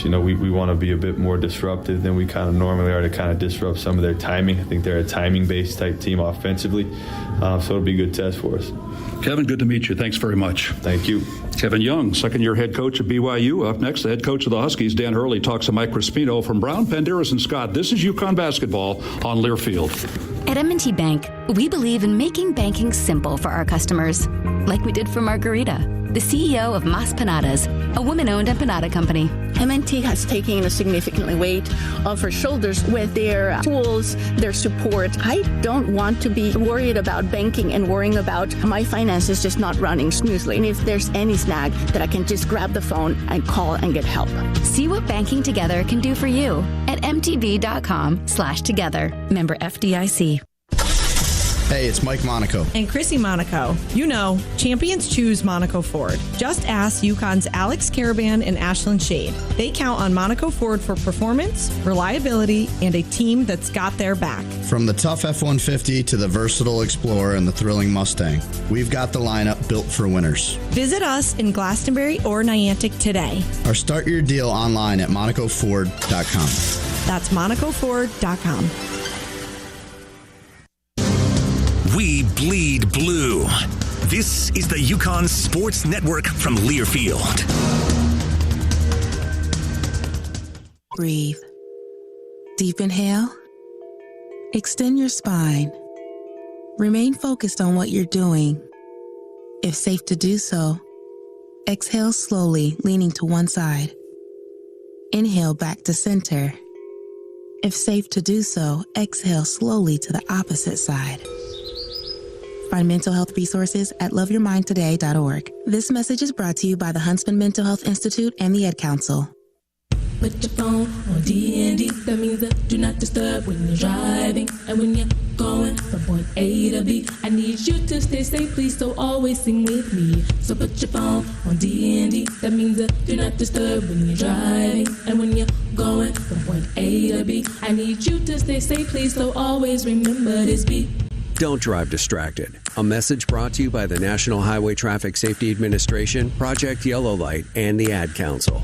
we want to be a bit more disruptive than we kind of normally are to kind of disrupt some of their timing. I think they're a timing-based type team offensively, so it'll be a good test for us. Kevin, good to meet you. Thanks very much. Thank you. Kevin Young, second-year head coach at BYU. Up next, the head coach of the Huskies, Dan Hurley, talks to Mike Crispino from Brown, Penderas, and Scott. This is UConn basketball on Learfield. At M&T Bank, we believe in making banking simple for our customers, like we did for Margarita, the CEO of Mas Panadas, a woman-owned empanada company. M&T has taken a significant weight off her shoulders with their tools, their support. I don't want to be worried about banking and worrying about my finances just not running smoothly. And if there's any snag, that I can just grab the phone and call and get help. See what banking together can do for you at mtb.com/together. Member FDIC. Hey, it's Mike Monaco. And Chrissy Monaco. You know, champions choose Monaco Ford. Just ask UConn's Alex Caravan and Ashlyn Shade. They count on Monaco Ford for performance, reliability, and a team that's got their back. From the tough F-150 to the versatile Explorer and the thrilling Mustang, we've got the lineup built for winners. Visit us in Glastonbury or Niantic today. Or start your deal online at MonacoFord.com. That's MonacoFord.com. We bleed blue. This is the UConn Sports Network from Learfield. Breathe. Deep inhale. Extend your spine. Remain focused on what you're doing. If safe to do so, exhale slowly, leaning to one side. Inhale back to center. If safe to do so, exhale slowly to the opposite side. Find mental health resources at loveyourmindtoday.org. This message is brought to you by the Huntsman Mental Health Institute and the Ed Council. Put your phone on D&D, that means that do not disturb when you're driving. And when you're going from point A to B, I need you to stay safe, please, so always sing with me. So put your phone on D&D, that means that do not disturb when you're driving. And when you're going from point A to B, I need you to stay safe, please, so always remember this beat. Don't drive distracted. A message brought to you by the National Highway Traffic Safety Administration, Project Yellow Light, and the Ad Council.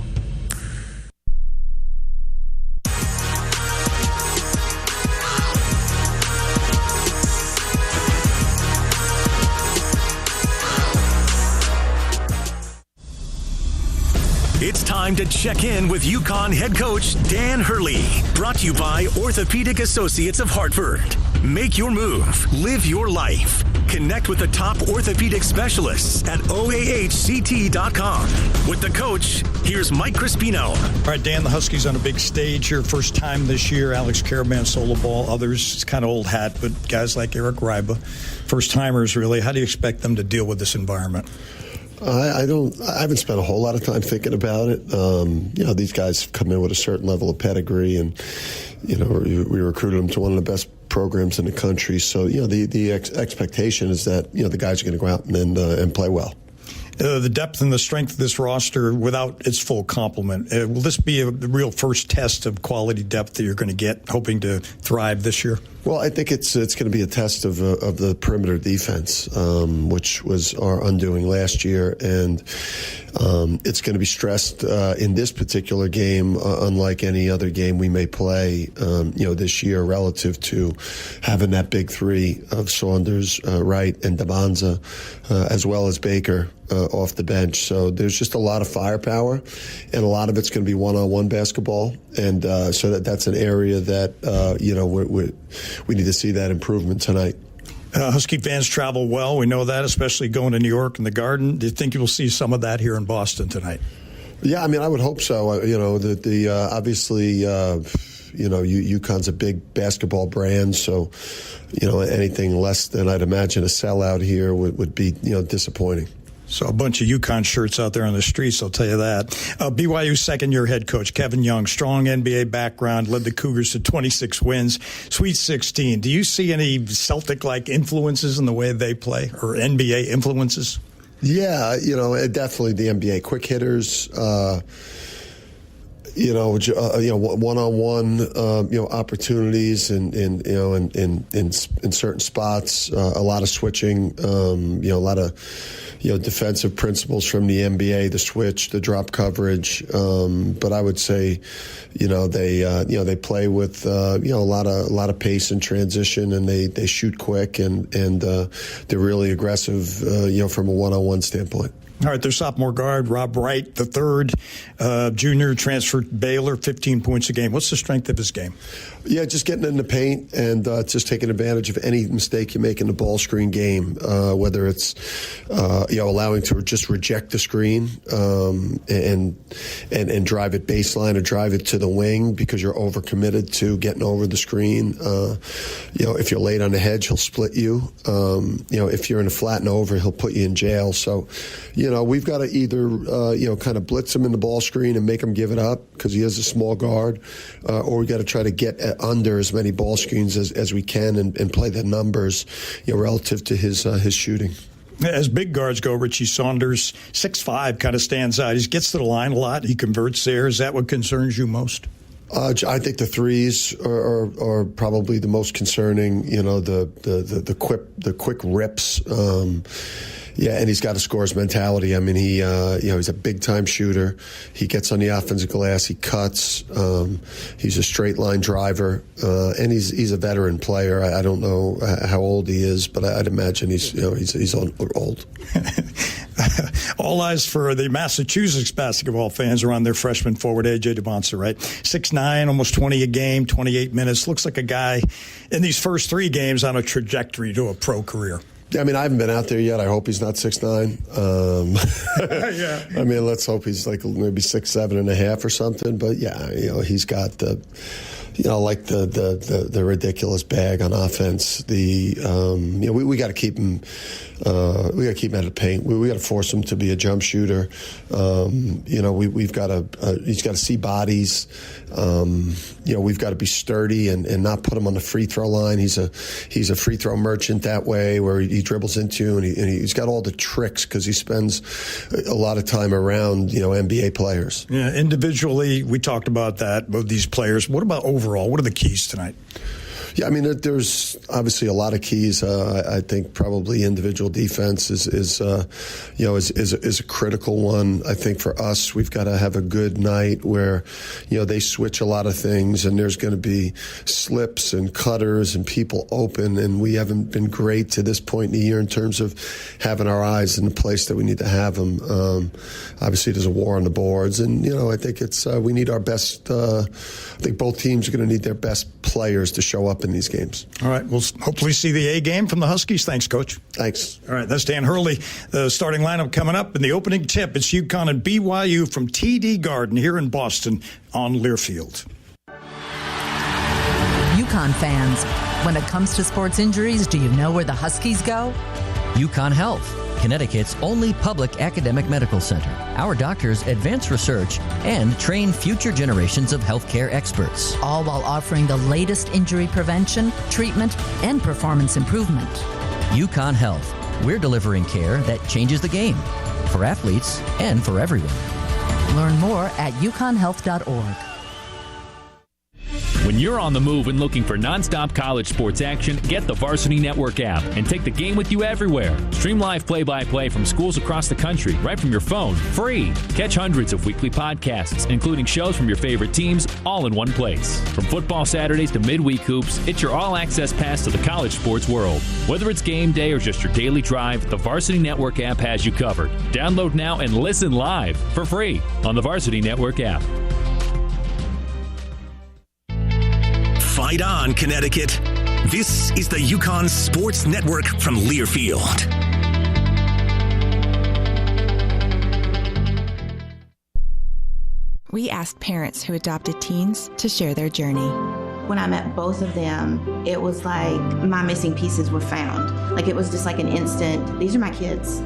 It's time to check in with UConn head coach Dan Hurley. Brought to you by Orthopedic Associates of Hartford. Make your move. Live your life. Connect with the top orthopedic specialists at oahct.com. With the coach, here's Mike Crispino. All right, Dan, the Huskies on a big stage here. First time this year. Alex Caravan solo ball. Others, it's kind of old hat, but guys like Eric Ryba, first timers really. How do you expect them to deal with this environment? I haven't spent a whole lot of time thinking about it. These guys come in with a certain level of pedigree, and we recruited them to one of the best programs in the country. So the expectation is that the guys are going to go out and play well. The depth and the strength of this roster without its full complement. Will this be a real first test of quality depth that you're going to get, hoping to thrive this year? Well, I think it's going to be a test of the perimeter defense, which was our undoing last year, and it's going to be stressed in this particular game, unlike any other game we may play, this year, relative to having that big three of Saunders, Wright, and Davanza, as well as Baker off the bench. So there's just a lot of firepower, and a lot of it's going to be one-on-one basketball, and so that's an area that we need to see that improvement tonight. Husky fans travel well. We know that, especially going to New York and the Garden. Do you think you'll see some of that here in Boston tonight? Yeah, I would hope so. Obviously, UConn's a big basketball brand, so anything less than, I'd imagine, a sellout here would be disappointing. So a bunch of UConn shirts out there on the streets, I'll tell you that. BYU second-year head coach Kevin Young, strong NBA background, led the Cougars to 26 wins, Sweet 16. Do you see any Celtic-like influences in the way they play, or NBA influences? Yeah, definitely the NBA quick hitters. one-on-one, opportunities in certain spots, a lot of switching, a lot of, defensive principles from the NBA, the switch, the drop coverage. But I would say, they play with, a lot of pace and transition, and they shoot quick, and they're really aggressive, from a one-on-one standpoint. All right, their sophomore guard, Rob Wright, the third junior, transferred Baylor, 15 points a game. What's the strength of his game? Yeah, just getting in the paint and just taking advantage of any mistake you make in the ball screen game, whether it's allowing to just reject the screen and drive it baseline or drive it to the wing because you're overcommitted to getting over the screen. If you're late on the hedge, he'll split you. If you're in a flat and over, he'll put you in jail. So, we've got to either kind of blitz him in the ball screen and make him give it up because he is a small guard, or we got to try to get under as many ball screens as we can and play the numbers, relative to his shooting. As big guards go, Richie Saunders, 6'5", kind of stands out. He gets to the line a lot. He converts there. Is that what concerns you most? I think the threes are probably the most concerning. The quick rips. Yeah, and he's got a scorer's mentality. I mean, he's a big-time shooter. He gets on the offensive glass. He cuts. He's a straight-line driver, and he's a veteran player. I don't know how old he is, but I'd imagine he's old. All eyes for the Massachusetts basketball fans are on their freshman forward, A.J. Devonsa, right? 6'9", almost 20 a game, 28 minutes. Looks like a guy in these first 3 games on a trajectory to a pro career. I mean, I haven't been out there yet. I hope he's not 6'9". Yeah. I mean, let's hope he's like maybe 6'7.5" or something. But yeah, he's got the ridiculous bag on offense. We got to keep him. We got to keep him out of the paint. We got to force him to be a jump shooter. We've got to. He's got to see bodies. We've got to be sturdy and not put him on the free throw line. He's a free throw merchant that way, where he dribbles into and he's got all the tricks because he spends a lot of time around NBA players. Yeah, individually we talked about that, both these players. What about overall? What are the keys tonight? Yeah, I mean, there's obviously a lot of keys. I think probably individual defense is a critical one. I think for us, we've got to have a good night where, they switch a lot of things and there's going to be slips and cutters and people open. And we haven't been great to this point in the year in terms of having our eyes in the place that we need to have them. Obviously, there's a war on the boards, and I think we need our best. I think both teams are going to need their best players to show up in these games. All right, we'll hopefully see the A game from the Huskies. Thanks, Coach. Thanks. All right, that's Dan Hurley. The starting lineup coming up in the opening tip. It's UConn and BYU from TD Garden here in Boston on Learfield. UConn fans, when it comes to sports injuries, do you know where the Huskies go? UConn Health, Connecticut's only public academic medical center. Our doctors advance research and train future generations of healthcare experts. All while offering the latest injury prevention, treatment, and performance improvement. UConn Health. We're delivering care that changes the game for athletes and for everyone. Learn more at uconhealth.org. When you're on the move and looking for nonstop college sports action, get the Varsity Network app and take the game with you everywhere. Stream live play-by-play from schools across the country right from your phone, free. Catch hundreds of weekly podcasts, including shows from your favorite teams, all in one place. From football Saturdays to midweek hoops, it's your all-access pass to the college sports world. Whether it's game day or just your daily drive, the Varsity Network app has you covered. Download now and listen live for free on the Varsity Network app. Fight on, Connecticut. This is the UConn Sports Network from Learfield. We asked parents who adopted teens to share their journey. When I met both of them, it was like my missing pieces were found. Like it was just like an instant, these are my kids.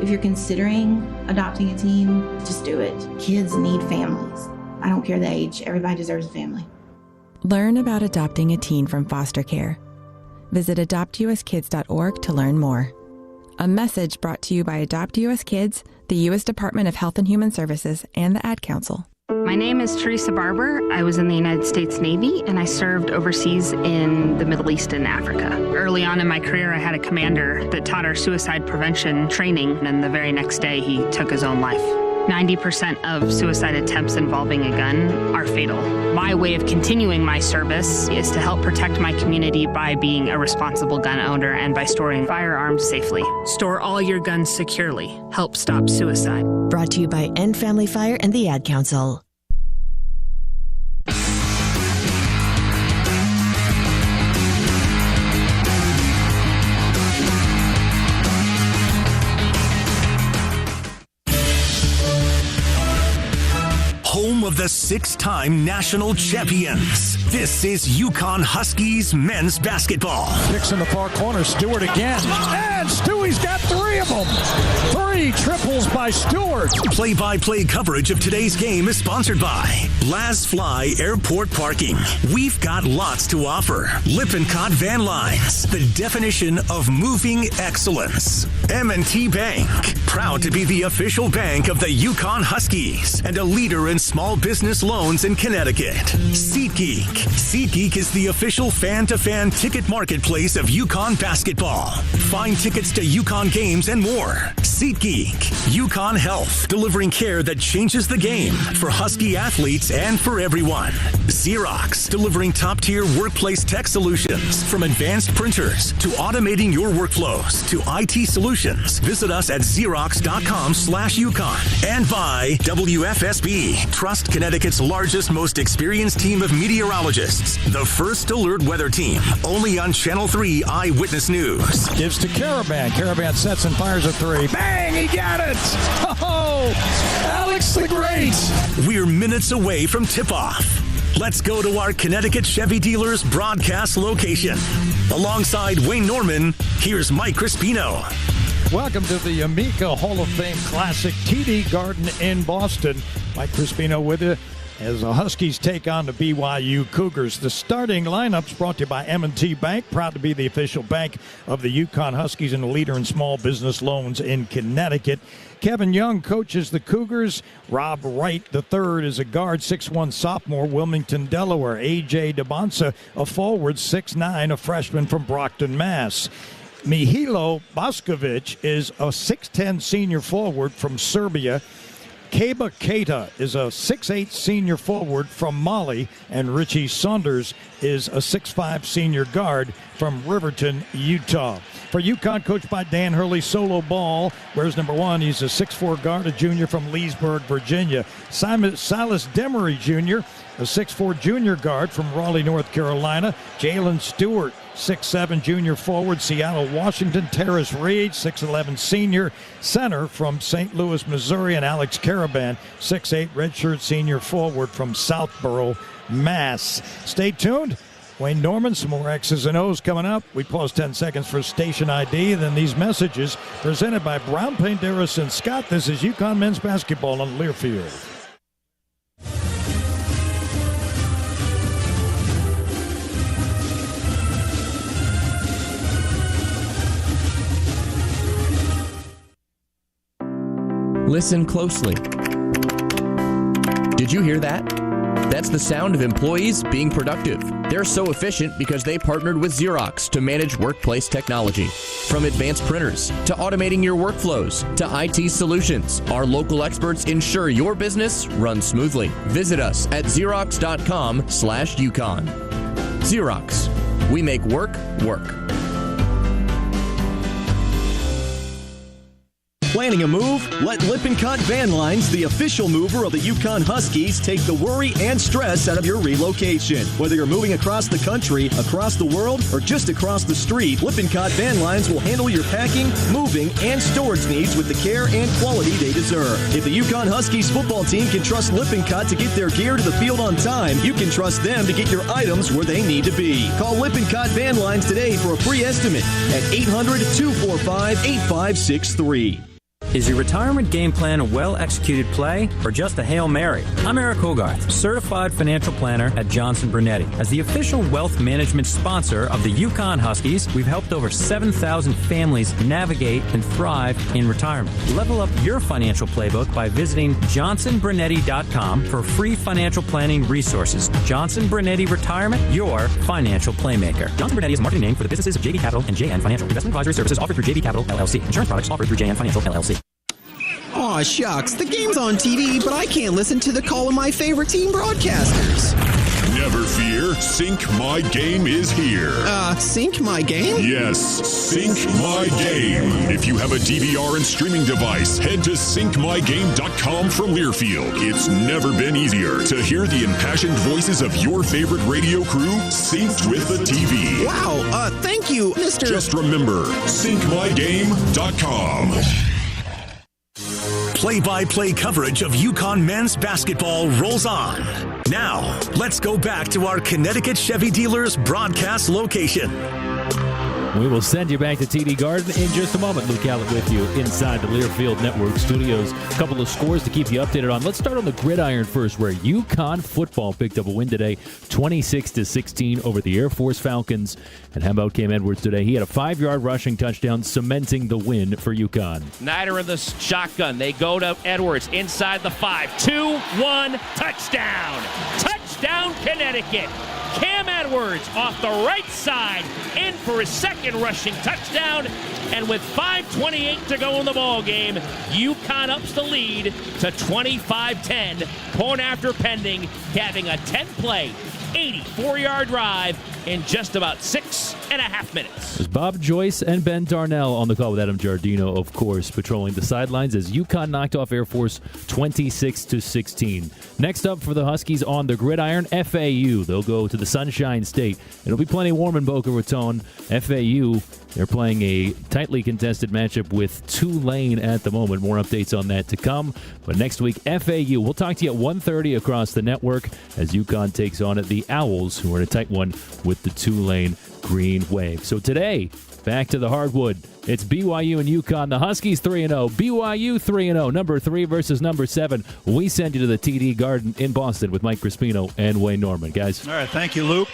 If you're considering adopting a teen, just do it. Kids need families. I don't care the age, everybody deserves a family. Learn about adopting a teen from foster care. Visit adoptuskids.org to learn more. A message brought to you by Adopt US Kids, the U.S. Department of Health and Human Services, and the Ad Council. My name is Teresa Barber. I was in the United States Navy, and I served overseas in the Middle East and Africa. Early on in my career, I had a commander that taught our suicide prevention training, and the very next day, he took his own life. 90% of suicide attempts involving a gun are fatal. My way of continuing my service is to help protect my community by being a responsible gun owner and by storing firearms safely. Store all your guns securely. Help stop suicide. Brought to you by End Family Fire and the Ad Council. Home of the 6-time national champions. This is UConn Huskies men's basketball. Kicks in the far corner, Stewart again. And Stewie's got 3 of them. 3 triples by Stewart. Play-by-play coverage of today's game is sponsored by Blas Fly Airport Parking. We've got lots to offer. Lippincott Van Lines, the definition of moving excellence. M&T Bank, proud to be the official bank of the UConn Huskies and a leader in small business loans in Connecticut. SeatGeek. SeatGeek is the official fan-to-fan ticket marketplace of UConn basketball. Find tickets to UConn games and more. SeatGeek. UConn Health, delivering care that changes the game for Husky athletes and for everyone. Xerox, delivering top-tier workplace tech solutions from advanced printers to automating your workflows to IT solutions. Visit us at Xerox.com/UConn. And by WFSB. Trust Connecticut's largest, most experienced team of meteorologists. The First Alert Weather Team. Only on Channel 3 Eyewitness News. Gives to Caravan. Caravan sets and fires a 3. Bang! He got it! Oh! Alex the Great! We're minutes away from tip-off. Let's go to our Connecticut Chevy dealers broadcast location. Alongside Wayne Norman, here's Mike Crispino. Welcome to the Amica Hall of Fame Classic TD Garden in Boston. Mike Crispino with you as the Huskies take on the BYU Cougars. The starting lineup's brought to you by M&T Bank, proud to be the official bank of the UConn Huskies and a leader in small business loans in Connecticut. Kevin Young coaches the Cougars. Rob Wright III is a guard, 6'1" sophomore, Wilmington, Delaware. A.J. DeBonsa, a forward, 6'9", a freshman from Brockton, Mass. Mihilo Boskovic is a 6'10" senior forward from Serbia. Keba Keita is a 6'8" senior forward from Mali, and Richie Saunders is a 6'5" senior guard from Riverton, Utah. For UConn, coached by Dan Hurley, solo ball. Where's number 1? He's a 6'4" guard, a junior from Leesburg, Virginia. Silas Demery Jr., a 6'4" junior guard from Raleigh, North Carolina. Jalen Stewart, 6'7" junior forward, Seattle, Washington. Terrace Reed, 6'11" senior center from St. Louis, Missouri. And Alex Caravan, 6'8" redshirt senior forward from Southborough, Mass. Stay tuned. Wayne Norman, some more X's and O's coming up. We pause 10 seconds for station ID. Then these messages presented by Brown, Penderas, and Scott. This is UConn men's basketball on Learfield. Listen closely. Did you hear that? That's the sound of employees being productive. They're so efficient because they partnered with Xerox to manage workplace technology. From advanced printers to automating your workflows to IT solutions, our local experts ensure your business runs smoothly. Visit us at Xerox.com/UConn. Xerox. We make work work. Planning a move? Let Lippincott Van Lines, the official mover of the UConn Huskies, take the worry and stress out of your relocation. Whether you're moving across the country, across the world, or just across the street, Lippincott Van Lines will handle your packing, moving, and storage needs with the care and quality they deserve. If the UConn Huskies football team can trust Lippincott to get their gear to the field on time, you can trust them to get your items where they need to be. Call Lippincott Van Lines today for a free estimate at 800-245-8563. Is your retirement game plan a well-executed play or just a Hail Mary? I'm Eric Hogarth, certified financial planner at Johnson Brunetti. As the official wealth management sponsor of the UConn Huskies, we've helped over 7,000 families navigate and thrive in retirement. Level up your financial playbook by visiting johnsonbrunetti.com for free financial planning resources. Johnson Brunetti Retirement, your financial playmaker. Johnson Brunetti is a marketing name for the businesses of JV Capital and JN Financial. Investment advisory services offered through JV Capital, LLC. Insurance products offered through JN Financial, LLC. Aw, shucks, the game's on TV, but I can't listen to the call of my favorite team broadcasters. Never fear, Sync My Game is here. Sync My Game? Yes, Sync My Game. If you have a DVR and streaming device, head to syncmygame.com from Learfield. It's never been easier to hear the impassioned voices of your favorite radio crew synced with the TV. Wow, thank you, Mr. Just remember, syncmygame.com. Play-by-play coverage of UConn men's basketball rolls on. Now, let's go back to our Connecticut Chevy dealers broadcast location. We will send you back to TD Garden in just a moment. Luke Allett with you inside the Learfield Network studios. A couple of scores to keep you updated on. Let's start on the gridiron first, where UConn football picked up a win today, 26-16 over the Air Force Falcons. And how about Cam Edwards today? He had a 5-yard rushing touchdown, cementing the win for UConn. Snyder in the shotgun. They go to Edwards inside the 5. 2-1 touchdown. Touchdown, Connecticut. Cam Edwards off the right side in for his second rushing touchdown. And with 5:28 to go in the ball game, UConn ups the lead to 25-10. Point after pending, having a 10-play, 84-yard drive in just about 6.5 minutes. There's Bob Joyce and Ben Darnell on the call with Adam Giardino, of course, patrolling the sidelines as UConn knocked off Air Force 26-16. Next up for the Huskies on the gridiron, FAU. They'll go to the Sunshine State. It'll be plenty warm in Boca Raton. FAU, they're playing a tightly contested matchup with Tulane at the moment. More updates on that to come. But next week, FAU. We'll talk to you at 1:30 across the network as UConn takes on the Owls, who are in a tight one with the Tulane Green Wave. So today, back to the hardwood. It's BYU and UConn. The Huskies 3-0. BYU 3-0. Number 3 versus number 7. We send you to the TD Garden in Boston with Mike Crispino and Wayne Norman. Guys. All right, thank you, Luke.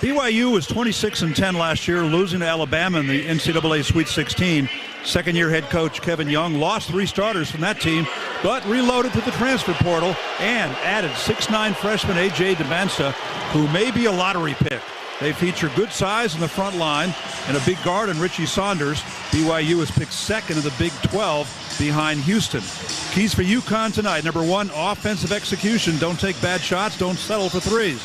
BYU was 26-10 last year, losing to Alabama in the NCAA Sweet 16. Second-year head coach Kevin Young lost 3 starters from that team, but reloaded to the transfer portal and added 6'9" freshman A.J. DeBensa, who may be a lottery pick. They feature good size in the front line and a big guard in Richie Saunders. BYU is picked second in the Big 12 behind Houston. Keys for UConn tonight. Number 1, offensive execution. Don't take bad shots. Don't settle for threes.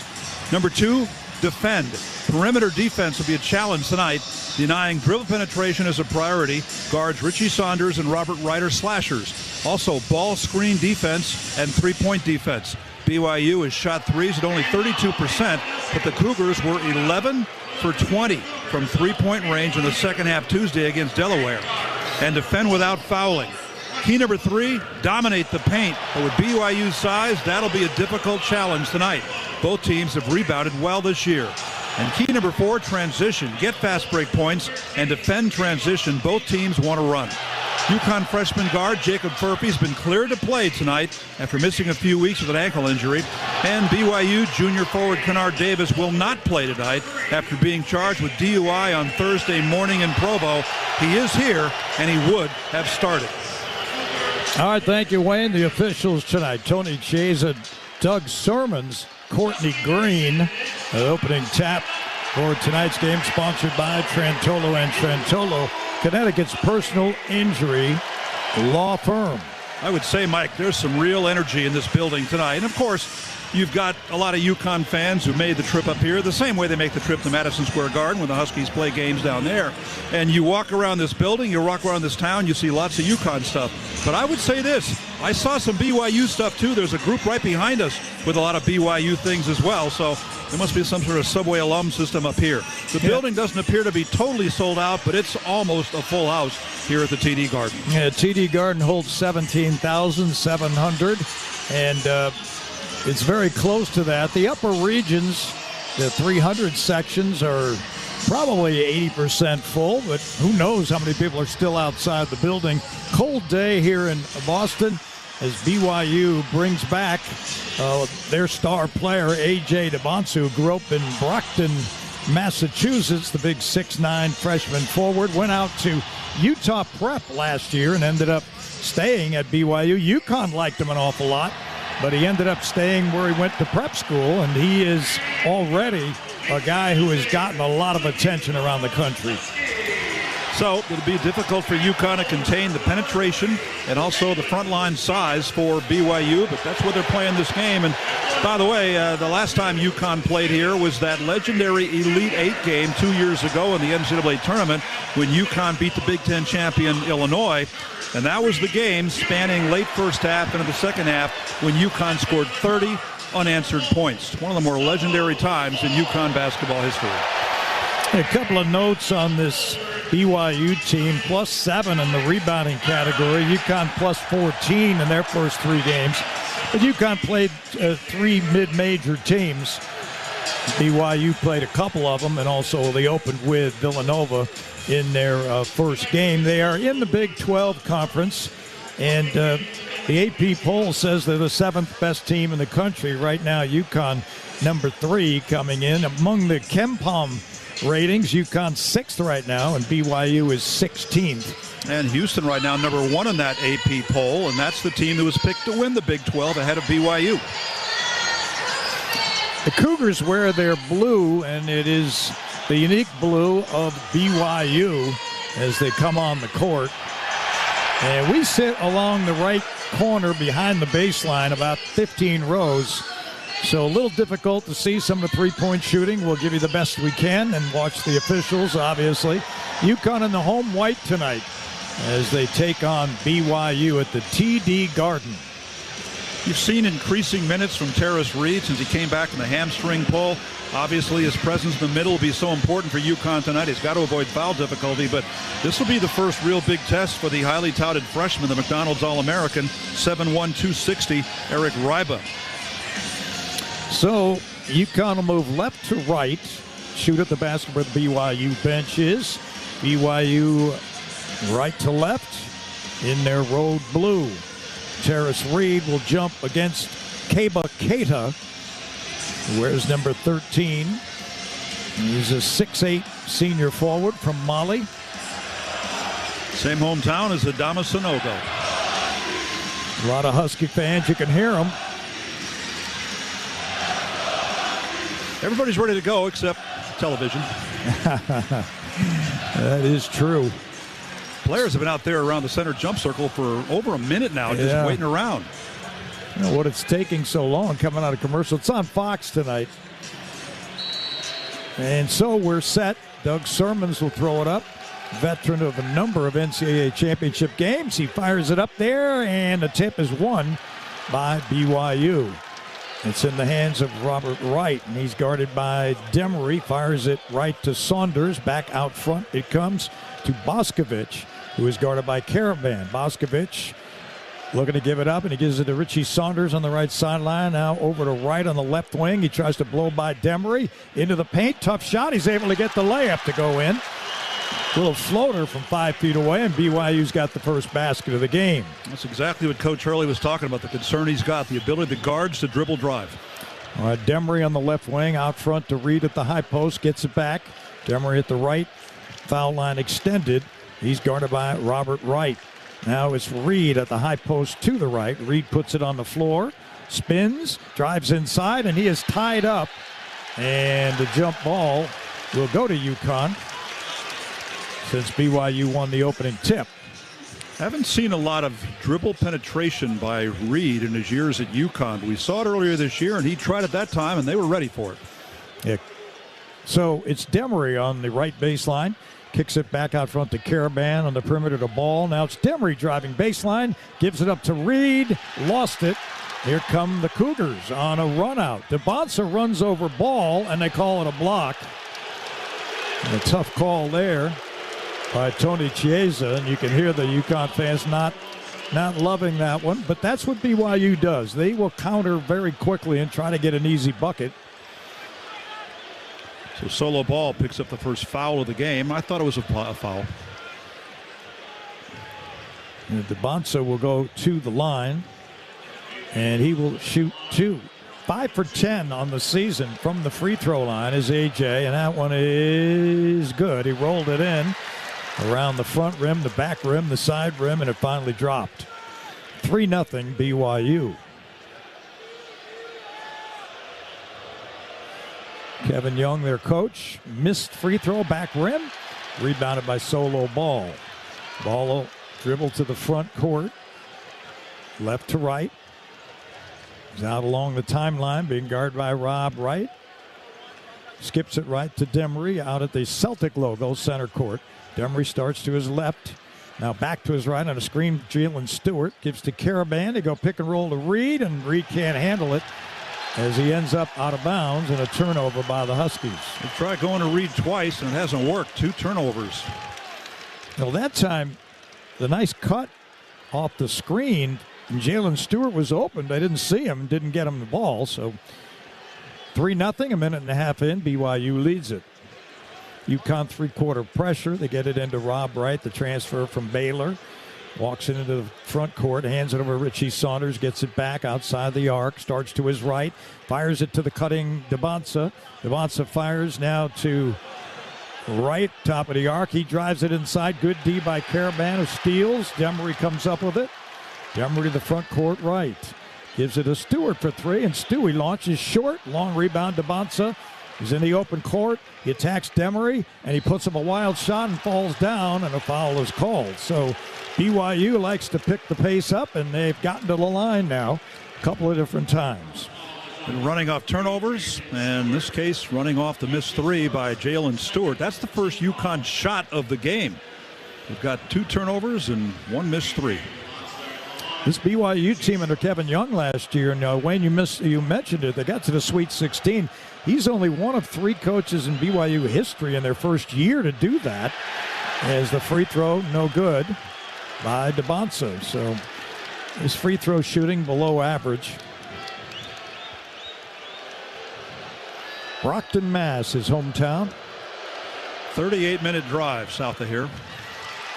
Number 2, defend. Perimeter defense will be a challenge tonight. Denying dribble penetration is a priority. Guards Richie Saunders and Robert Ryder slashers. Also ball screen defense and three-point defense. BYU has shot threes at only 32%, but the Cougars were 11 for 20 from three-point range in the second half Tuesday against Delaware. And defend without fouling. Key number 3, dominate the paint. But with BYU's size, that'll be a difficult challenge tonight. Both teams have rebounded well this year. And key number 4, transition. Get fast break points and defend transition. Both teams want to run. UConn freshman guard Jacob Furphy's been cleared to play tonight after missing a few weeks with an ankle injury. And BYU junior forward Kennard Davis will not play tonight after being charged with DUI on Thursday morning in Provo. He is here, and he would have started. All right, thank you, Wayne. The officials tonight, Tony Chiesa, Doug Sermons, Courtney Green. The opening tap for tonight's game, sponsored by Trantolo and Trantolo, Connecticut's personal injury law firm. I would say, Mike, there's some real energy in this building tonight. And, of course, you've got a lot of UConn fans who made the trip up here the same way they make the trip to Madison Square Garden when the Huskies play games down there. And you walk around this building, you walk around this town, you see lots of UConn stuff. But I would say this, I saw some BYU stuff too. There's a group right behind us with a lot of BYU things as well. So there must be some sort of subway alum system up here. The building doesn't appear to be totally sold out, but it's almost a full house here at the TD Garden. Yeah, TD Garden holds 17,700, and it's very close to that. The upper regions, the 300 sections are probably 80% full, but who knows how many people are still outside the building. Cold day here in Boston as BYU brings back their star player, A.J. DeBonsu, who grew up in Brockton, Massachusetts. The big 6'9" freshman forward went out to Utah Prep last year and ended up staying at BYU. UConn liked him an awful lot, but he ended up staying where he went to prep school, and he is already a guy who has gotten a lot of attention around the country. So it'll be difficult for UConn to contain the penetration and also the front line size for BYU, but that's where they're playing this game. And by the way, the last time UConn played here was that legendary Elite Eight game 2 years ago in the NCAA tournament when UConn beat the Big Ten champion Illinois. And that was the game spanning late first half into the second half when UConn scored 30 unanswered points. One of the more legendary times in UConn basketball history. A couple of notes on this BYU team, +7 in the rebounding category. UConn +14 in their first 3 games. But UConn played 3 mid-major teams. BYU played a couple of them, and also they opened with Villanova in their first game. They are in the Big 12 Conference, and the AP poll says they're the 7th best team in the country. Right now, UConn number 3 coming in. Among the KenPom ratings, UConn 6th right now, and BYU is 16th. And Houston right now number 1 in that AP poll, and that's the team that was picked to win the Big 12 ahead of BYU. The Cougars wear their blue, and it is the unique blue of BYU as they come on the court. And we sit along the right corner behind the baseline, about 15 rows. So a little difficult to see some of the three-point shooting. We'll give you the best we can and watch the officials, obviously. UConn in the home white tonight as they take on BYU at the TD Garden. You've seen increasing minutes from Terrace Reed since he came back from the hamstring pull. Obviously, his presence in the middle will be so important for UConn tonight. He's got to avoid foul difficulty, but this will be the first real big test for the highly touted freshman, the McDonald's All-American, 7'1", 260, Eric Ryba. So UConn will move left to right, shoot at the basket where the BYU bench is. BYU right to left in their road blue. Terrace Reed will jump against Keba Keita, who wears number 13. He's a 6'8" senior forward from Mali. Same hometown as Adama Sanogo. A lot of Husky fans, you can hear them. Everybody's ready to go except television. That is true. Players have been out there around the center jump circle for over a minute now, just waiting around. You know what it's taking so long coming out of commercial. It's on Fox tonight. And so we're set. Doug Sermons will throw it up. Veteran of a number of NCAA championship games. He fires it up there, and the tip is won by BYU. It's in the hands of Robert Wright, and he's guarded by Demery. Fires it right to Saunders. Back out front it comes to Boscovich, who is guarded by Caravan. Boscovich looking to give it up, and he gives it to Richie Saunders on the right sideline. Now over to Wright on the left wing. He tries to blow by Demery into the paint. Tough shot. He's able to get the layup to go in. Little floater from 5 feet away, and BYU's got the first basket of the game. That's exactly what Coach Hurley was talking about, the concern he's got, the ability of the guards to dribble drive. All right, Demery on the left wing, out front to Reed at the high post, gets it back. Demery at the right, foul line extended. He's guarded by Robert Wright. Now it's Reed at the high post to the right. Reed puts it on the floor, spins, drives inside, and he is tied up. And the jump ball will go to UConn, since BYU won the opening tip. Haven't seen a lot of dribble penetration by Reed in his years at UConn. We saw it earlier this year, and he tried it that time, and they were ready for it. Yeah. So it's Demery on the right baseline. Kicks it back out front to Caravan on the perimeter to Ball. Now it's Demery driving baseline. Gives it up to Reed. Lost it. Here come the Cougars on a run out. DeBonsa runs over Ball, and they call it a block. And a tough call there by Tony Chiesa, and you can hear the UConn fans not loving that one, but that's what BYU does. They will counter very quickly and try to get an easy bucket. So Solo Ball picks up the first foul of the game. I thought it was a foul. And DeBonsa will go to the line, and he will shoot 2. 5 for 10 on the season from the free throw line is AJ, and that one is good. He rolled it in around the front rim, the back rim, the side rim, and it finally dropped. 3-0 BYU. Kevin Young, their coach, missed free throw, back rim, rebounded by Solo Ball. Ball dribble to the front court, left to right. He's out along the timeline, being guarded by Rob Wright. Skips it right to Demery out at the Celtic logo center court. Demery starts to his left. Now back to his right on a screen. Jalen Stewart gives to Caravan. They go pick and roll to Reed, and Reed can't handle it as he ends up out of bounds and a turnover by the Huskies. They tried going to Reed twice, and it hasn't worked. 2 turnovers. Well, that time, the nice cut off the screen, and Jalen Stewart was open. They didn't see him, didn't get him the ball. So 3-0, a minute and a half in. BYU leads it. UConn three-quarter pressure. They get it into Rob Wright, the transfer from Baylor. Walks into the front court, hands it over to Richie Saunders, gets it back outside the arc, starts to his right, fires it to the cutting DeBonsa. DeBonsa fires now to right, top of the arc. He drives it inside. Good D by Caravan, who steals. Demery comes up with it. Demery to the front court right. Gives it to Stewart for 3, and Stewie launches short. Long rebound, DeBonsa. He's in the open court. He attacks Demery, and he puts up a wild shot and falls down, and a foul is called. So BYU likes to pick the pace up, and they've gotten to the line now a couple of different times. And running off turnovers, and in this case, running off the missed 3 by Jalen Stewart. That's the first UConn shot of the game. We've got 2 turnovers and 1 missed 3. This BYU team under Kevin Young last year, and Wayne, you mentioned it, they got to the Sweet 16. He's only one of 3 coaches in BYU history in their first year to do that, as the free throw no good by DeBonsa. So his free throw shooting below average. Brockton, Mass, his hometown. 38-minute drive south of here.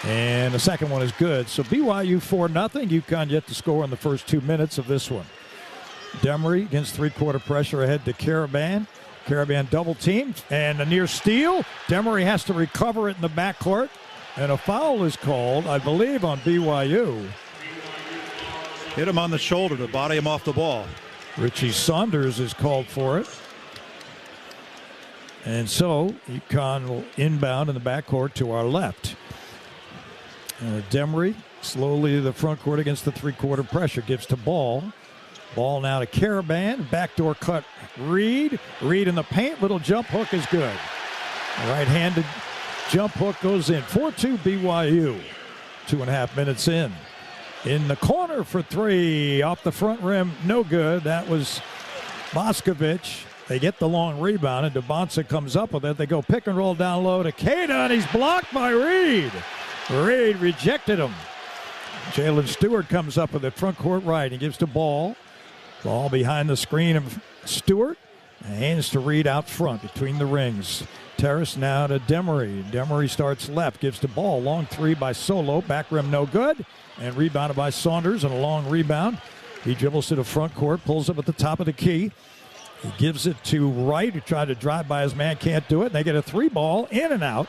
And the second one is good. So BYU 4-0. UConn yet to score in the first 2 minutes of this one. Demery against three-quarter pressure ahead to Caravan. Caravan double teamed and a near steal. Demery has to recover it in the backcourt. And a foul is called, I believe, on BYU. Hit him on the shoulder to body him off the ball. Richie Saunders is called for it. And so UConn will inbound in the backcourt to our left. Demery slowly to the front court against the three-quarter pressure. Gives to Ball. Ball now to Caravan. Backdoor cut Reed. Reed in the paint. Little jump hook is good. Right-handed jump hook goes in. 4-2 BYU. 2.5 minutes in. In the corner for 3. Off the front rim. No good. That was Moskovich. They get the long rebound, and DeBonsa comes up with it. They go pick and roll down low to Cada, and he's blocked by Reed. Reed rejected him. Jalen Stewart comes up with it front court right. He gives to Ball. Ball behind the screen of Stewart. Hands to Reed out front between the rings. Terrace now to Demery. Demery starts left. Gives to Ball. Long 3 by Solo. Back rim no good. And rebounded by Saunders, and a long rebound. He dribbles to the front court. Pulls up at the top of the key. He gives it to Wright, who tried to drive by his man. Can't do it. And they get a 3 ball in and out.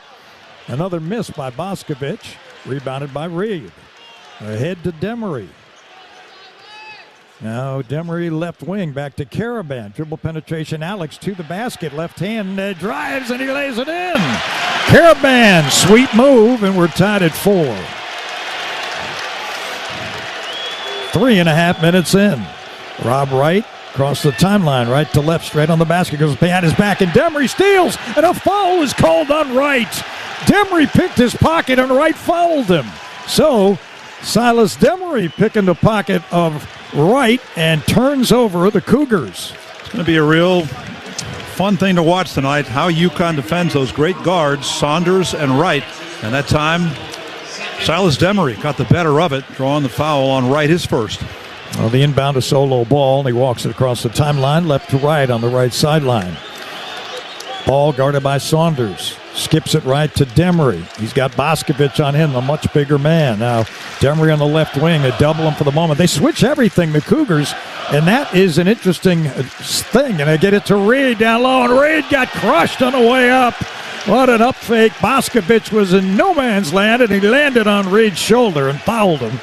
Another miss by Moskovich. Rebounded by Reed. Ahead to Demery. Now Demery left wing back to Caravan. Dribble penetration. Alex to the basket. Left hand drives and he lays it in. Caravan, sweet move, and we're tied at 4. 3.5 minutes in. Rob Wright across the timeline, right to left, straight on the basket. Goes behind his back, and Demery steals, and a foul is called on Wright. Demery picked his pocket, and Wright fouled him. So Silas Demery picking the pocket of Wright and turns over the Cougars. It's going to be a real fun thing to watch tonight, how UConn defends those great guards, Saunders and Wright. And that time, Silas Demery got the better of it, drawing the foul on Wright, his first. Well, the inbound to Solo Ball, and he walks it across the timeline, left to right on the right sideline. Ball guarded by Saunders. Skips it right to Demery. He's got Boscovich on him, the much bigger man. Now, Demery on the left wing. They double him for the moment. They switch everything, the Cougars, and that is an interesting thing. And they get it to Reed down low, and Reed got crushed on the way up. What an up fake. Boscovich was in no man's land, and he landed on Reed's shoulder and fouled him.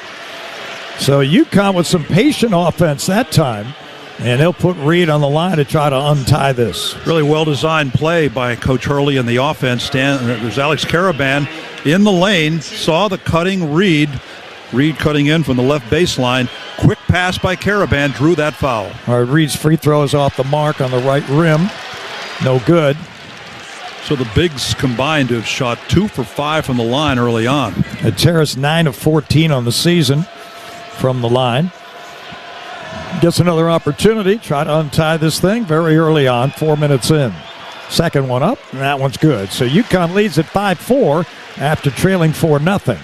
So UConn with some patient offense that time. And they'll put Reed on the line to try to untie this. Really well-designed play by Coach Hurley in the offense. There's Alex Caraban in the lane, saw the cutting Reed. Reed cutting in from the left baseline. Quick pass by Caraban, drew that foul. All right, Reed's free throw is off the mark on the right rim. No good. So the bigs combined to have shot 2 for 5 from the line early on. Terrace 9 of 14 on the season from the line. Gets another opportunity. Try to untie this thing very early on, 4 minutes in. Second one up, and that one's good. So UConn leads at 5-4 after trailing 4-0.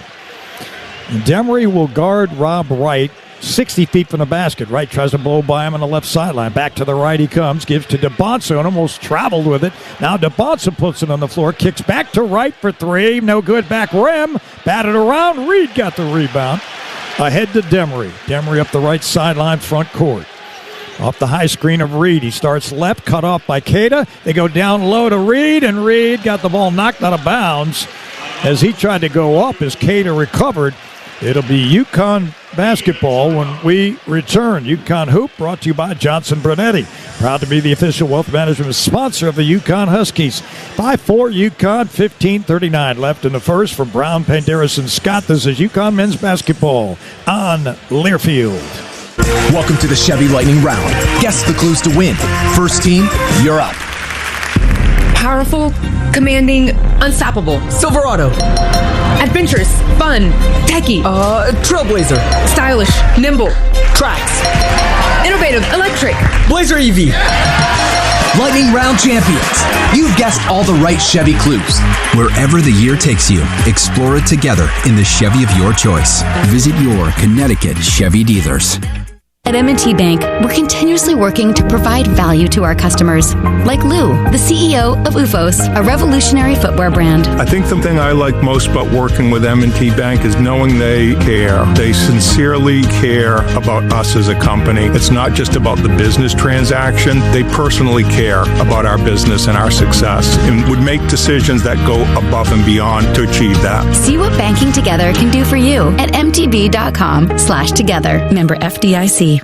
Demery will guard Rob Wright 60 feet from the basket. Wright tries to blow by him on the left sideline. Back to the right he comes, gives to DeBonsa, and almost traveled with it. Now DeBonsa puts it on the floor, kicks back to Wright for 3. No good, back rim. Batted around, Reed got the rebound. Ahead to Demery. Demery up the right sideline, front court. Off the high screen of Reed. He starts left, cut off by Cada. They go down low to Reed, and Reed got the ball knocked out of bounds as he tried to go up as Cada recovered. It'll be UConn basketball when we return. UConn Hoop brought to you by Johnson Brunetti. Proud to be the official wealth management sponsor of the UConn Huskies. 5-4 UConn, 15:39 left in the first from Brown, Penderas, and Scott. This is UConn men's basketball on Learfield. Welcome to the Chevy Lightning Round. Guess the clues to win. First team, you're up. Powerful, commanding, unstoppable. Silverado. Adventurous, fun, techie. Trailblazer. Stylish, nimble. Tracks. Innovative, electric. Blazer EV. Lightning Round champions. You've guessed all the right Chevy clues. Wherever the year takes you, explore it together in the Chevy of your choice. Visit your Connecticut Chevy dealers. At M&T Bank, we're continuously working to provide value to our customers. Like Lou, the CEO of UFOS, a revolutionary footwear brand. I think the thing I like most about working with M&T Bank is knowing they care. They sincerely care about us as a company. It's not just about the business transaction. They personally care about our business and our success and would make decisions that go above and beyond to achieve that. See what banking together can do for you at mtb.com/together. Member FDIC.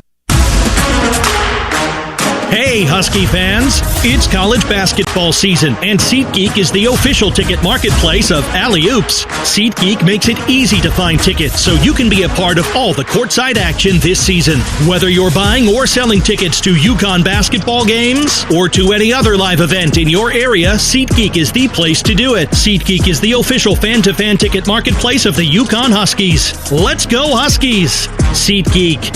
Hey, Husky fans! It's college basketball season, and SeatGeek is the official ticket marketplace of Alley Oops. SeatGeek makes it easy to find tickets so you can be a part of all the courtside action this season. Whether you're buying or selling tickets to UConn basketball games or to any other live event in your area, SeatGeek is the place to do it. SeatGeek is the official fan-to-fan ticket marketplace of the UConn Huskies. Let's go Huskies! SeatGeek.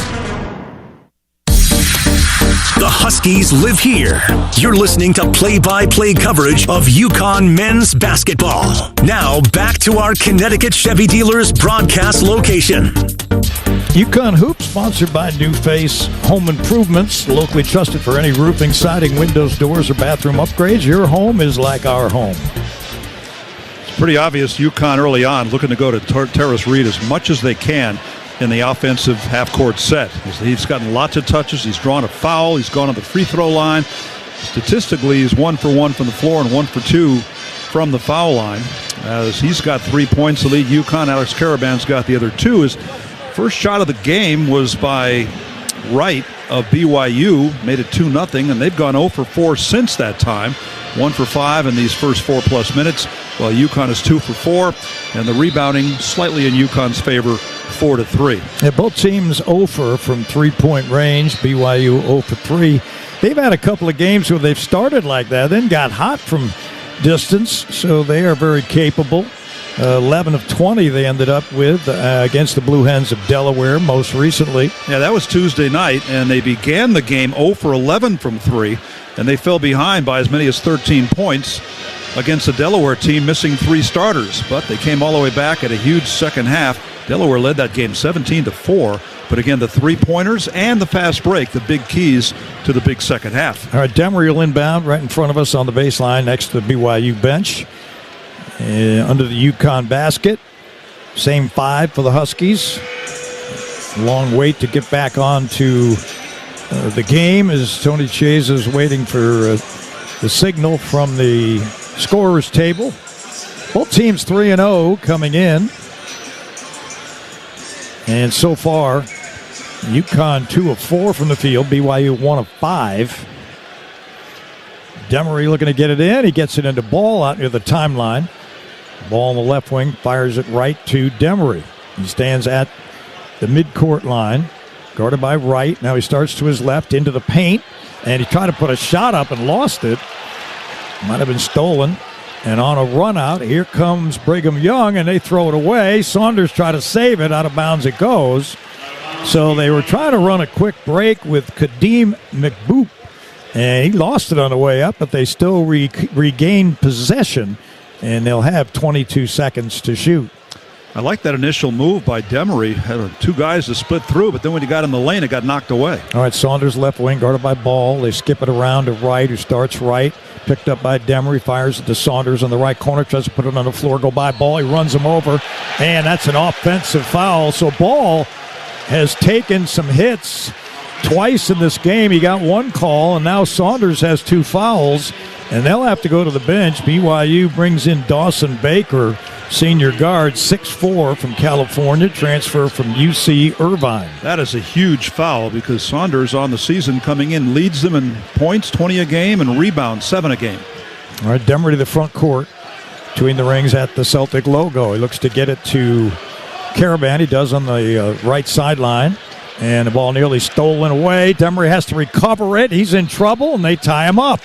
The Huskies live here. You're listening to play-by-play coverage of UConn men's basketball. Now, back to our Connecticut Chevy dealers broadcast location. UConn Hoop, sponsored by New Face Home Improvements, locally trusted for any roofing, siding, windows, doors, or bathroom upgrades. Your home is like our home. It's pretty obvious UConn early on looking to go to Terrace Reed as much as they can in the offensive half-court set. He's gotten lots of touches. He's drawn a foul. He's gone to the free throw line. Statistically, he's 1 for 1 from the floor and 1 for 2 from the foul line. As he's got 3 points to lead UConn. Alex Caraban's got the other 2. His first shot of the game was by Wright of BYU. Made it 2-0, and they've gone 0 for 4 since that time. 1 for 5 in these first 4+ minutes, while UConn is 2 for 4, and the rebounding slightly in UConn's favor, 4-3. Yeah, both teams 0 for from three-point range. BYU 0 for 3. They've had a couple of games where they've started like that, then got hot from distance, so they are very capable. 11 of 20 they ended up with against the Blue Hens of Delaware most recently. Yeah, that was Tuesday night, and they began the game 0 for 11 from 3, and they fell behind by as many as 13 points against the Delaware team, missing 3 starters. But they came all the way back at a huge second half. Delaware led that game 17-4. But again, the three-pointers and the fast break, the big keys to the big second half. All right, Demery will inbound right in front of us on the baseline next to the BYU bench. Under the UConn basket. Same 5 for the Huskies. Long wait to get back on to the game as Tony Chase is waiting for the signal from the scorer's table. Both teams 3-0 coming in. And so far, UConn 2 of 4 from the field. BYU 1 of 5. Demery looking to get it in. He gets it into Ball out near the timeline. Ball on the left wing, fires it right to Demery. He stands at the midcourt line, guarded by Wright. Now he starts to his left into the paint, and he tried to put a shot up and lost it. Might have been stolen. And on a run out, here comes Brigham Young, and they throw it away. Saunders try to save it. Out of bounds it goes. So they were trying to run a quick break with Kadeem McBoop, and he lost it on the way up, but they still regained possession, and they'll have 22 seconds to shoot. I like that initial move by Demery. Had 2 guys to split through, but then when he got in the lane, it got knocked away. All right, Saunders left wing, guarded by Ball. They skip it around to Wright, who starts right. Picked up by Demery, fires it to Saunders on the right corner, tries to put it on the floor, go by Ball. He runs him over, and that's an offensive foul. So Ball has taken some hits twice in this game. He got 1 call, and now Saunders has 2 fouls, and they'll have to go to the bench. BYU brings in Dawson Baker, senior guard, 6'4", from California, transfer from UC Irvine. That is a huge foul because Saunders on the season coming in leads them in points, 20 a game, and rebounds, 7 a game. All right, Demery to the front court, between the rings at the Celtic logo. He looks to get it to Caravan. He does on the right sideline, and the ball nearly stolen away. Demery has to recover it. He's in trouble, and they tie him up.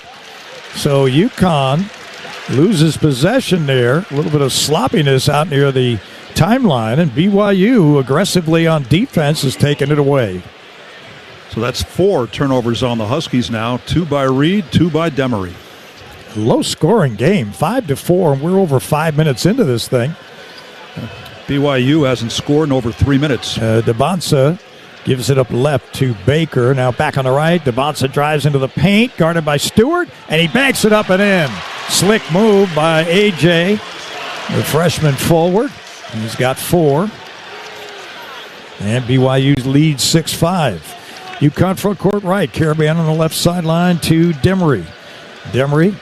So UConn loses possession there. A little bit of sloppiness out near the timeline, and BYU aggressively on defense has taken it away. So that's 4 turnovers on the Huskies now. 2 by Reed, 2 by Demery. Low-scoring game, 5-4, and we're over 5 minutes into this thing. BYU hasn't scored in over 3 minutes. DeBonsa gives it up left to Baker. Now back on the right. DeBonsa drives into the paint, guarded by Stewart, and he banks it up and in. Slick move by A.J., the freshman forward. He's got 4. And BYU leads 6-5. UConn front court right. Caravan on the left sideline to Demery. Demery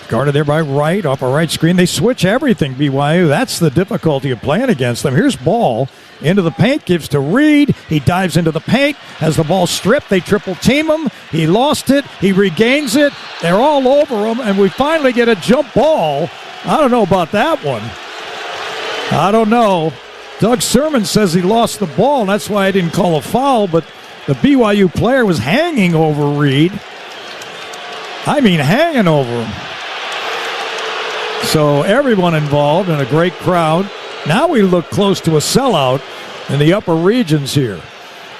guarded there by Wright, off a right screen. They switch everything, BYU. That's the difficulty of playing against them. Here's Ball into the paint, gives to Reed. He dives into the paint, has the ball stripped. They triple team him. He lost it. He regains it. They're all over him, and we finally get a jump ball. I don't know about that one. I don't know. Doug Sermon says he lost the ball, and that's why I didn't call a foul, but the BYU player was hanging over Reed. I mean, hanging over him. So everyone involved and a great crowd. Now we look close to a sellout in the upper regions here.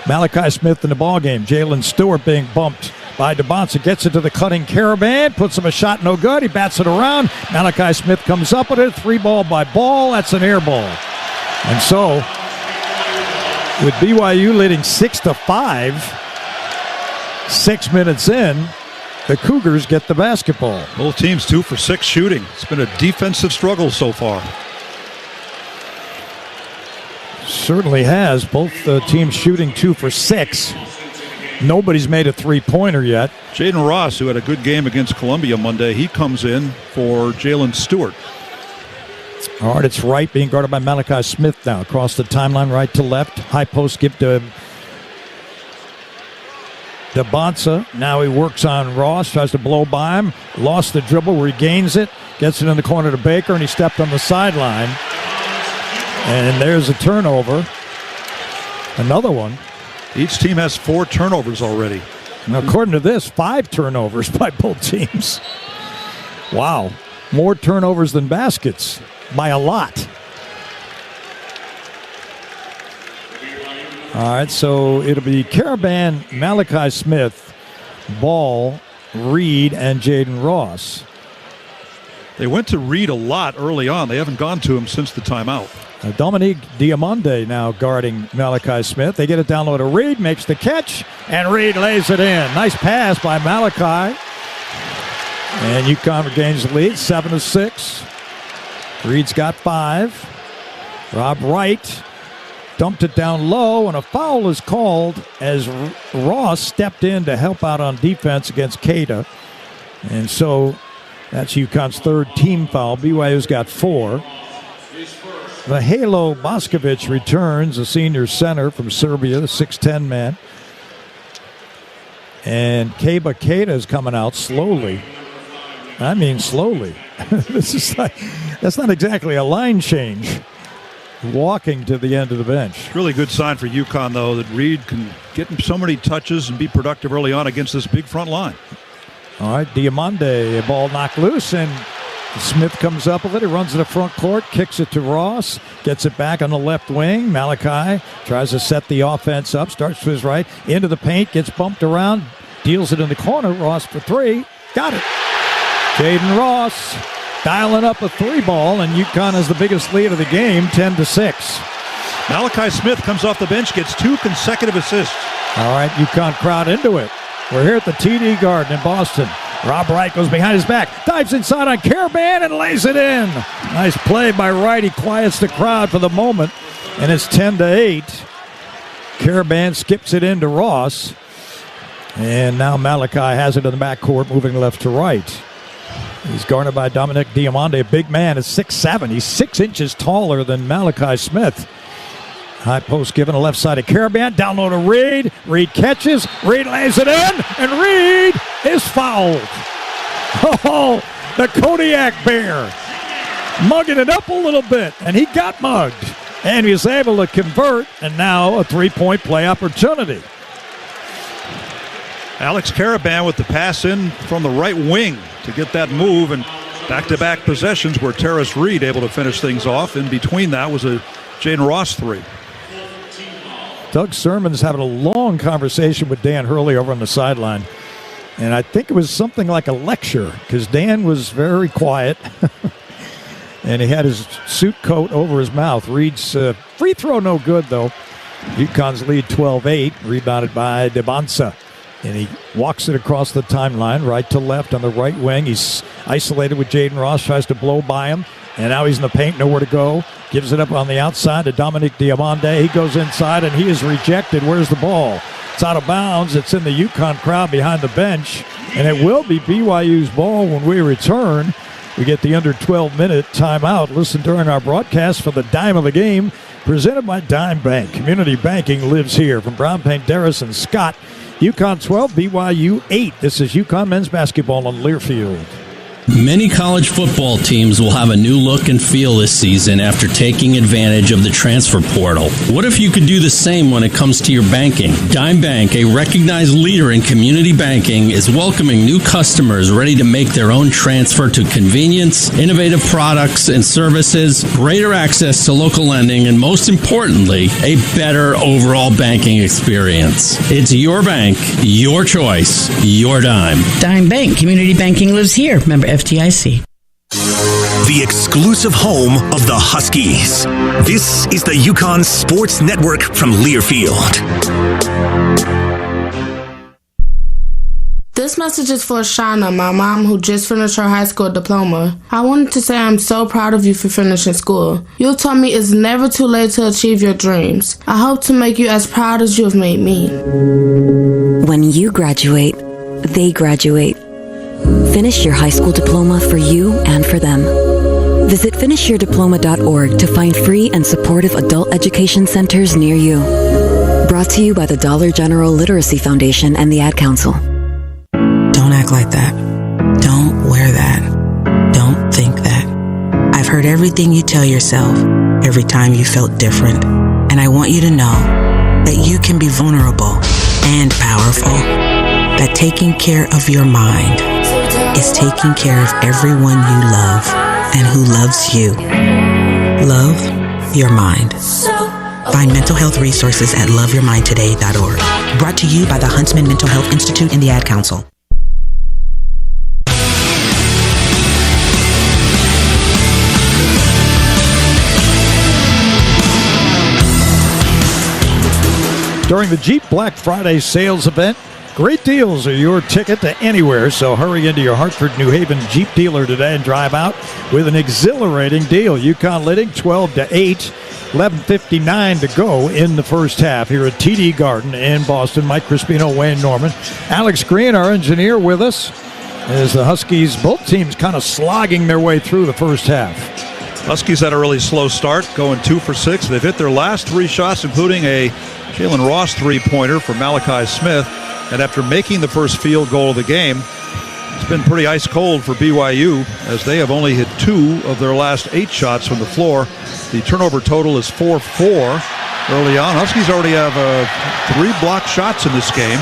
Malachi Smith in the ballgame. Jalen Stewart being bumped by DeBonsa. Gets it to the cutting Caravan. Puts him a shot, no good. He bats it around. Malachi Smith comes up with it. 3 ball by Ball. That's an air ball. And so, with BYU leading 6-5, 6 minutes in, the Cougars get the basketball. Both teams 2 for 6 shooting. It's been a defensive struggle so far. Certainly has. Both teams shooting 2 for 6. Nobody's made a 3-pointer yet. Jaden Ross, who had a good game against Columbia Monday, he comes in for Jalen Stewart. All right, it's Wright being guarded by Malachi Smith now. Across the timeline, right to left. High post give to DeBonsa. Now he works on Ross, tries to blow by him. Lost the dribble, regains it. Gets it in the corner to Baker, and he stepped on the sideline. And there's a turnover. Another one. Each team has 4 turnovers already. Now, according to this, 5 turnovers by both teams. Wow. More turnovers than baskets by a lot. All right, so it'll be Caravan, Malachi Smith, Ball, Reed, and Jaden Ross. They went to Reed a lot early on. They haven't gone to him since the timeout. Dominique Diamande now guarding Malachi Smith. They get it down low to Reed, makes the catch, and Reed lays it in. Nice pass by Malachi. And UConn regains the lead, 7-6. Reed's got 5. Rob Wright dumped it down low, and a foul is called as Ross stepped in to help out on defense against Cada. And so that's UConn's 3rd team foul. BYU's got 4. Vahelo Boskovic returns, a senior center from Serbia, the 6'10 man. And Keba Keita is coming out slowly. I mean slowly. That's not exactly a line change. Walking to the end of the bench. Really good sign for UConn, though, that Reed can get so many touches and be productive early on against this big front line. All right, Diamande, a ball knocked loose, and Smith comes up with it. He runs to the front court, kicks it to Ross, gets it back on the left wing. Malachi tries to set the offense up, starts to his right, into the paint, gets bumped around, deals it in the corner. Ross for 3. Got it. Jaden Ross dialing up a 3 ball, and UConn has the biggest lead of the game, 10-6. Malachi Smith comes off the bench, gets 2 consecutive assists. All right, UConn crowd into it. We're here at the TD Garden in Boston. Rob Wright goes behind his back, dives inside on Caravan and lays it in. Nice play by Wright. He quiets the crowd for the moment, and it's 10-8. Caravan skips it into Ross, and now Malachi has it in the backcourt, moving left to right. He's guarded by Dominic Diamande, a big man, is 6'7". He's 6 inches taller than Malachi Smith. High post given to left side of Caravan. Down low to Reed. Reed catches. Reed lays it in. And Reed is fouled. Oh, the Kodiak Bear. Mugging it up a little bit. And he got mugged. And he was able to convert. And now a 3-point play opportunity. Alex Caravan with the pass in from the right wing to get that move. And back-to-back possessions where Terrace Reed able to finish things off. In between that was a Jaden Ross 3. Doug Sermon's having a long conversation with Dan Hurley over on the sideline. And I think it was something like a lecture because Dan was very quiet. And he had his suit coat over his mouth. Reed's free throw no good, though. UConn's lead 12-8, rebounded by DeBansa. And he walks it across the timeline, right to left on the right wing. He's isolated with Jaden Ross, tries to blow by him. And now he's in the paint, nowhere to go. Gives it up on the outside to Dominic Diamande. He goes inside, and he is rejected. Where's the ball? It's out of bounds. It's in the UConn crowd behind the bench. And it will be BYU's ball when we return. We get the under 12-minute timeout. Listen during our broadcast for the dime of the game, presented by Dime Bank. Community banking lives here. From Brown Paint, Darris, and Scott. UConn 12, BYU 8. This is UConn men's basketball on Learfield. Many college football teams will have a new look and feel this season after taking advantage of the transfer portal. What if you could do the same when it comes to your banking? Dime Bank, a recognized leader in community banking, is welcoming new customers ready to make their own transfer to convenience, innovative products and services, greater access to local lending, and most importantly, a better overall banking experience. It's your bank, your choice, your dime. Dime Bank, community banking lives here. Member FDIC. The exclusive home of the Huskies. This is the UConn Sports Network from Learfield. This message is for Shauna, my mom who just finished her high school diploma. I wanted to say I'm so proud of you for finishing school. You told me it's never too late to achieve your dreams. I hope to make you as proud as you have made me. When you graduate, they graduate. Finish your high school diploma for you and for them. Visit finishyourdiploma.org to find free and supportive adult education centers near you. Brought to you by the Dollar General Literacy Foundation and the Ad Council. Don't act like that. Don't wear that. Don't think that. I've heard everything you tell yourself every time you felt different. And I want you to know that you can be vulnerable and powerful. That taking care of your mind is taking care of everyone you love and who loves you. Love your mind. Find mental health resources at loveyourmindtoday.org. Brought to you by the Huntsman Mental Health Institute and the Ad Council. During the Jeep Black Friday sales event, great deals are your ticket to anywhere, so hurry into your Hartford, New Haven Jeep dealer today and drive out with an exhilarating deal. UConn leading 12-8, 11:59 to go in the first half here at TD Garden in Boston. Mike Crispino, Wayne Norman. Alex Green, our engineer, with us as the Huskies, both teams kind of slogging their way through the first half. Huskies had a really slow start, going 2 for 6. They've hit their last 3 shots, including a Jalen Ross three-pointer for Malachi Smith. And after making the first field goal of the game, it's been pretty ice cold for BYU as they have only hit 2 of their last 8 shots from the floor. The turnover total is 4-4 early on. Huskies already have 3 blocked shots in this game.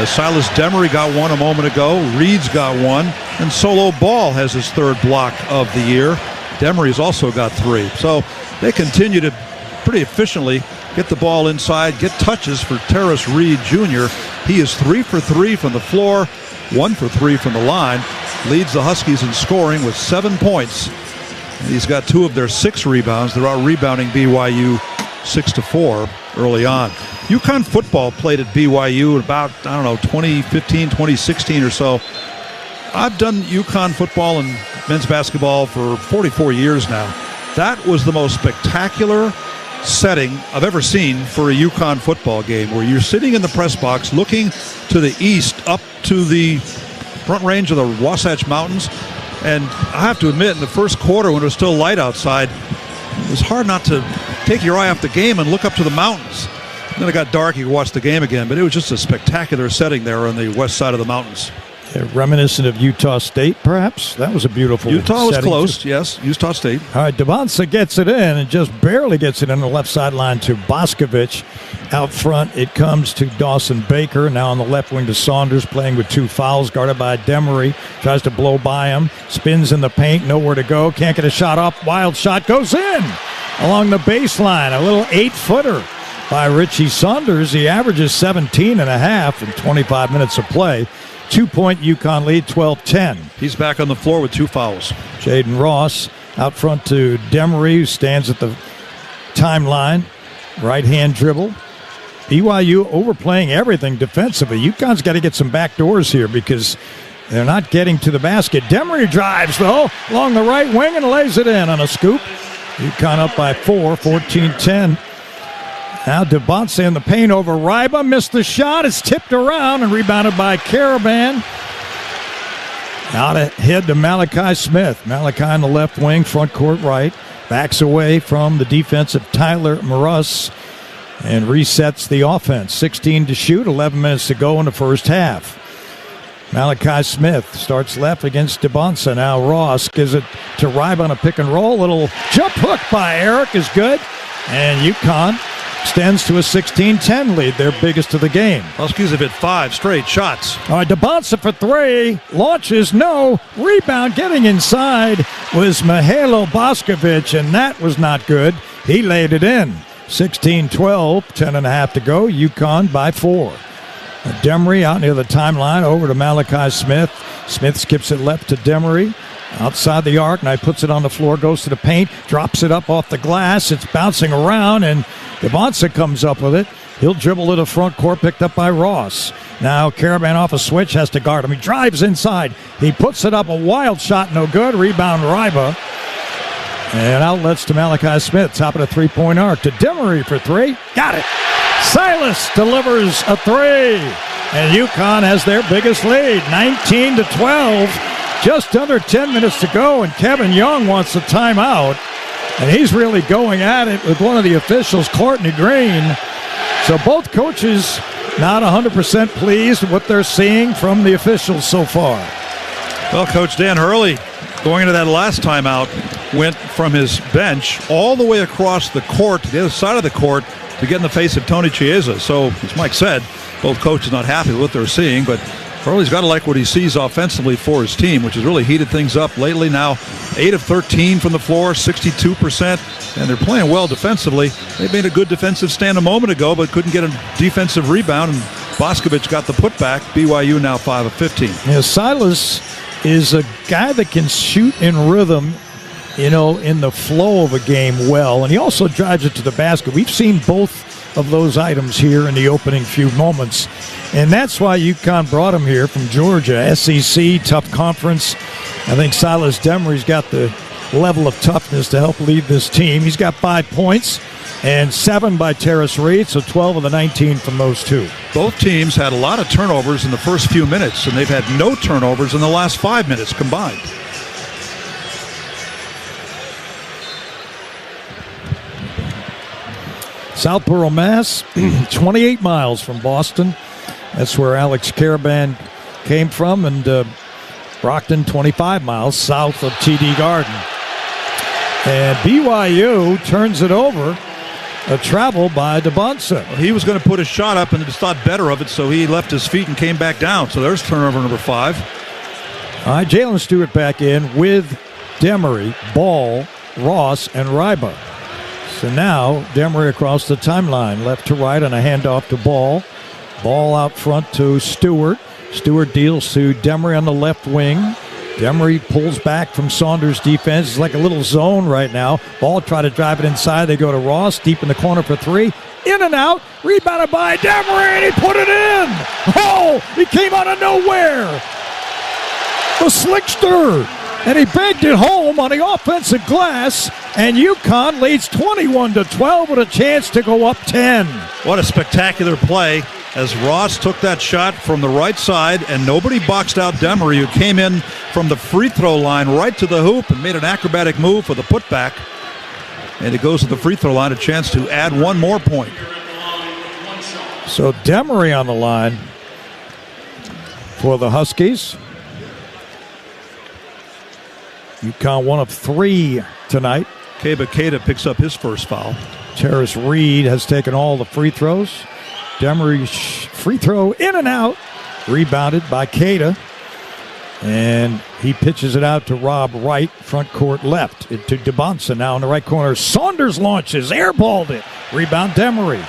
Silas Demery got 1 a moment ago. Reed's got 1. And Solo Ball has his 3rd block of the year. Demery's also got 3. So they continue to pretty efficiently get the ball inside, get touches for Terrace Reed Jr. He is 3 for 3 from the floor, 1 for 3 from the line. Leads the Huskies in scoring with 7 points. And he's got 2 of their 6 rebounds. They're out rebounding BYU 6-4 early on. UConn football played at BYU at about, 2015, 2016 or so. I've done UConn football and men's basketball for 44 years now. That was the most spectacular setting I've ever seen for a UConn football game, where you're sitting in the press box looking to the east up to the front range of the Wasatch Mountains. And I have to admit, in the first quarter when it was still light outside, it was hard not to take your eye off the game and look up to the mountains. And then it got dark, you could watch the game again, but it was just a spectacular setting there on the west side of the mountains. Reminiscent of Utah State, perhaps. That was a beautiful Utah was setting. close, yes. Utah State. All right, Devonsa gets it in and just barely gets it in the left sideline to Boscovich. Out front, it comes to Dawson Baker. Now on the left wing to Saunders, playing with 2 fouls, guarded by Demery. Tries to blow by him. Spins in the paint, nowhere to go. Can't get a shot off. Wild shot goes in along the baseline. A little 8-footer by Richie Saunders. He averages 17.5 in 25 minutes of play. 2-point UConn lead, 12-10. He's back on the floor with 2 fouls. Jaden Ross out front to Demery, who stands at the timeline. Right-hand dribble. BYU overplaying everything defensively. UConn's got to get some back doors here because they're not getting to the basket. Demery drives, though, along the right wing and lays it in on a scoop. UConn up by 4, 14-10. Now Devonsa in the paint over Ryba. Missed the shot. It's tipped around and rebounded by Caravan. Out ahead to Malachi Smith. Malachi on the left wing, front court right. Backs away from the defensive Tyler Maruss and resets the offense. 16 to shoot, 11 minutes to go in the first half. Malachi Smith starts left against Devonsa. Now Ross gives it to Ryba on a pick and roll. Little jump hook by Eric is good. And UConn extends to a 16-10 lead, their biggest of the game. Huskies have hit 5 straight shots. All right, Devonsa for 3. Launches, no. Rebound getting inside was Mihailo Boscovich, and that was not good. He laid it in. 16-12, 10.5 to go. UConn by 4. Demery out near the timeline, over to Malachi Smith. Smith skips it left to Demery. Outside the arc, now he puts it on the floor, goes to the paint, drops it up off the glass. It's bouncing around, and Devonsa comes up with it. He'll dribble to the front court, picked up by Ross. Now Caravan off a switch, has to guard him. He drives inside. He puts it up, a wild shot, no good. Rebound Ryba. And outlets to Malachi Smith, top of the three-point arc to Demery for 3. Got it. Silas delivers a 3. And UConn has their biggest lead, 19-12. Just under 10 minutes to go, and Kevin Young wants a timeout. And he's really going at it with one of the officials, Courtney Green. So both coaches not 100% pleased with what they're seeing from the officials so far. Well, Coach Dan Hurley, going into that last timeout, went from his bench all the way across the court to the other side of the court to get in the face of Tony Chiesa. So, as Mike said, both coaches not happy with what they're seeing, but Hurley's got to like what he sees offensively for his team, which has really heated things up lately. Now 8 of 13 from the floor, 62%, and they're playing well defensively. They made a good defensive stand a moment ago, but couldn't get a defensive rebound, and Boscovich got the putback. BYU now 5 of 15. Yeah, Silas is a guy that can shoot in rhythm, in the flow of a game well, and he also drives it to the basket. We've seen both of those items here in the opening few moments. And that's why UConn brought him here from Georgia. SEC, tough conference. I think Silas Demery's got the level of toughness to help lead this team. He's got 5 points and 7 by Terrace Reed, so 12 of the 19 from those two. Both teams had a lot of turnovers in the first few minutes, and they've had no turnovers in the last 5 minutes combined. Southborough, Mass, 28 miles from Boston. That's where Alex Caravan came from, and Brockton, 25 miles south of TD Garden. And BYU turns it over, a travel by DeBonsa. Well, he was going to put a shot up and just thought better of it, so he left his feet and came back down. So there's turnover number 5. All right, Jalen Stewart back in with Demery, Ball, Ross, and Ryba. So now Demery across the timeline, left to right on a handoff to Ball. Ball out front to Stewart. Stewart deals to Demery on the left wing. Demery pulls back from Saunders' defense. It's like a little zone right now. Ball try to drive it inside. They go to Ross, deep in the corner for 3. In and out. Rebounded by Demery, and he put it in. Oh, he came out of nowhere. The slickster. And he banked it home on the offensive glass, and UConn leads 21-12 with a chance to go up 10. What a spectacular play as Ross took that shot from the right side, and nobody boxed out Demery, who came in from the free throw line right to the hoop and made an acrobatic move for the putback. And it goes to the free throw line, a chance to add one more point. So Demery on the line for the Huskies. UConn 1 of 3 tonight. Keba Keita picks up his first foul. Terrace Reed has taken all the free throws. Demery's free throw in and out. Rebounded by Keita. And he pitches it out to Rob Wright, front court left. It to DeBonsa now in the right corner. Saunders launches, airballed it. Rebound Demery.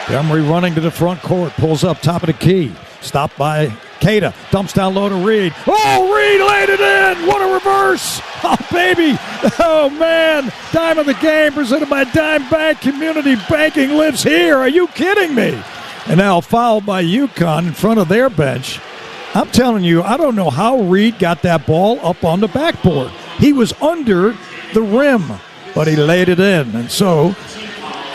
Demery running to the front court, pulls up top of the key. Stopped by Keita, dumps down low to Reed. Oh, Reed laid it in. What a reverse. Oh, baby. Oh, man. Dime of the game presented by Dime Bank. Community banking lives here. Are you kidding me? And now fouled by UConn in front of their bench. I'm telling you, I don't know how Reed got that ball up on the backboard. He was under the rim, but he laid it in. And so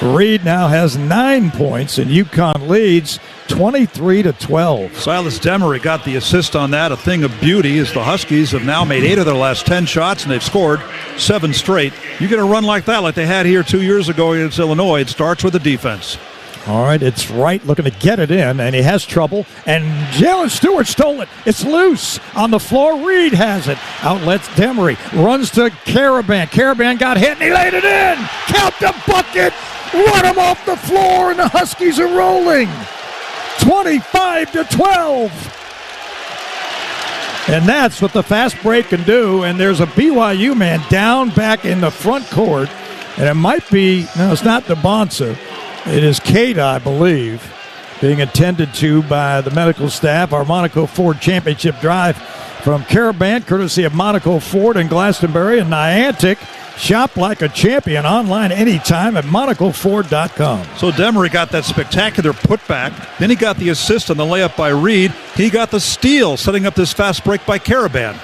Reed now has 9 points, and UConn leads 23-12. Silas Demery got the assist on that. A thing of beauty as the Huskies have now made 8 of their last 10 shots, and they've scored 7 straight. You get a run like that, like they had here 2 years ago against Illinois, it starts with the defense. All right, it's Wright looking to get it in, and he has trouble. And Jalen Stewart stole it. It's loose on the floor. Reed has it. Outlets Demery. Runs to Caravan. Caravan got hit, and he laid it in. Count the bucket. Run him off the floor, and the Huskies are rolling. 25-12. And that's what the fast break can do. And there's a BYU man down back in the front court. And it might be, no, it's not DeBonsa. It is Keita, I believe, being attended to by the medical staff. Our Monaco Ford Championship drive from Caravan, courtesy of Monaco Ford in Glastonbury and Niantic. Shop like a champion online anytime at MonacoFord.com. So Demery got that spectacular putback. Then he got the assist on the layup by Reed. He got the steal, setting up this fast break by Caravan.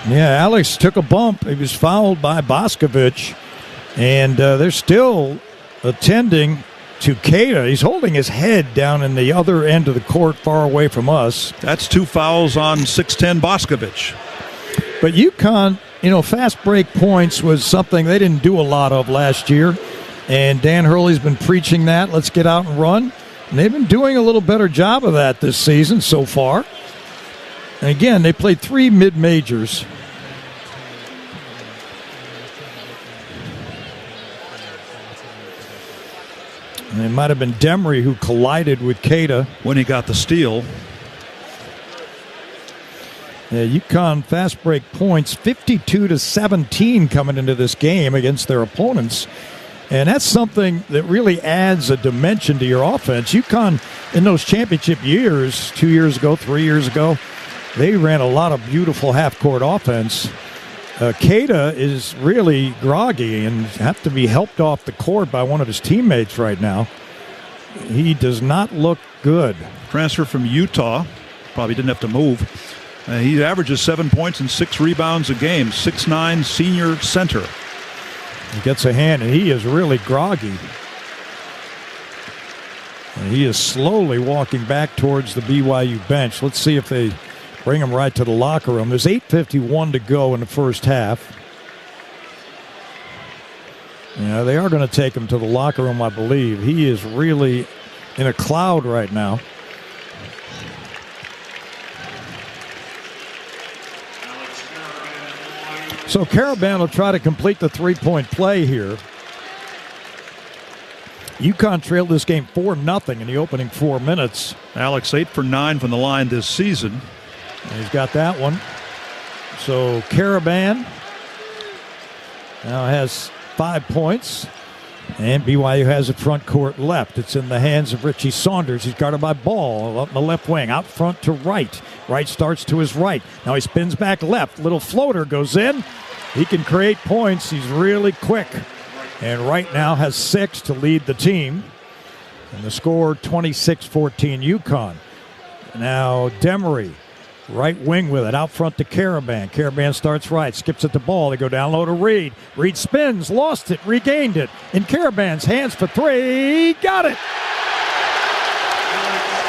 Yeah, Alex took a bump. He was fouled by Boscovich. And they're still attending to Keita. He's holding his head down in the other end of the court far away from us. That's 2 fouls on 6'10" Boscovich. But UConn, fast break points was something they didn't do a lot of last year. And Dan Hurley's been preaching that. Let's get out and run. And they've been doing a little better job of that this season so far. And again, they played 3 mid-majors. And it might have been Demery who collided with Keita when he got the steal. UConn fast break points 52-17 coming into this game against their opponents. And that's something that really adds a dimension to your offense. UConn, in those championship years, 2 years ago, 3 years ago, they ran a lot of beautiful half-court offense. Cada is really groggy and have to be helped off the court by one of his teammates right now. He does not look good. Transfer from Utah. Probably didn't have to move. He averages 7 points and 6 rebounds a game. 6'9", senior center. He gets a hand, and he is really groggy. And he is slowly walking back towards the BYU bench. Let's see if they bring him right to the locker room. There's 8:51 to go in the first half. Yeah, they are going to take him to the locker room, I believe. He is really in a cloud right now. So Caravan will try to complete the three-point play here. UConn trailed this game 4-0 in the opening 4 minutes. Alex 8 for 9 from the line this season. And he's got that one. So Caravan now has 5 points. And BYU has it front court left. It's in the hands of Richie Saunders. He's guarded by Ball up in the left wing, out front to right. Right starts to his right. Now he spins back left. Little floater goes in. He can create points. He's really quick. And right now has 6 to lead the team. And the score 26-14 UConn. Now Demery, right wing with it, out front to Caravan. Caravan starts right, skips it to Ball. They go down low to Reed. Reed spins, lost it, regained it. In Caravan's hands for 3. Got it!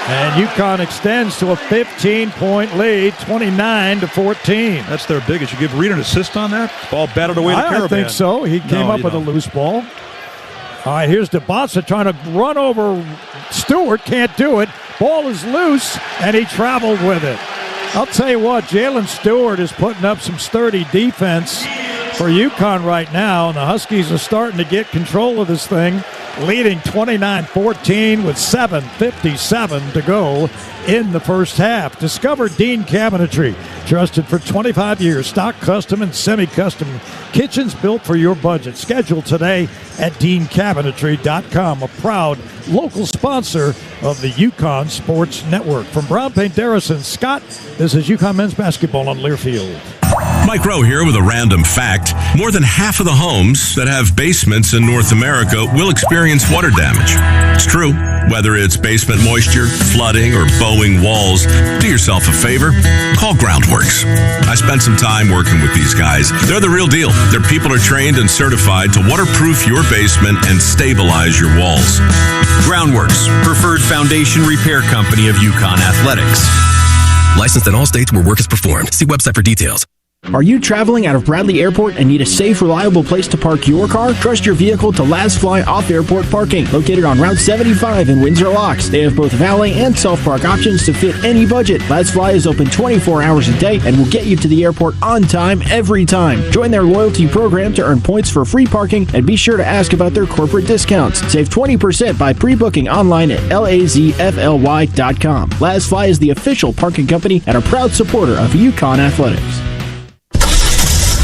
And UConn extends to a 15-point lead, 29-14. That's their biggest. You give Reed an assist on that? Ball batted away to Caravan. I think so. He came up with a loose ball. All right, here's DeBonsa trying to run over Stewart. Can't do it. Ball is loose, and he traveled with it. I'll tell you what, Jalen Stewart is putting up some sturdy defense for UConn right now, and the Huskies are starting to get control of this thing, leading 29-14 with 7:57 to go in the first half. Discover Dean Cabinetry, trusted for 25 years. Stock, custom, and semi-custom kitchens built for your budget. Schedule today at deancabinetry.com, a proud local sponsor of the UConn Sports Network. From Brown Paint Darris and Scott, this is UConn men's basketball on Learfield. Mike Rowe here with a random fact. More than half of the homes that have basements in North America will experience water damage. It's true. Whether it's basement moisture, flooding, or bowing walls, do yourself a favor. Call Groundworks. I spent some time working with these guys. They're the real deal. Their people are trained and certified to waterproof your basement and stabilize your walls. Groundworks, preferred foundation repair company of UConn Athletics. Licensed in all states where work is performed. See website for details. Are you traveling out of Bradley Airport and need a safe, reliable place to park your car? Trust your vehicle to Last Fly Off-Airport Parking, located on Route 75 in Windsor Locks. They have both valet and self-park options to fit any budget. Last Fly is open 24 hours a day and will get you to the airport on time every time. Join their loyalty program to earn points for free parking, and be sure to ask about their corporate discounts. Save 20% by pre-booking online at lazfly.com. Last Fly is the official parking company and a proud supporter of UConn Athletics.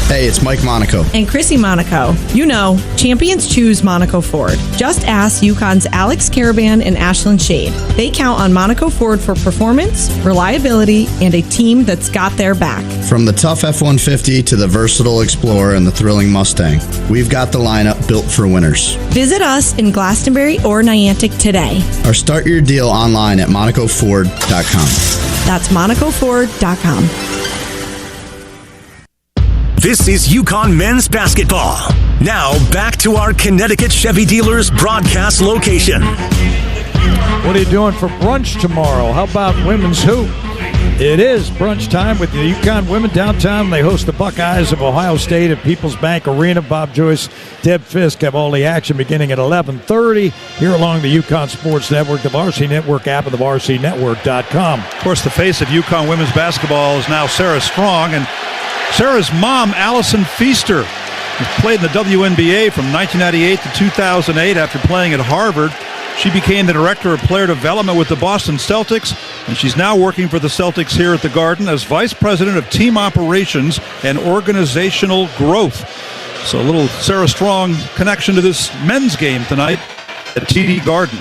Hey, it's Mike Monaco. And Chrissy Monaco. You know, champions choose Monaco Ford. Just ask UConn's Alex Caravan and Ashlyn Shade. They count on Monaco Ford for performance, reliability, and a team that's got their back. From the tough F-150 to the versatile Explorer and the thrilling Mustang, we've got the lineup built for winners. Visit us in Glastonbury or Niantic today. Or start your deal online at MonacoFord.com. That's MonacoFord.com. This is UConn men's basketball. Now back to our Connecticut Chevy Dealers broadcast location. What are you doing for brunch tomorrow? How about women's hoop? It is brunch time with the UConn women downtown. They host the Buckeyes of Ohio State at People's Bank Arena. Bob Joyce, Deb Fisk have all the action beginning at 11:30 here along the UConn Sports Network, the Varsity Network app, and the VarsityNetwork.com. Of course, the face of UConn women's basketball is now Sarah Strong, and Sarah's mom, Allison Feaster, played in the WNBA from 1998 to 2008 after playing at Harvard. She became the Director of Player Development with the Boston Celtics, and she's now working for the Celtics here at the Garden as Vice President of Team Operations and Organizational Growth. So a little Sarah Strong connection to this men's game tonight at TD Garden.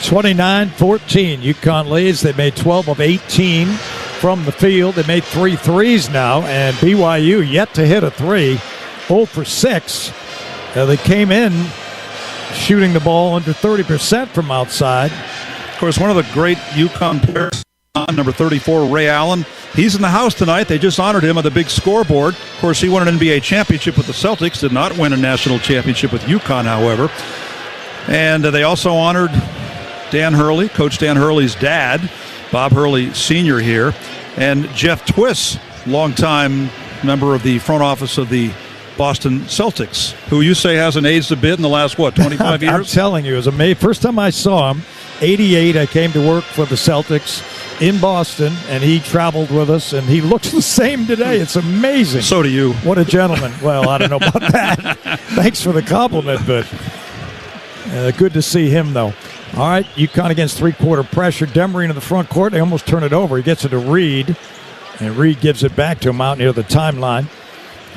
29-14, UConn leads. They made 12 of 18 from the field. They made 3 threes now, and BYU yet to hit a 3. 0 for 6. They came in shooting the ball under 30% from outside. Of course, one of the great UConn players, number 34, Ray Allen, he's in the house tonight. They just honored him on the big scoreboard. Of course, he won an NBA championship with the Celtics, did not win a national championship with UConn, however. And they also honored Dan Hurley, Coach Dan Hurley's dad, Bob Hurley Sr. here, and Jeff Twiss, longtime member of the front office of the Boston Celtics, who you say hasn't aged a bit in the last, 25 years? I'm telling you, it was amazing. First time I saw him, 88, I came to work for the Celtics in Boston, and he traveled with us, and he looks the same today. It's amazing. So do you. What a gentleman. Well, I don't know about that. Thanks for the compliment, but good to see him, though. All right, UConn against three-quarter pressure. Demery into the front court. They almost turn it over. He gets it to Reed, and Reed gives it back to him out near the timeline.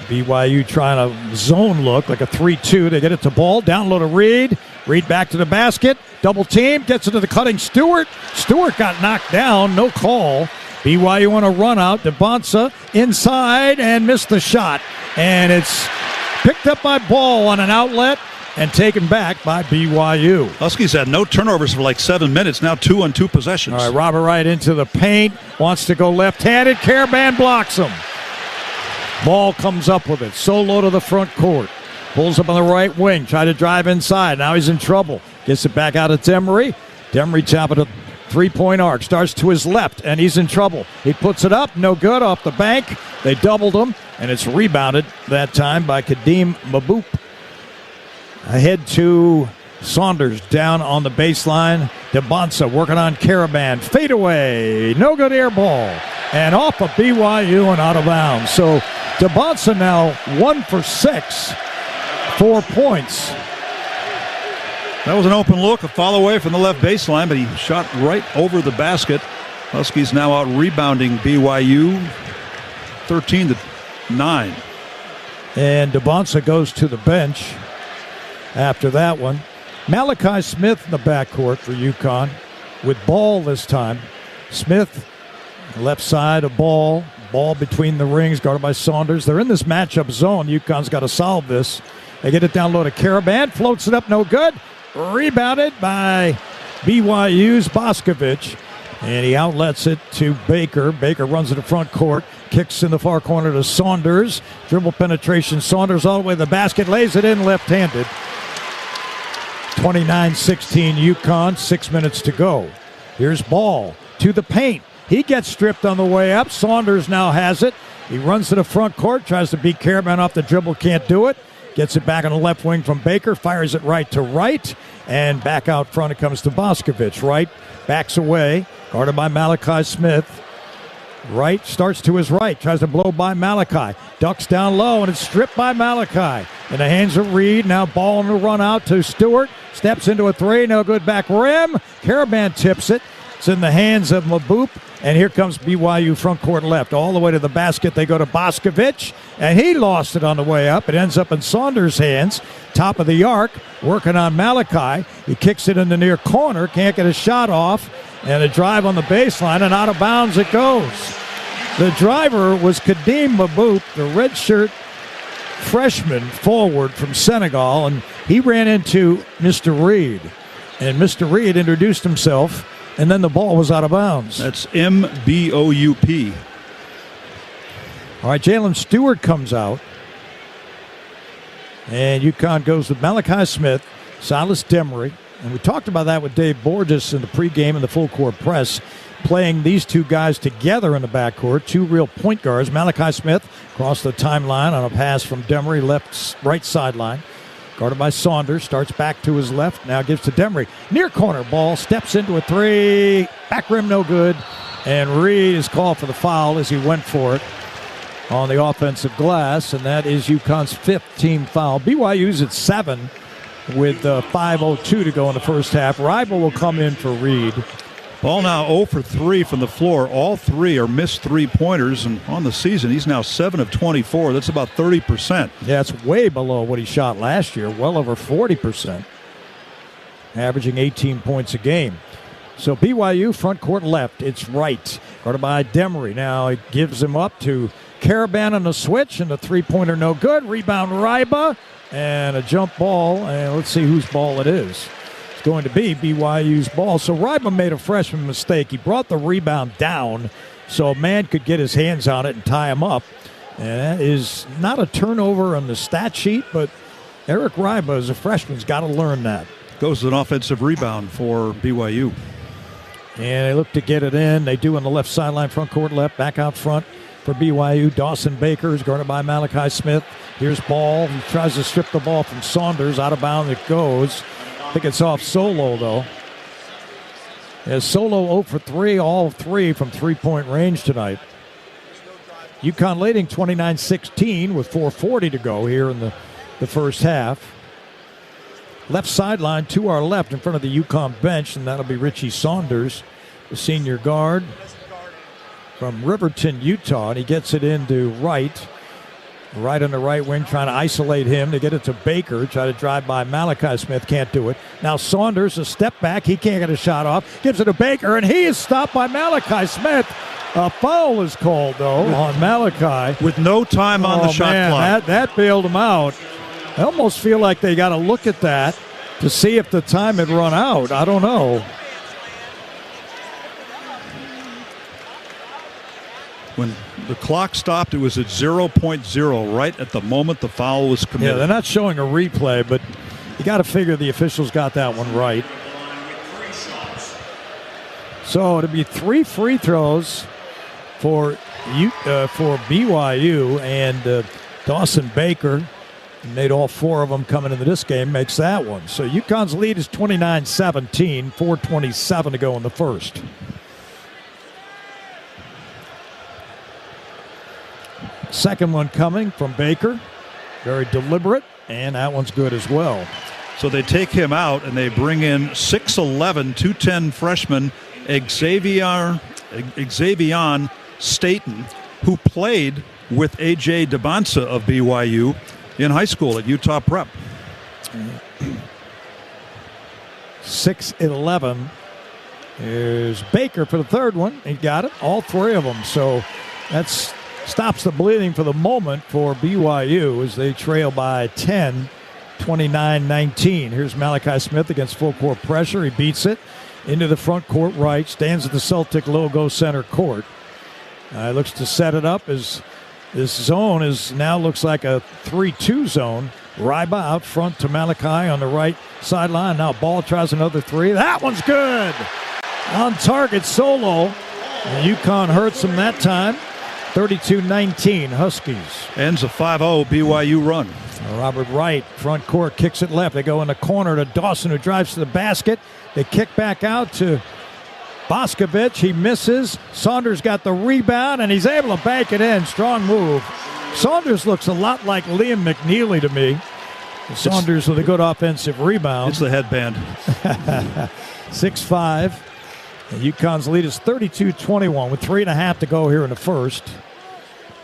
BYU trying a zone look, like a 3-2. They get it to Ball, down low to Reed. Reed back to the basket. Double team, gets it to the cutting Stewart. Stewart got knocked down, no call. BYU on a run out. DeBonsa inside and missed the shot. And it's picked up by Ball on an outlet and taken back by BYU. Huskies had no turnovers for like 7 minutes, now 2 on 2 possessions. All right, Robert Wright into the paint, wants to go left-handed. Caravan blocks him. Ball comes up with it, solo to the front court. Pulls up on the right wing, try to drive inside. Now he's in trouble. Gets it back out of Demery. Demery top of the three-point arc. Starts to his left, and he's in trouble. He puts it up, no good, off the bank. They doubled him, and it's rebounded that time by Kadeem Maboop. Ahead to Saunders down on the baseline. DeBonsa working on Caravan. Fade away. No good air ball. And off of BYU and out of bounds. So DeBonsa now 1 for 6. 4 points. That was an open look, a fall away from the left baseline, but he shot right over the basket. Huskies now out rebounding BYU 13-9. And DeBonsa goes to the bench after that one. Malachi Smith in the backcourt for UConn with Ball this time. Smith, left side of Ball. Ball between the rings, guarded by Saunders. They're in this matchup zone. UConn's got to solve this. They get it down low to Caravan. Floats it up, no good. Rebounded by BYU's Boscovich. And he outlets it to Baker. Baker runs to the front court. Kicks in the far corner to Saunders. Dribble penetration. Saunders all the way to the basket. Lays it in left-handed. 29-16 UConn. 6 minutes to go. Here's Ball to the paint. He gets stripped on the way up. Saunders now has it. He runs to the front court. Tries to beat Caravan off the dribble. Can't do it. Gets it back on the left wing from Baker. Fires it right to right. And back out front it comes to Boscovich. Right backs away. Guarded by Malachi Smith. Right starts to his right. Tries to blow by Malachi. Ducks down low and it's stripped by Malachi. In the hands of Reed. Now Ball on the run out to Stewart. Steps into a three. No good back rim. Caravan tips it. It's in the hands of Maboop. And here comes BYU front court left. All the way to the basket they go to Boscovich. And he lost it on the way up. It ends up in Saunders' hands. Top of the arc. Working on Malachi. He kicks it in the near corner. Can't get a shot off. And a drive on the baseline. And out of bounds it goes. The driver was Kadeem Maboop, the redshirt freshman forward from Senegal. And he ran into Mr. Reed. And Mr. Reed introduced himself. And then the ball was out of bounds. That's MBOUP. All right, Jalen Stewart comes out. And UConn goes with Malachi Smith, Silas Demery. And we talked about that with Dave Borges in the pregame and the full court press, playing these two guys together in the backcourt, two real point guards. Malachi Smith across the timeline on a pass from Demery, right sideline. Guarded by Saunders, starts back to his left, now gives to Demery. Near corner, Ball steps into a three, back rim no good, and Reed is called for the foul as he went for it on the offensive glass, and that is UConn's 5th team foul. BYU's at 7 with 5:02 to go in the first half. Rival will come in for Reed. Ball now 0 for 3 from the floor. All 3 are missed three-pointers, and on the season, he's now 7 of 24. That's about 30%. Yeah, it's way below what he shot last year, well over 40%, averaging 18 points a game. So BYU front court left. It's right. Guarded by Demery. Now he gives him up to Caravan on the switch, and the three-pointer no good. Rebound Ryba, and a jump ball, and let's see whose ball it is. It's going to be BYU's ball. So Ryba made a freshman mistake. He brought the rebound down so a man could get his hands on it and tie him up. And that is not a turnover on the stat sheet, but Eric Ryba, as a freshman, has got to learn that. Goes to an offensive rebound for BYU. And they look to get it in. They do on the left sideline, front court left, back out front for BYU. Dawson Baker is guarded by Malachi Smith. Here's ball. He tries to strip the ball from Saunders. Out of bounds it goes. I think it's off Solo, though. As Solo 0 for 3, all 3 from three-point range tonight. UConn leading 29-16 with 4:40 to go here in the first half. Left sideline to our left in front of the UConn bench, and that'll be Richie Saunders, the senior guard from Riverton, Utah. And he gets it into right on the right wing, trying to isolate him. They get it to Baker, try to drive by Malachi Smith, can't do it. Now Saunders, a step back, he can't get a shot off, gives it to Baker, and he is stopped by Malachi Smith. A foul is called, though, on Malachi. With no time on the shot clock. That bailed him out. I almost feel like they got to look at that to see if the time had run out. I don't know. When the clock stopped, it was at 0.0 right at the moment the foul was committed. Yeah, they're not showing a replay, but you got to figure the officials got that one right. So it'll be 3 free throws for BYU, and Dawson Baker made all 4 of them coming into this game, makes that one. So UConn's lead is 29-17, 4:27 to go in the first. Second one coming from Baker, very deliberate, and that one's good as well. So they take him out, and they bring in 6'11", 210 freshman Xavier Staten, who played with A.J. DeBonsa of BYU in high school at Utah Prep. 6'11". There's Baker for the third one. He got it, all 3 of them. So that stops the bleeding for the moment for BYU as they trail by 10, 29-19. Here's Malachi Smith against full court pressure. He beats it into the front court right, stands at the Celtic logo center court. Looks to set it up as this zone now looks like a 3-2 zone. Ryba out front to Malachi on the right sideline. Now Ball tries another 3. That one's good. On target, Solo. And UConn hurts him that time. 32-19 Huskies. Ends a 5-0 BYU run. Robert Wright, front court, kicks it left. They go in the corner to Dawson, who drives to the basket. They kick back out to Boscovich. He misses. Saunders got the rebound, and he's able to bank it in. Strong move. Saunders looks a lot like Liam McNeely to me. Saunders with a good offensive rebound. It's the headband. 6-5. And UConn's lead is 32-21 with 3.5 to go here in the first.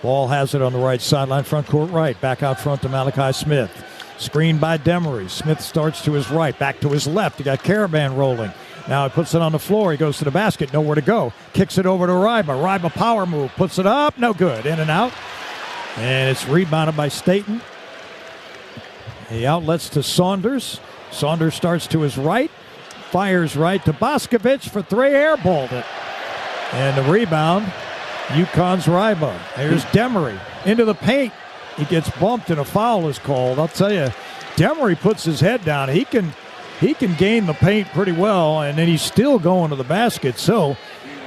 Ball has it on the right sideline, front court right. Back out front to Malachi Smith. Screened by Demery. Smith starts to his right, back to his left. He got Caravan rolling. Now he puts it on the floor. He goes to the basket, nowhere to go. Kicks it over to Ryba. Ryba power move, puts it up, no good. In and out. And it's rebounded by Staten. He outlets to Saunders. Saunders starts to his right. Fires right to Boscovich for 3, airballed it. And the rebound, UConn's Ryba. Here's Demery into the paint. He gets bumped and a foul is called. I'll tell you, Demery puts his head down. He can gain the paint pretty well, and then he's still going to the basket. So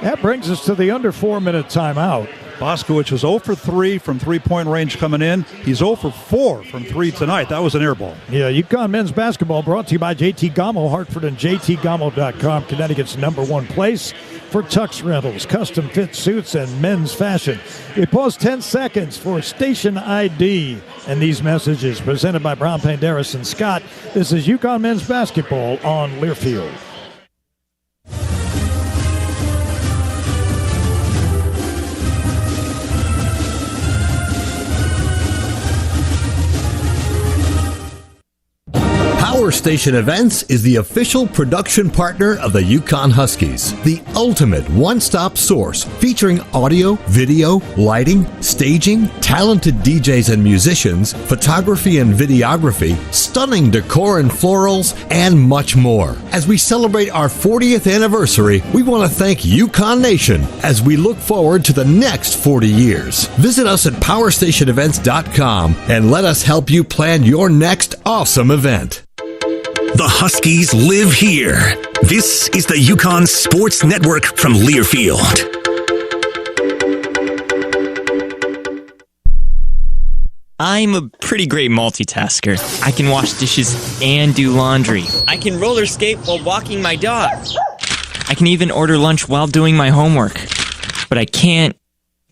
that brings us to the under 4-minute timeout. Boscovich was 0 for 3 from three-point range coming in. He's 0 for 4 from 3 tonight. That was an air ball. Yeah, UConn men's basketball brought to you by JT Gommel, Hartford, and JTGommel.com, Connecticut's #1 place for tux rentals, custom fit suits, and men's fashion. We pause 10 seconds for station ID and these messages presented by Brown Paint Harris and Scott. This is UConn men's basketball on Learfield. Power Station Events is the official production partner of the UConn Huskies, the ultimate one-stop source featuring audio, video, lighting, staging, talented DJs and musicians, photography and videography, stunning decor and florals, and much more. As we celebrate our 40th anniversary, we want to thank UConn Nation as we look forward to the next 40 years. Visit us at powerstationevents.com and let us help you plan your next awesome event. The Huskies live here. This is the UConn Sports Network from Learfield. I'm a pretty great multitasker. I can wash dishes and do laundry. I can roller skate while walking my dog. I can even order lunch while doing my homework. But I can't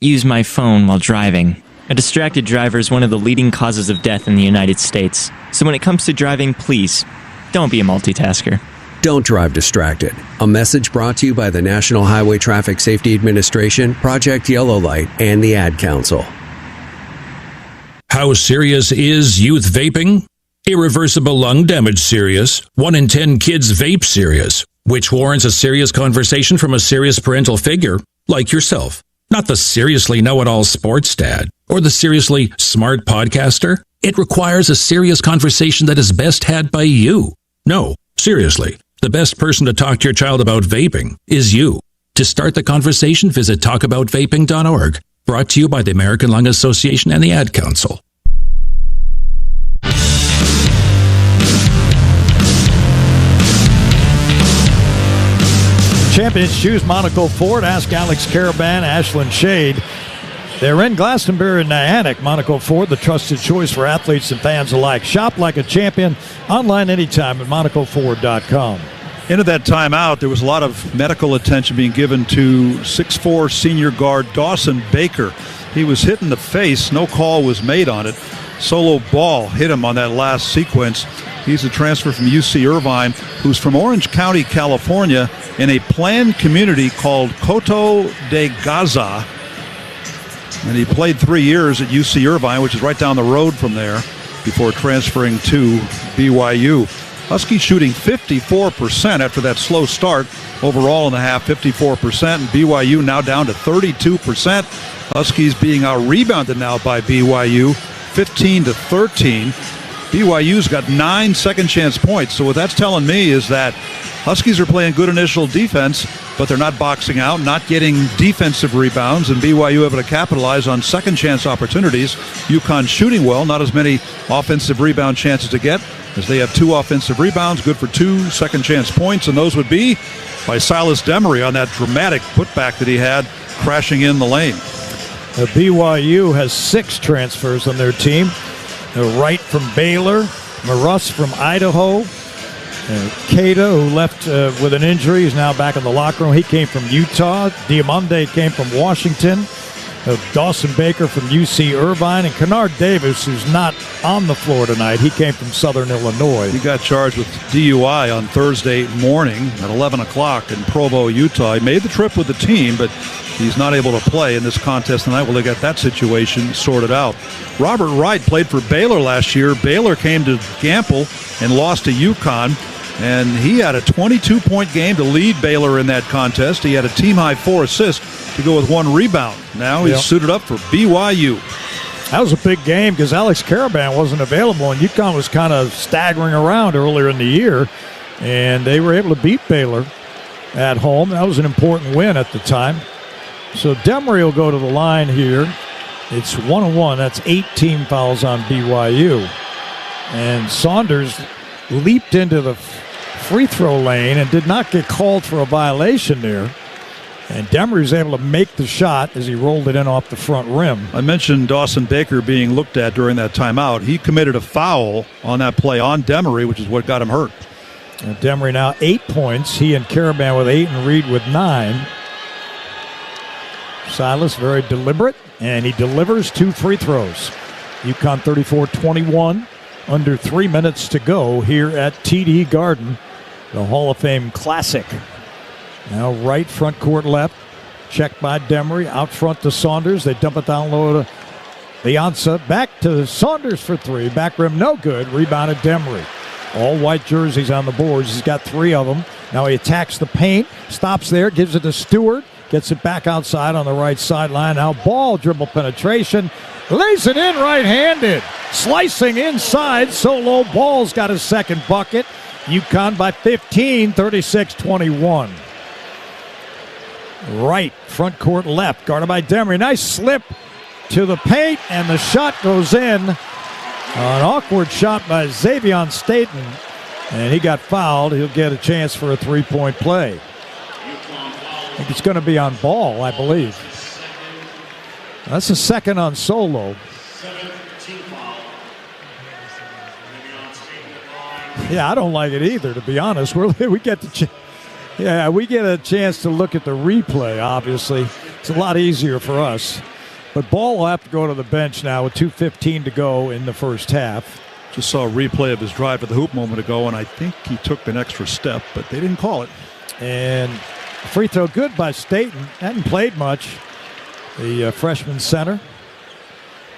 use my phone while driving. A distracted driver is one of the leading causes of death in the United States. So when it comes to driving, please, don't be a multitasker. Don't drive distracted. A message brought to you by the National Highway Traffic Safety Administration, Project Yellow Light, and the Ad Council. How serious is youth vaping? Irreversible lung damage serious. 1 in 10 kids vape serious, which warrants a serious conversation from a serious parental figure like yourself. Not the seriously know-it-all sports dad or the seriously smart podcaster. It requires a serious conversation that is best had by you. No, seriously, the best person to talk to your child about vaping is you. To start the conversation, visit talkaboutvaping.org. Brought to you by the American Lung Association and the Ad Council. Champions choose Monaco Ford. Ask Alex Caravan, Ashlyn Shade. They're in Glastonbury and Nyack. Monaco Ford, the trusted choice for athletes and fans alike. Shop like a champion online anytime at monacoford.com. Into that timeout, there was a lot of medical attention being given to 6'4" senior guard Dawson Baker. He was hit in the face. No call was made on it. Solo ball hit him on that last sequence. He's a transfer from UC Irvine, who's from Orange County, California, in a planned community called Coto de Gaza. And he played 3 years at UC Irvine, which is right down the road from there, before transferring to BYU. Huskies shooting 54% after that slow start. Overall in the half, 54%. And BYU now down to 32%. Huskies being out-rebounded now by BYU, 15-13. BYU's got 9 second-chance points. So what that's telling me is that Huskies are playing good initial defense, but they're not boxing out, not getting defensive rebounds, and BYU able to capitalize on second-chance opportunities. UConn shooting well, not as many offensive rebound chances to get, as they have 2 offensive rebounds, good for 2 second-chance points, and those would be by Silas Demery on that dramatic putback that he had crashing in the lane. BYU has 6 transfers on their team. Wright from Baylor, Maruss from Idaho, Keita, who left with an injury, is now back in the locker room. He came from Utah. Diamande came from Washington. Dawson Baker from UC Irvine, and Kennard Davis, who's not on the floor tonight. He came from Southern Illinois. He got charged with DUI on Thursday morning at 11 o'clock in Provo, Utah. He made the trip with the team, but he's not able to play in this contest tonight. Well, they got that situation sorted out. Robert Wright played for Baylor last year. Baylor came to Gamble and lost to UConn, and he had a 22-point game to lead Baylor in that contest. He had a team-high 4 assists to go with 1 rebound. Now he's suited up for BYU. That was a big game because Alex Caravan wasn't available, and UConn was kind of staggering around earlier in the year, and they were able to beat Baylor at home. That was an important win at the time. So Demery will go to the line here. It's 1-1. That's 8 team fouls on BYU. And Saunders leaped into the free throw lane and did not get called for a violation there. And Demery was able to make the shot as he rolled it in off the front rim. I mentioned Dawson Baker being looked at during that timeout. He committed a foul on that play on Demery, which is what got him hurt. And Demery now 8 points. He and Caravan with 8 and Reed with 9. Silas very deliberate, and he delivers 2 free throws. UConn 34-21, under 3 minutes to go here at TD Garden, the Hall of Fame Classic. Now right, front court left, checked by Demery, out front to Saunders. They dump it down low to Leonsa, back to Saunders for 3, back rim no good, rebounded Demery. All white jerseys on the boards. He's got 3 of them. Now he attacks the paint, stops there, gives it to Stewart, gets it back outside on the right sideline. Now Ball, dribble penetration, lays it in right-handed. Slicing inside, Solo Ball's got his second bucket. UConn by 15, 36-21. Right, front court left, guarded by Demery. Nice slip to the paint, and the shot goes in. An awkward shot by Xavion Staten, and he got fouled. He'll get a chance for a 3-point play. I think it's going to be on Ball, I believe. That's the second on Solo. Yeah, I don't like it either, to be honest. We get a chance to look at the replay, obviously. It's a lot easier for us. But Ball will have to go to the bench now with 2:15 to go in the first half. Just saw a replay of his drive to the hoop a moment ago, and I think he took an extra step, but they didn't call it. And free throw good by Staten. Hadn't played much, the freshman center.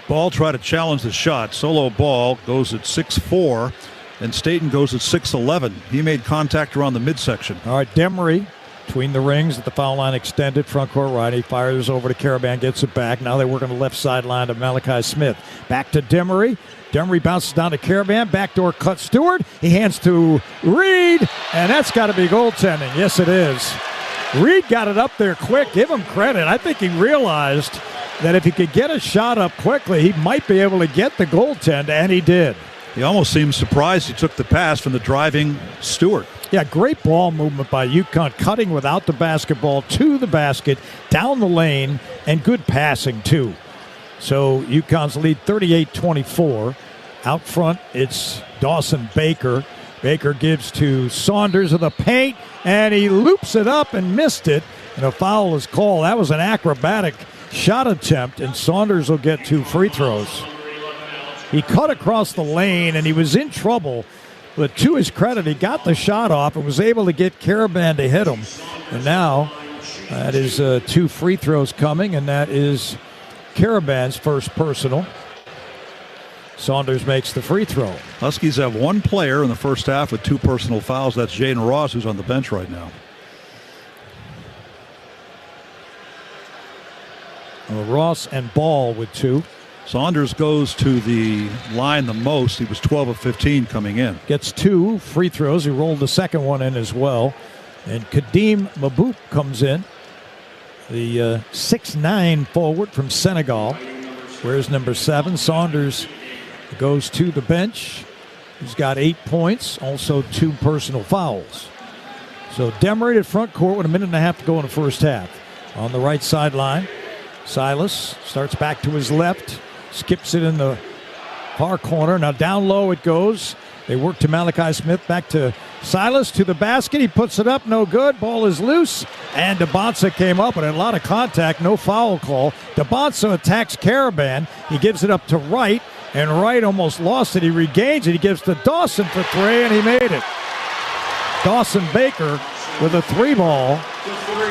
Ball tried to challenge the shot. Solo Ball goes at 6'4", and Staten goes at 6'11". He made contact around the midsection. All right, Demery between the rings at the foul line extended, front court right. He fires over to Caravan, gets it back. Now they work on the left sideline to Malachi Smith. Back to Demery. Demery bounces down to Caravan. Backdoor cut Stewart. He hands to Reed, and that's got to be goaltending. Yes, it is. Reed got it up there quick. Give him credit. I think he realized that if he could get a shot up quickly, he might be able to get the goaltend, and he did. He almost seemed surprised he took the pass from the driving Stewart. Yeah, great ball movement by UConn, cutting without the basketball to the basket, down the lane, and good passing, too. So UConn's lead 38-24. Out front, it's Dawson Baker. Baker gives to Saunders of the paint, and he loops it up and missed it, and a foul is called. That was an acrobatic shot attempt, and Saunders will get 2 free throws. He cut across the lane, and he was in trouble. But to his credit, he got the shot off and was able to get Caravan to hit him. And now that is 2 free throws coming, and that is Caravan's first personal. Saunders makes the free throw. Huskies have 1 player in the first half with 2 personal fouls. That's Jaden Ross, who's on the bench right now. Ross and Ball with 2. Saunders goes to the line the most. He was 12 of 15 coming in. Gets 2 free throws. He rolled the second one in as well. And Kadeem Mabouk comes in, the 6'9" forward from Senegal. Wears number 7. Saunders goes to the bench. He's got 8 points, also 2 personal fouls. So Demery at front court with 1.5 minutes to go in the first half. On the right sideline, Silas starts back to his left. Skips it in the far corner. Now down low it goes. They work to Malachi Smith. Back to Silas to the basket. He puts it up. No good. Ball is loose. And DeBonsa came up with a lot of contact. No foul call. DeBonsa attacks Caravan. He gives it up to Wright. And Wright almost lost it. He regains it. He gives to Dawson for 3, and he made it. Dawson Baker with a 3-ball.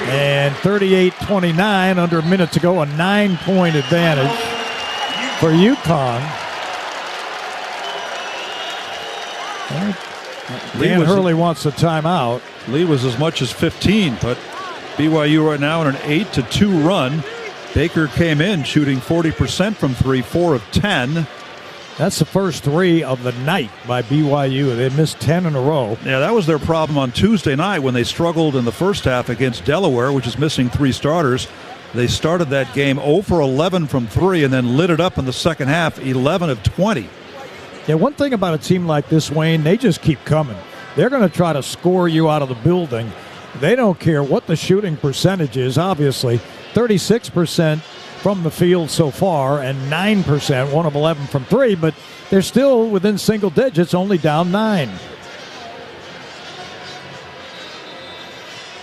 And 38-29, under a minute to go. A 9-point advantage for UConn. Dan Hurley wants a timeout. Lead was as much as 15, but BYU right now on an 8-2 run. Baker came in shooting 40% from 3, 4 of 10. That's the first 3 of the night by BYU. They missed 10 in a row. Yeah, that was their problem on Tuesday night when they struggled in the first half against Delaware, which is missing 3 starters. They started that game 0 for 11 from 3 and then lit it up in the second half, 11 of 20. Yeah, one thing about a team like this, Wayne, they just keep coming. They're going to try to score you out of the building. They don't care what the shooting percentage is, obviously. 36% from the field so far and 9%, 1 of 11 from 3, but they're still within single digits, only down 9.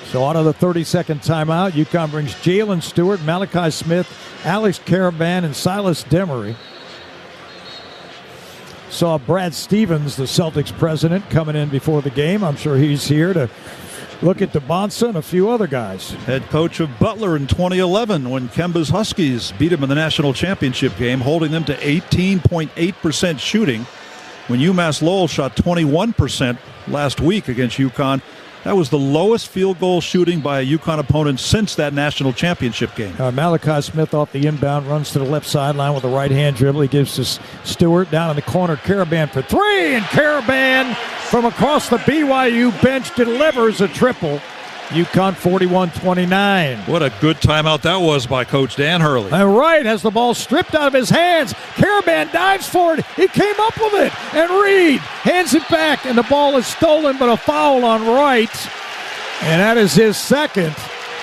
So out of the 30-second timeout, UConn brings Jalen Stewart, Malachi Smith, Alex Caravan, and Silas Demery. Saw Brad Stevens, the Celtics president, coming in before the game. I'm sure he's here to look at DeBonsa and a few other guys. Head coach of Butler in 2011 when Kemba's Huskies beat him in the national championship game, holding them to 18.8% shooting. when UMass Lowell shot 21% last week against UConn. That was the lowest field goal shooting by a UConn opponent since that national championship game. Malachi Smith off the inbound, runs to the left sideline with a right-hand dribble. He gives to Stewart down in the corner. Caravan for three, and Caravan from across the BYU bench delivers a triple. UConn 41-29. What a good timeout that was by Coach Dan Hurley. And Wright has the ball stripped out of his hands. Caravan dives for it. He came up with it. And Reed hands it back, and the ball is stolen, but a foul on Wright. And that is his second.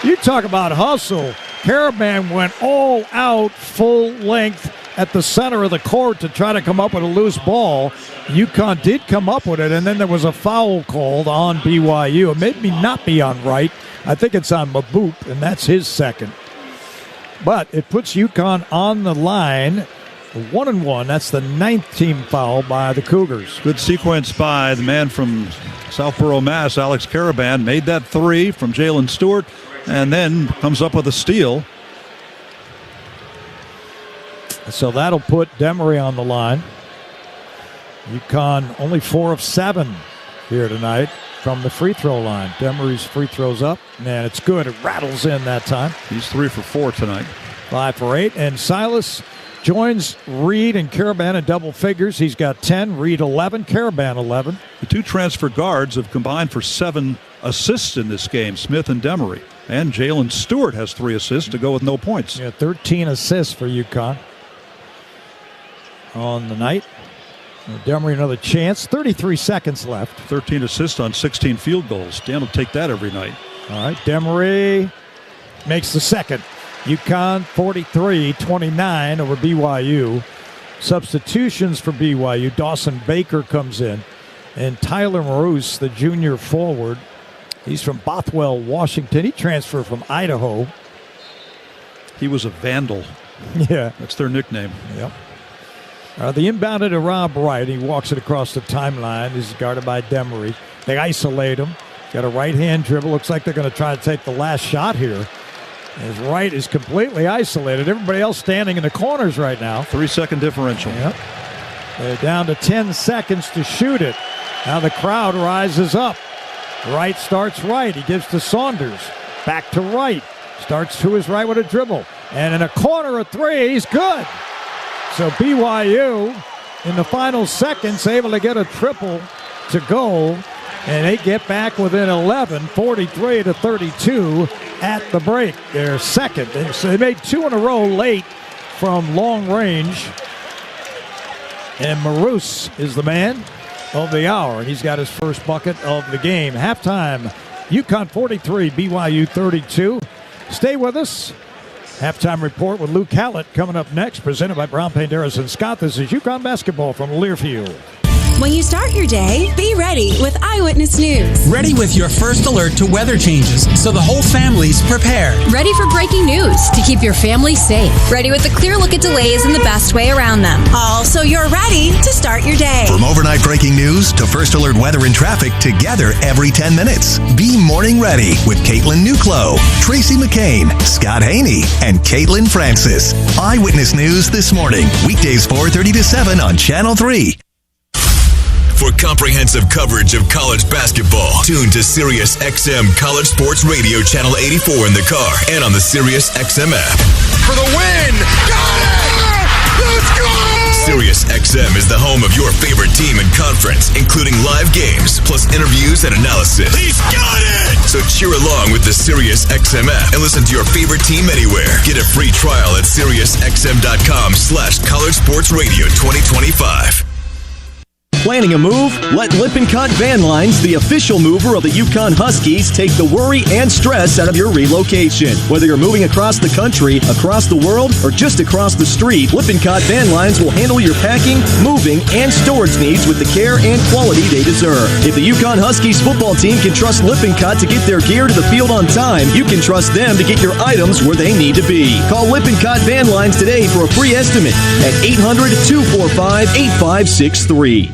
You talk about hustle. Caravan went all out, full length at the center of the court to try to come up with a loose ball. UConn did come up with it, and then there was a foul called on BYU. It may not be on Wright. I think it's on Maboop, and that's his second. But it puts UConn on the line, 1-1. That's the 9th team foul by the Cougars. Good sequence by the man from Southborough, Mass, Alex Caravan. Made that three from Jalen Stewart, and then comes up with a steal. So that'll put Demery on the line. UConn only 4 of 7 here tonight from the free throw line. Demery's free throws up, and it's good. It rattles in that time. He's 3 for 4 tonight. 5 for 8, and Silas joins Reed and Caravan in double figures. He's got 10, Reed 11, Caravan 11. The two transfer guards have combined for 7 assists in this game, Smith and Demery. And Jalen Stewart has 3 assists to go with no points. Yeah, 13 assists for UConn on the night. Demery another chance. 33 seconds left. 13 assists on 16 field goals. Dan will take that every night. All right, Demery makes the second. UConn 43-29 over BYU. Substitutions for BYU. Dawson Baker comes in. And Tyler Maroose, the junior forward. He's from Bothwell, Washington. He transferred from Idaho. He was a vandal. Yeah. That's their nickname. Yep. The inbounded to Rob Wright. He walks it across the timeline. He's guarded by Demery. They isolate him. Got a right-hand dribble. Looks like they're going to try to take the last shot here. As Wright is completely isolated. Everybody else standing in the corners right now. 3-second differential. Yep. They're down to 10 seconds to shoot it. Now the crowd rises up. Wright starts right. He gives to Saunders. Back to Wright. Starts to his right with a dribble. And in a corner, a three. He's good. So BYU, in the final seconds, able to get a triple to go, and they get back within 11, 43-32 at the break. Their second. So they made 2 in a row late from long range. And Maroose is the man of the hour, and he's got his first bucket of the game. Halftime, UConn 43, BYU 32. Stay with us. Halftime report with Luke Hallett coming up next, presented by Brown Paint Harrison Scott. This is UConn basketball from Learfield. When you start your day, be ready with Eyewitness News. Ready with your first alert to weather changes so the whole family's prepared. Ready for breaking news to keep your family safe. Ready with a clear look at delays and the best way around them. All so you're ready to start your day. From overnight breaking news to first alert weather and traffic, together every 10 minutes. Be morning ready with Caitlin Nuclo, Tracy McCain, Scott Haney, and Caitlin Francis. Eyewitness News this morning, weekdays 4:30 to 7 on Channel 3. For comprehensive coverage of college basketball, tune to Sirius XM College Sports Radio Channel 84 in the car and on the Sirius XM app. For the win! Got it! Let's go! Sirius XM is the home of your favorite team and conference, including live games, plus interviews and analysis. He's got it! So cheer along with the Sirius XM app and listen to your favorite team anywhere. Get a free trial at SiriusXM.com/College Sports Radio 2025. Planning a move? Let Lippincott Van Lines, the official mover of the UConn Huskies, take the worry and stress out of your relocation. Whether you're moving across the country, across the world, or just across the street, Lippincott Van Lines will handle your packing, moving, and storage needs with the care and quality they deserve. If the UConn Huskies football team can trust Lippincott to get their gear to the field on time, you can trust them to get your items where they need to be. Call Lippincott Van Lines today for a free estimate at 800-245-8563.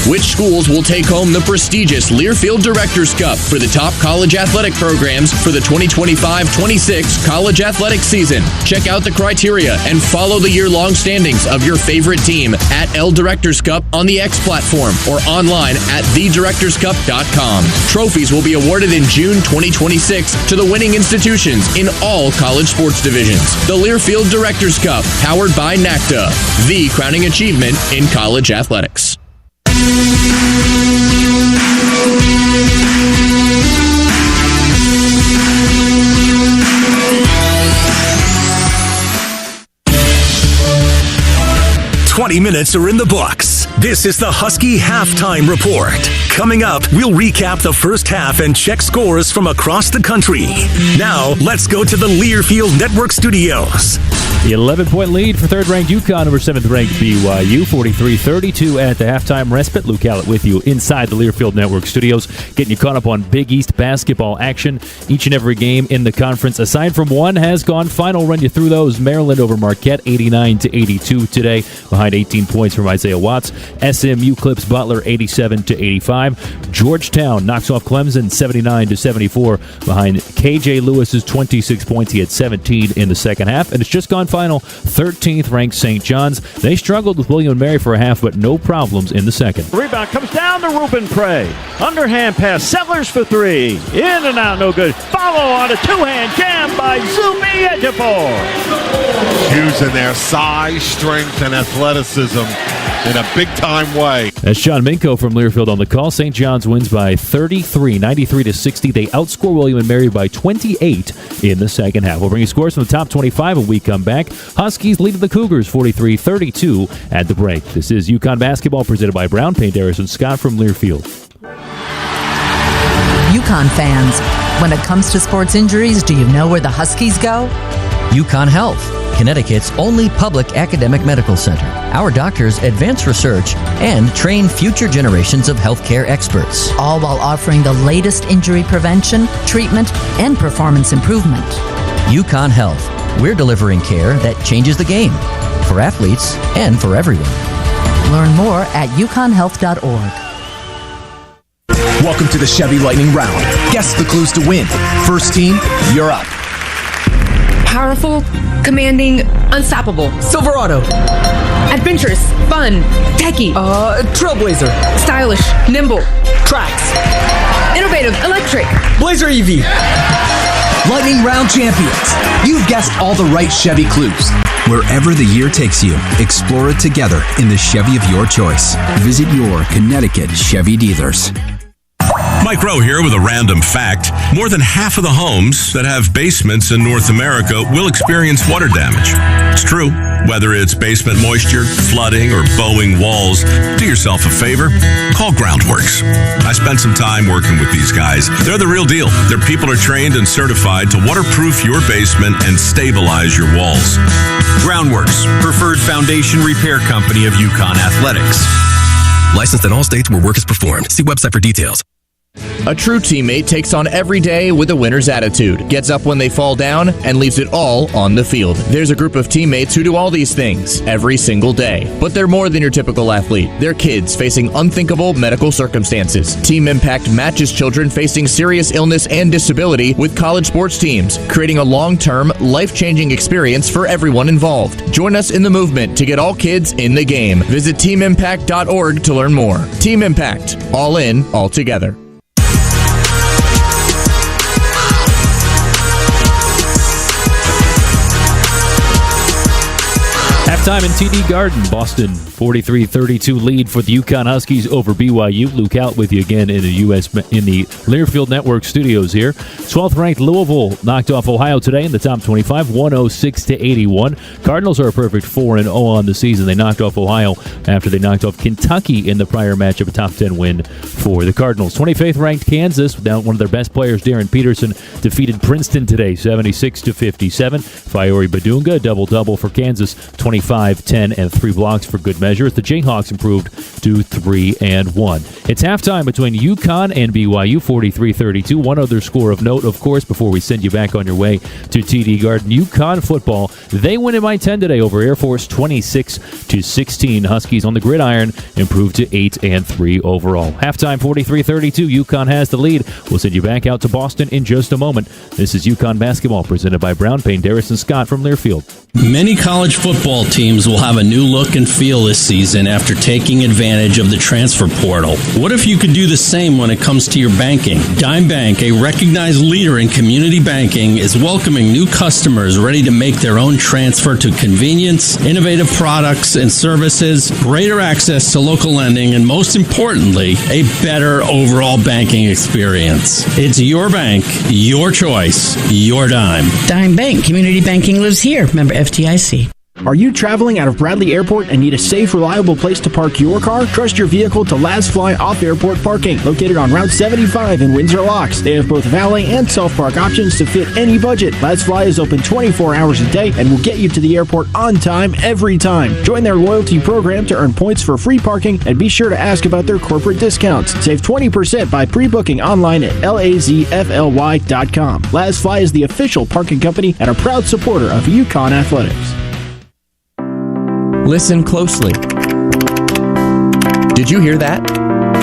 Which schools will take home the prestigious Learfield Directors Cup for the top college athletic programs for the 2025-26 college athletic season? Check out the criteria and follow the year-long standings of your favorite team at L Directors Cup on the X platform or online at thedirectorscup.com. Trophies will be awarded in June 2026 to the winning institutions in all college sports divisions. The Learfield Directors Cup, powered by NACTA, the crowning achievement in college athletics. Minutes are in the books. This is the Husky Halftime Report. Coming up, we'll recap the first half and check scores from across the country. Now, let's go to the Learfield Network studios. The 11-point lead for third-ranked UConn over 7th-ranked BYU, 43-32 at the halftime respite. Luke Hallett with you inside the Learfield Network studios, getting you caught up on Big East basketball action. Each and every game in the conference, aside from one, has gone final. Run you through those. Maryland over Marquette, 89-82 today, behind 18 points from Isaiah Watts. SMU clips Butler, 87-85. Georgetown knocks off Clemson, 79-74, behind KJ Lewis's 26 points. He had 17 in the second half, and it's just gone final. 13th ranked St. John's. They struggled with William & Mary for a half, but no problems in the second. The rebound comes down to Ruben Prey. Underhand pass. Settlers for three. In and out, no good. Follow on a two-hand jam by Zumi Ejiofor. Using their size, strength, and athleticism in a big-time way. That's John Minko from Learfield on the call. St. John's wins by 33, 93-60. They outscore William & Mary by 28 in the second half. We'll bring you scores from the top 25 when we come back. Huskies lead the Cougars 43-32 at the break. This is UConn basketball presented by Brown Paint, Harrison Scott from Learfield. UConn fans, when it comes to sports injuries, do you know where the Huskies go? UConn Health, Connecticut's only public academic medical center. Our doctors advance research and train future generations of healthcare experts. All while offering the latest injury prevention, treatment, and performance improvement. UConn Health. We're delivering care that changes the game for athletes and for everyone. Learn more at uconhealth.org. Welcome to the Chevy Lightning Round. Guess the clues to win. First team, you're up. Powerful, commanding, unstoppable. Silverado. Adventurous, fun, techie. Trailblazer. Stylish, nimble. Tracks. Innovative, electric. Blazer EV. Lightning Round champions. You've guessed all the right Chevy clues. Wherever the year takes you, explore it together in the Chevy of your choice. Visit your Connecticut Chevy dealers. Mike Rowe here with a random fact. More than half of the homes that have basements in North America will experience water damage. It's true. Whether it's basement moisture, flooding, or bowing walls, do yourself a favor. Call Groundworks. I spent some time working with these guys. They're the real deal. Their people are trained and certified to waterproof your basement and stabilize your walls. Groundworks, preferred foundation repair company of UConn Athletics. Licensed in all states where work is performed. See website for details. A true teammate takes on every day with a winner's attitude, gets up when they fall down, and leaves it all on the field. There's a group of teammates who do all these things every single day. But they're more than your typical athlete. They're kids facing unthinkable medical circumstances. Team Impact matches children facing serious illness and disability with college sports teams, creating a long-term, life-changing experience for everyone involved. Join us in the movement to get all kids in the game. Visit teamimpact.org to learn more. Team Impact. All in, all together. Halftime in TD Garden, Boston 43-32 lead for the UConn Huskies over BYU. Luke out with you again in the Learfield Network studios here. 12th ranked Louisville knocked off Ohio today in the top 25, 106-81. Cardinals are a perfect 4-0 on the season. They knocked off Ohio after they knocked off Kentucky in the prior matchup, a top 10 win for the Cardinals. 25th ranked Kansas, without one of their best players, Darren Peterson, defeated Princeton today, 76-57. Fiore Badunga, double-double for Kansas, 25, 10, and 3 blocks for good measure. The Jayhawks improved to 3-1. It's halftime between UConn and BYU, 43-32. One other score of note, of course, before we send you back on your way to TD Garden. UConn football, they win it by 10 today over Air Force, 26-16. Huskies on the gridiron improved to 8-3 overall. Halftime, 43-32. UConn has the lead. We'll send you back out to Boston in just a moment. This is UConn basketball presented by Brown Payne, Darris and Scott from Learfield. Many college football teams will have a new look and feel this season after taking advantage of the transfer portal. What if you could do the same when it comes to your banking? Dime Bank, a recognized leader in community banking, is welcoming new customers ready to make their own transfer to convenience, innovative products and services, greater access to local lending, and most importantly, a better overall banking experience. It's your bank, your choice, your dime. Dime Bank, community banking lives here. Member FDIC. Are you traveling out of Bradley Airport and need a safe, reliable place to park your car? Trust your vehicle to Laz Fly Off-Airport Parking. Located on Route 75 in Windsor Locks. They have both valet and self-park options to fit any budget. Laz Fly is open 24 hours a day and will get you to the airport on time, every time. Join their loyalty program to earn points for free parking, and be sure to ask about their corporate discounts. Save 20% by pre-booking online at lazfly.com. Laz Fly is the official parking company and a proud supporter of UConn Athletics. Listen closely. Did you hear that?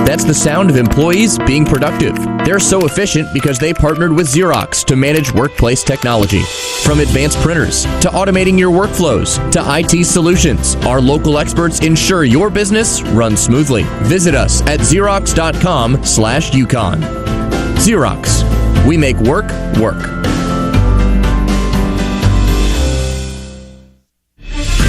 That's the sound of employees being productive. They're so efficient because they partnered with Xerox to manage workplace technology. From advanced printers to automating your workflows to IT solutions, our local experts ensure your business runs smoothly. Visit us at Xerox.com/UConn. Xerox. We make work work.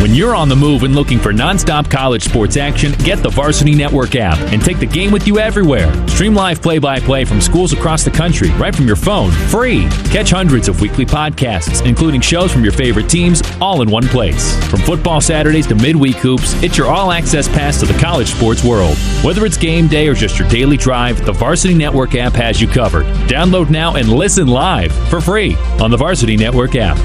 When you're on the move and looking for nonstop college sports action, get the Varsity Network app and take the game with you everywhere. Stream live play-by-play from schools across the country right from your phone, free. Catch hundreds of weekly podcasts, including shows from your favorite teams, all in one place. From football Saturdays to midweek hoops, it's your all-access pass to the college sports world. Whether it's game day or just your daily drive, the Varsity Network app has you covered. Download now and listen live for free on the Varsity Network app.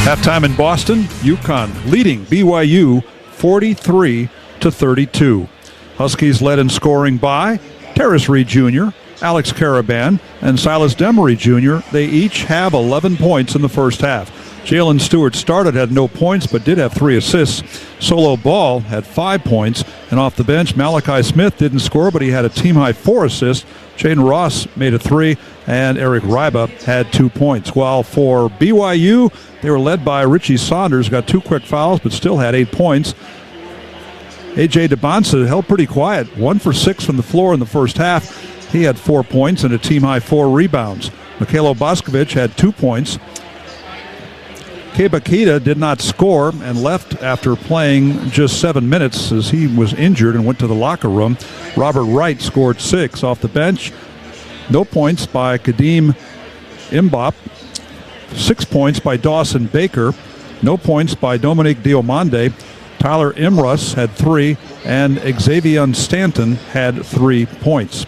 Halftime in Boston, UConn leading BYU 43-32. Huskies led in scoring by Terrace Reed Jr., Alex Caraban, and Silas Demery Jr. They each have 11 points in the first half. Jalen Stewart started, had no points, but did have 3 assists. Solo Ball had 5 points, and off the bench, Malachi Smith didn't score, but he had a team-high 4 assists. Jaden Ross made a 3, and Eric Ryba had 2 points. While for BYU, they were led by Richie Saunders, got 2 quick fouls, but still had 8 points. A.J. DeBonsa held pretty quiet, 1 for 6 from the floor in the first half. He had 4 points and a team-high 4 rebounds. Mikhailo Boscovich had 2 points. Kebakita did not score and left after playing just 7 minutes as he was injured and went to the locker room. Robert Wright scored 6 off the bench. No points by Kadeem Mbop. 6 points by Dawson Baker. No points by Dominique Diomande. Tyler Imrus had 3, and Xavier Stanton had 3 points.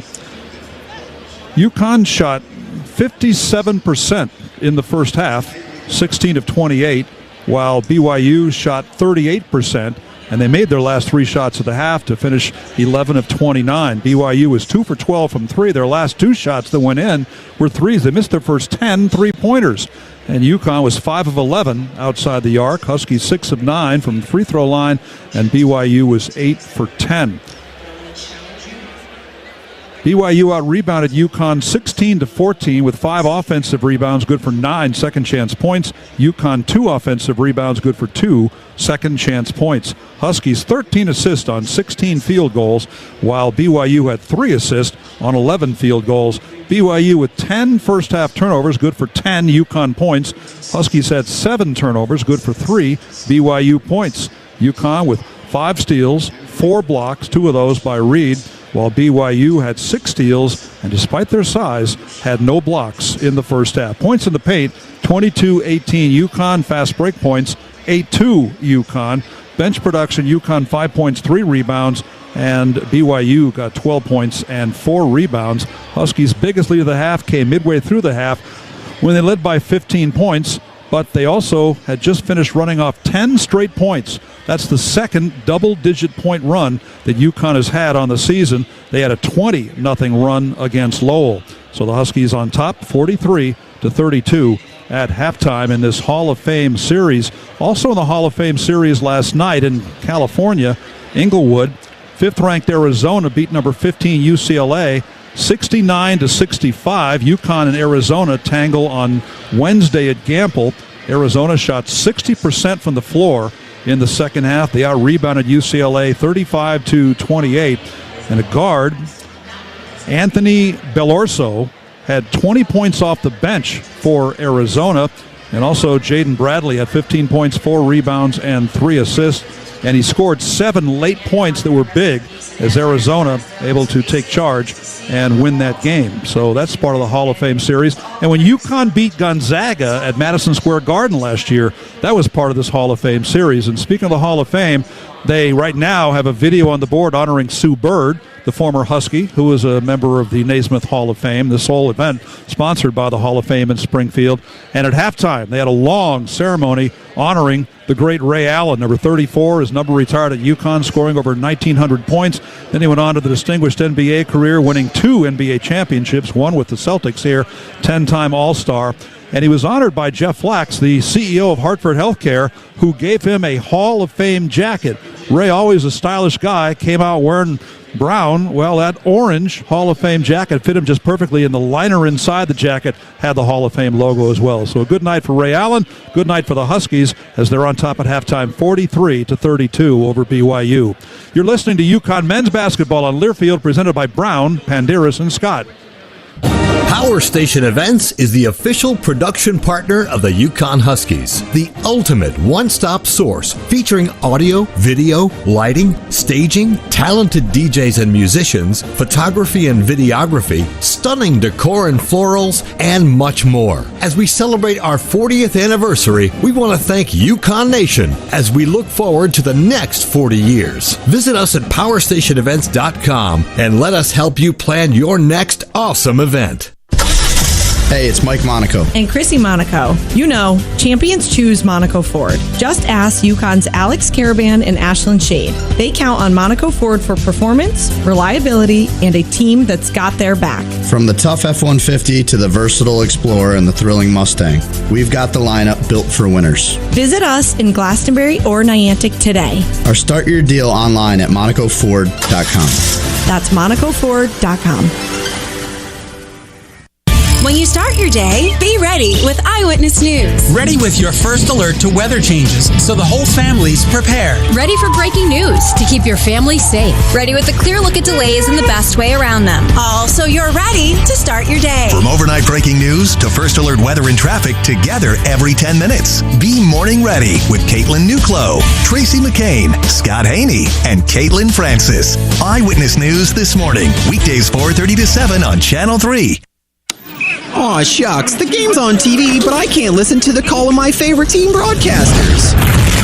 UConn shot 57% in the first half, 16 of 28, while BYU shot 38%, and they made their last 3 shots of the half to finish 11 of 29. BYU was 2 for 12 from 3. Their last 2 shots that went in were threes. They missed their first 10 3-pointers. And UConn was 5 of 11 outside the arc. Huskies 6 of 9 from the free throw line, and BYU was 8 for 10. BYU out-rebounded UConn 16-14 with 5 offensive rebounds, good for 9 second-chance points. UConn 2 offensive rebounds, good for 2 second-chance points. Huskies 13 assists on 16 field goals, while BYU had 3 assists on 11 field goals. BYU with 10 first-half turnovers, good for 10 UConn points. Huskies had 7 turnovers, good for 3 BYU points. UConn with 5 steals, 4 blocks, 2 of those by Reed, while BYU had 6 steals and, despite their size, had no blocks in the first half. Points in the paint, 22-18 UConn. Fast break points, 8-2 UConn. Bench production, UConn 5 points, 3 rebounds, and BYU got 12 points and 4 rebounds. Huskies' biggest lead of the half came midway through the half when they led by 15 points, but they also had just finished running off 10 straight points. That's the second double-digit point run that UConn has had on the season. They had a 20-0 run against Lowell. So the Huskies on top, 43-32 at halftime in this Hall of Fame series. Also in the Hall of Fame series last night in California, Inglewood, 5th-ranked Arizona beat number 15 UCLA 69-65. UConn and Arizona tangle on Wednesday at Gamble. Arizona shot 60% from the floor in the second half. They out-rebounded UCLA 35-28. And a guard, Anthony Bellorso, had 20 points off the bench for Arizona. And also Jaden Bradley had 15 points, 4 rebounds, and 3 assists. And he scored 7 late points that were big as Arizona able to take charge and win that game. So that's part of the Hall of Fame series. And when UConn beat Gonzaga at Madison Square Garden last year, that was part of this Hall of Fame series. And speaking of the Hall of Fame, they right now have a video on the board honoring Sue Bird, the former Husky, who is a member of the Naismith Hall of Fame. This whole event sponsored by the Hall of Fame in Springfield. And at halftime, they had a long ceremony honoring the great Ray Allen, number 34. His number retired at UConn, scoring over 1,900 points. Then he went on to the distinguished NBA career, winning 2 NBA championships, one with the Celtics here, 10-time All-Star. And he was honored by Jeff Flax, the CEO of Hartford Healthcare, who gave him a Hall of Fame jacket. Ray, always a stylish guy, came out wearing brown. Well, that orange Hall of Fame jacket fit him just perfectly, and the liner inside the jacket had the Hall of Fame logo as well. So a good night for Ray Allen, good night for the Huskies as they're on top at halftime, 43-32 over BYU. You're listening to UConn men's basketball on Learfield, presented by Brown, Panderas, and Scott. Power Station Events is the official production partner of the UConn Huskies, the ultimate one-stop source featuring audio, video, lighting, staging, talented DJs and musicians, photography and videography, stunning decor and florals, and much more. As we celebrate our 40th anniversary, we want to thank UConn Nation as we look forward to the next 40 years. Visit us at PowerStationEvents.com and let us help you plan your next awesome event. Hey, it's Mike Monaco. And Chrissy Monaco. You know, champions choose Monaco Ford. Just ask UConn's Alex Caravan and Ashlyn Shade. They count on Monaco Ford for performance, reliability, and a team that's got their back. From the tough F-150 to the versatile Explorer and the thrilling Mustang, we've got the lineup built for winners. Visit us in Glastonbury or Niantic today. Or start your deal online at MonacoFord.com. That's MonacoFord.com. When you start your day, be ready with Eyewitness News. Ready with your first alert to weather changes so the whole family's prepared. Ready for breaking news to keep your family safe. Ready with a clear look at delays and the best way around them. All so you're ready to start your day. From overnight breaking news to first alert weather and traffic, together every 10 minutes. Be morning ready with Caitlin Newclow, Tracy McCain, Scott Haney, and Caitlin Francis. Eyewitness News this morning, weekdays 4:30 to 7 on Channel 3. Aw, shucks, the game's on TV, but I can't listen to the call of my favorite team broadcasters.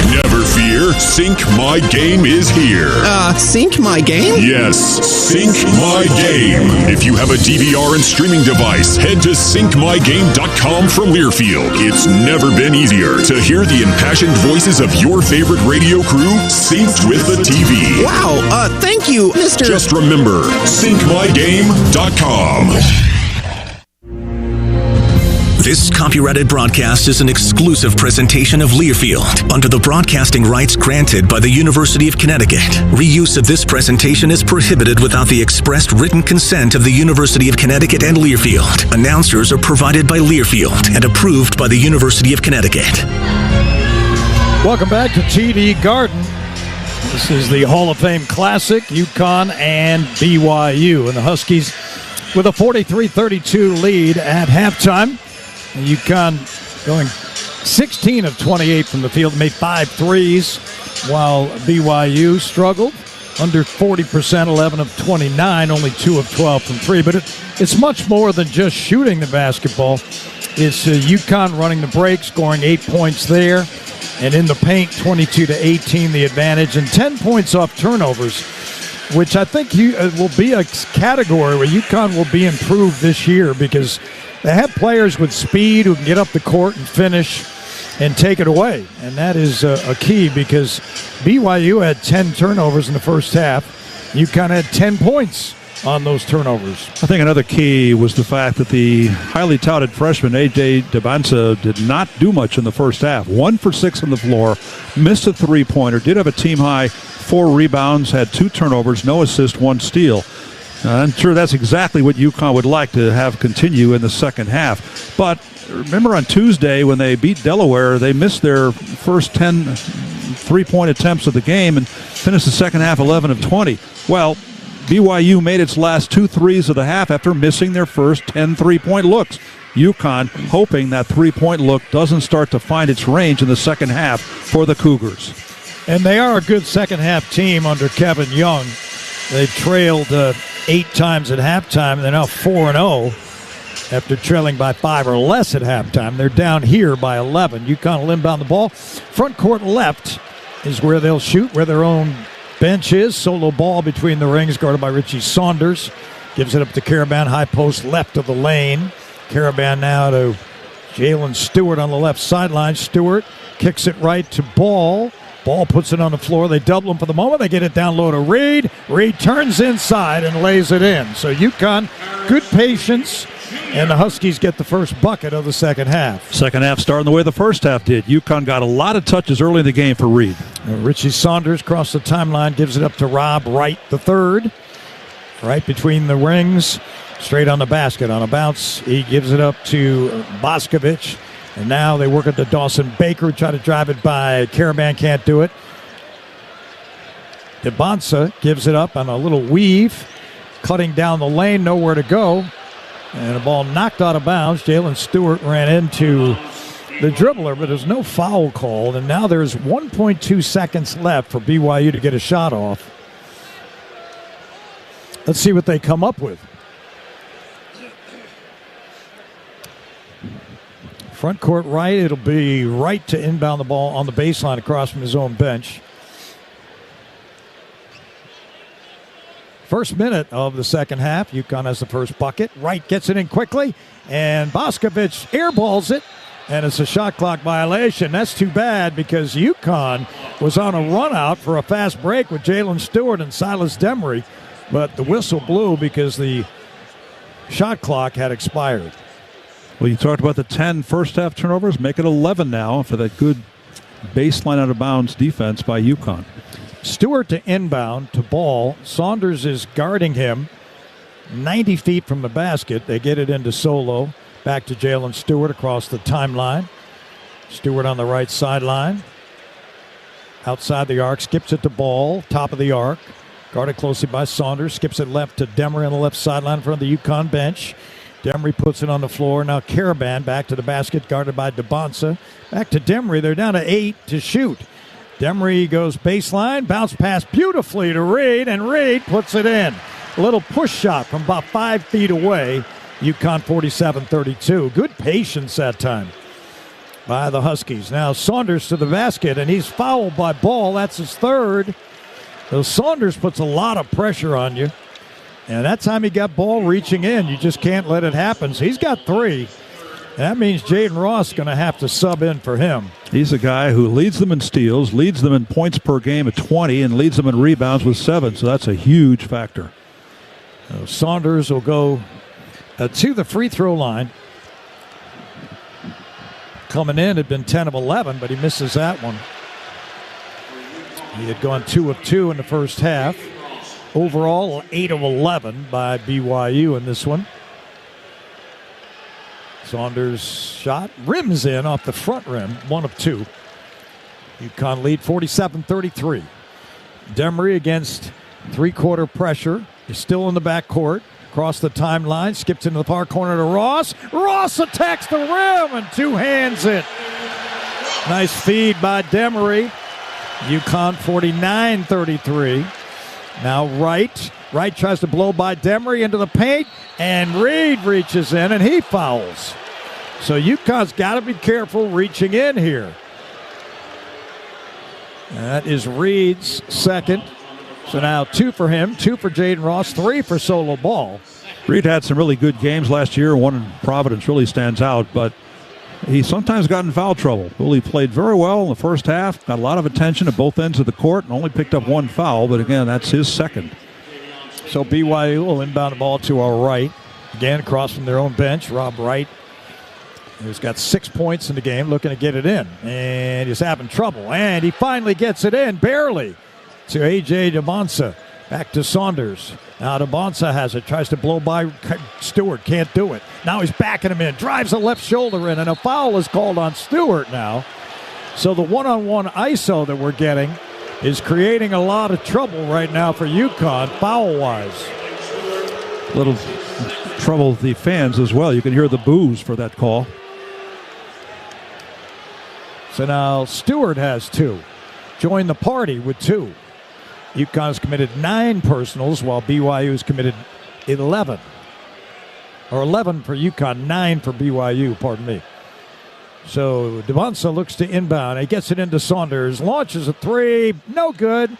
Never fear, Sync My Game is here. Sync My Game? Yes, Sync My Game. If you have a DVR and streaming device, head to syncmygame.com from Learfield. It's never been easier to hear the impassioned voices of your favorite radio crew synced with the TV. Wow, thank you, Mr. Just remember, syncmygame.com. This copyrighted broadcast is an exclusive presentation of Learfield under the broadcasting rights granted by the University of Connecticut. Reuse of this presentation is prohibited without the expressed written consent of the University of Connecticut and Learfield. Announcers are provided by Learfield and approved by the University of Connecticut. Welcome back to TD Garden. This is the Hall of Fame Classic, UConn and BYU. And the Huskies with a 43-32 lead at halftime. UConn going 16 of 28 from the field, made 5 threes, while BYU struggled under 40%, 11 of 29, only 2 of 12 from 3. But it's much more than just shooting the basketball. It's UConn running the break, scoring 8 points there, and in the paint, 22-18 the advantage, and 10 points off turnovers, which I think will be a category where UConn will be improved this year because they have players with speed who can get up the court and finish and take it away. And that is a key because BYU had 10 turnovers in the first half. UConn had 10 points on those turnovers. I think another key was the fact that the highly touted freshman A.J. Dabansa did not do much in the first half. 1 for 6 on the floor, missed a three-pointer, did have a team-high 4 rebounds, had 2 turnovers, no assist, 1 steal. I'm sure that's exactly what UConn would like to have continue in the second half. But remember on Tuesday when they beat Delaware, they missed their first 10 three-point attempts of the game and finished the second half 11 of 20. Well, BYU made its last 2 threes of the half after missing their first 10 three-point looks. UConn hoping that three-point look doesn't start to find its range in the second half for the Cougars. And they are a good second-half team under Kevin Young. They trailed 8 times at halftime, and they're now 4-0 after trailing by 5 or less at halftime. They're down here by 11. UConn will inbound the ball. Front court left is where they'll shoot, where their own bench is. Solo ball between the rings, guarded by Richie Saunders. Gives it up to Caravan, high post left of the lane. Caravan now to Jalen Stewart on the left sideline. Stewart kicks it right to Ball. Ball puts it on the floor. They double him for the moment. They get it down low to Reed. Reed turns inside and lays it in. So UConn, good patience, and the Huskies get the first bucket of the second half. Second half starting the way the first half did. UConn got a lot of touches early in the game for Reed. Richie Saunders across the timeline, gives it up to Rob Wright III. Right between the rings, straight on the basket. On a bounce, he gives it up to Boscovich. And now they work it to Dawson Baker, try to drive it by Caravan, can't do it. Dabansa gives it up on a little weave, cutting down the lane, nowhere to go. And a ball knocked out of bounds. Jalen Stewart ran into the dribbler, but there's no foul called. And now there's 1.2 seconds left for BYU to get a shot off. Let's see what they come up with. Front court right, it'll be Wright to inbound the ball on the baseline across from his own bench. First minute of the second half, UConn has the first bucket. Wright gets it in quickly, and Boscovich airballs it, and it's a shot clock violation. That's too bad because UConn was on a run out for a fast break with Jalen Stewart and Silas Demery, but the whistle blew because the shot clock had expired. Well, you talked about the 10 first-half turnovers. Make it 11 now for that good baseline out-of-bounds defense by UConn. Stewart to inbound to Ball. Saunders is guarding him 90 feet from the basket. They get it into Solo. Back to Jalen Stewart across the timeline. Stewart on the right sideline. Outside the arc, skips it to Ball. Top of the arc. Guarded closely by Saunders. Skips it left to Demery on the left sideline in front of the UConn bench. Demery puts it on the floor. Now Caravan back to the basket, guarded by Dabansa. Back to Demery. They're down to 8 to shoot. Demery goes baseline, bounce pass beautifully to Reed, and Reed puts it in. A little push shot from about 5 feet away. UConn 47-32. Good patience that time by the Huskies. Now Saunders to the basket, and he's fouled by Ball. That's his third. So Saunders puts a lot of pressure on you. And that time he got Ball reaching in. You just can't let it happen. So he's got 3. And that means Jaden Ross is going to have to sub in for him. He's a guy who leads them in steals, leads them in points per game at 20, and leads them in rebounds with 7. So that's a huge factor. So Saunders will go to the free throw line. Coming in had been 10 of 11, but he misses that one. He had gone 2 of 2 in the first half. Overall, 8 of 11 by BYU in this one. Saunders' shot rims in off the front rim, 1 of 2. UConn lead 47-33. Demery against three-quarter pressure. He's still in the backcourt. Across the timeline, skips into the far corner to Ross. Ross attacks the rim and two-hands it. Nice feed by Demery. UConn 49-33. Now Wright. Wright tries to blow by Demery into the paint, and Reed reaches in, and he fouls. So UConn's got to be careful reaching in here. That is Reed's second. So now 2 for him, 2 for Jaden Ross, 3 for Solo Ball. Reed had some really good games last year. One in Providence really stands out, but he sometimes got in foul trouble. He played very well in the first half, got a lot of attention at both ends of the court, and only picked up one foul, but again, that's his second. So BYU will inbound the ball to our right. Again, across from their own bench, Rob Wright, who's got 6 points in the game, looking to get it in. And he's having trouble. And he finally gets it in, barely, to A.J. DeBonsa. Back to Saunders. Now DeBonsa has it, tries to blow by Stewart, can't do it. Now he's backing him in, drives the left shoulder in, and a foul is called on Stewart now. So the one-on-one ISO that we're getting is creating a lot of trouble right now for UConn, foul-wise. Little trouble with the fans as well. You can hear the boos for that call. So now Stewart has 2. Join the party with 2. UConn's committed 9 personals, while BYU's committed 11. Or 11 for UConn, 9 for BYU, pardon me. So DeBonsa looks to inbound. He gets it into Saunders, launches a 3, no good.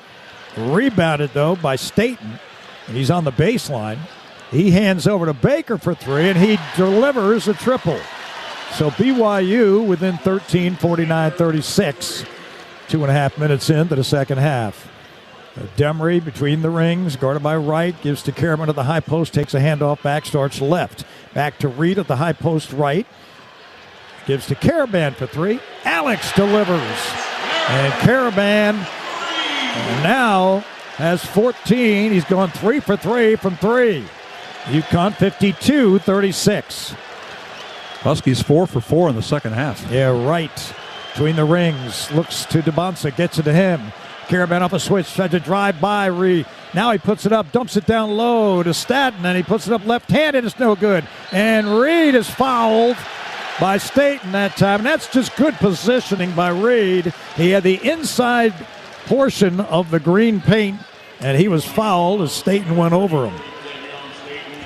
Rebounded, though, by Staten. And he's on the baseline. He hands over to Baker for 3, and he delivers a triple. So BYU within 13, 49-36. 2.5 minutes into the second half. Demery between the rings, guarded by Wright, gives to Karaban at the high post, takes a handoff back, starts left. Back to Reed at the high post right. Gives to Karaban for 3. Alex delivers. And Karaban now has 14. He's gone 3 for 3 from 3. UConn 52-36. Huskies 4 for 4 in the second half. Yeah, Wright between the rings, looks to DeBonsa, gets it to him. Karaban off a switch, tried to drive by Reed. Now he puts it up, dumps it down low to Staten, and he puts it up left-handed. It's no good. And Reed is fouled by Staten that time. And that's just good positioning by Reed. He had the inside portion of the green paint, and he was fouled as Staten went over him.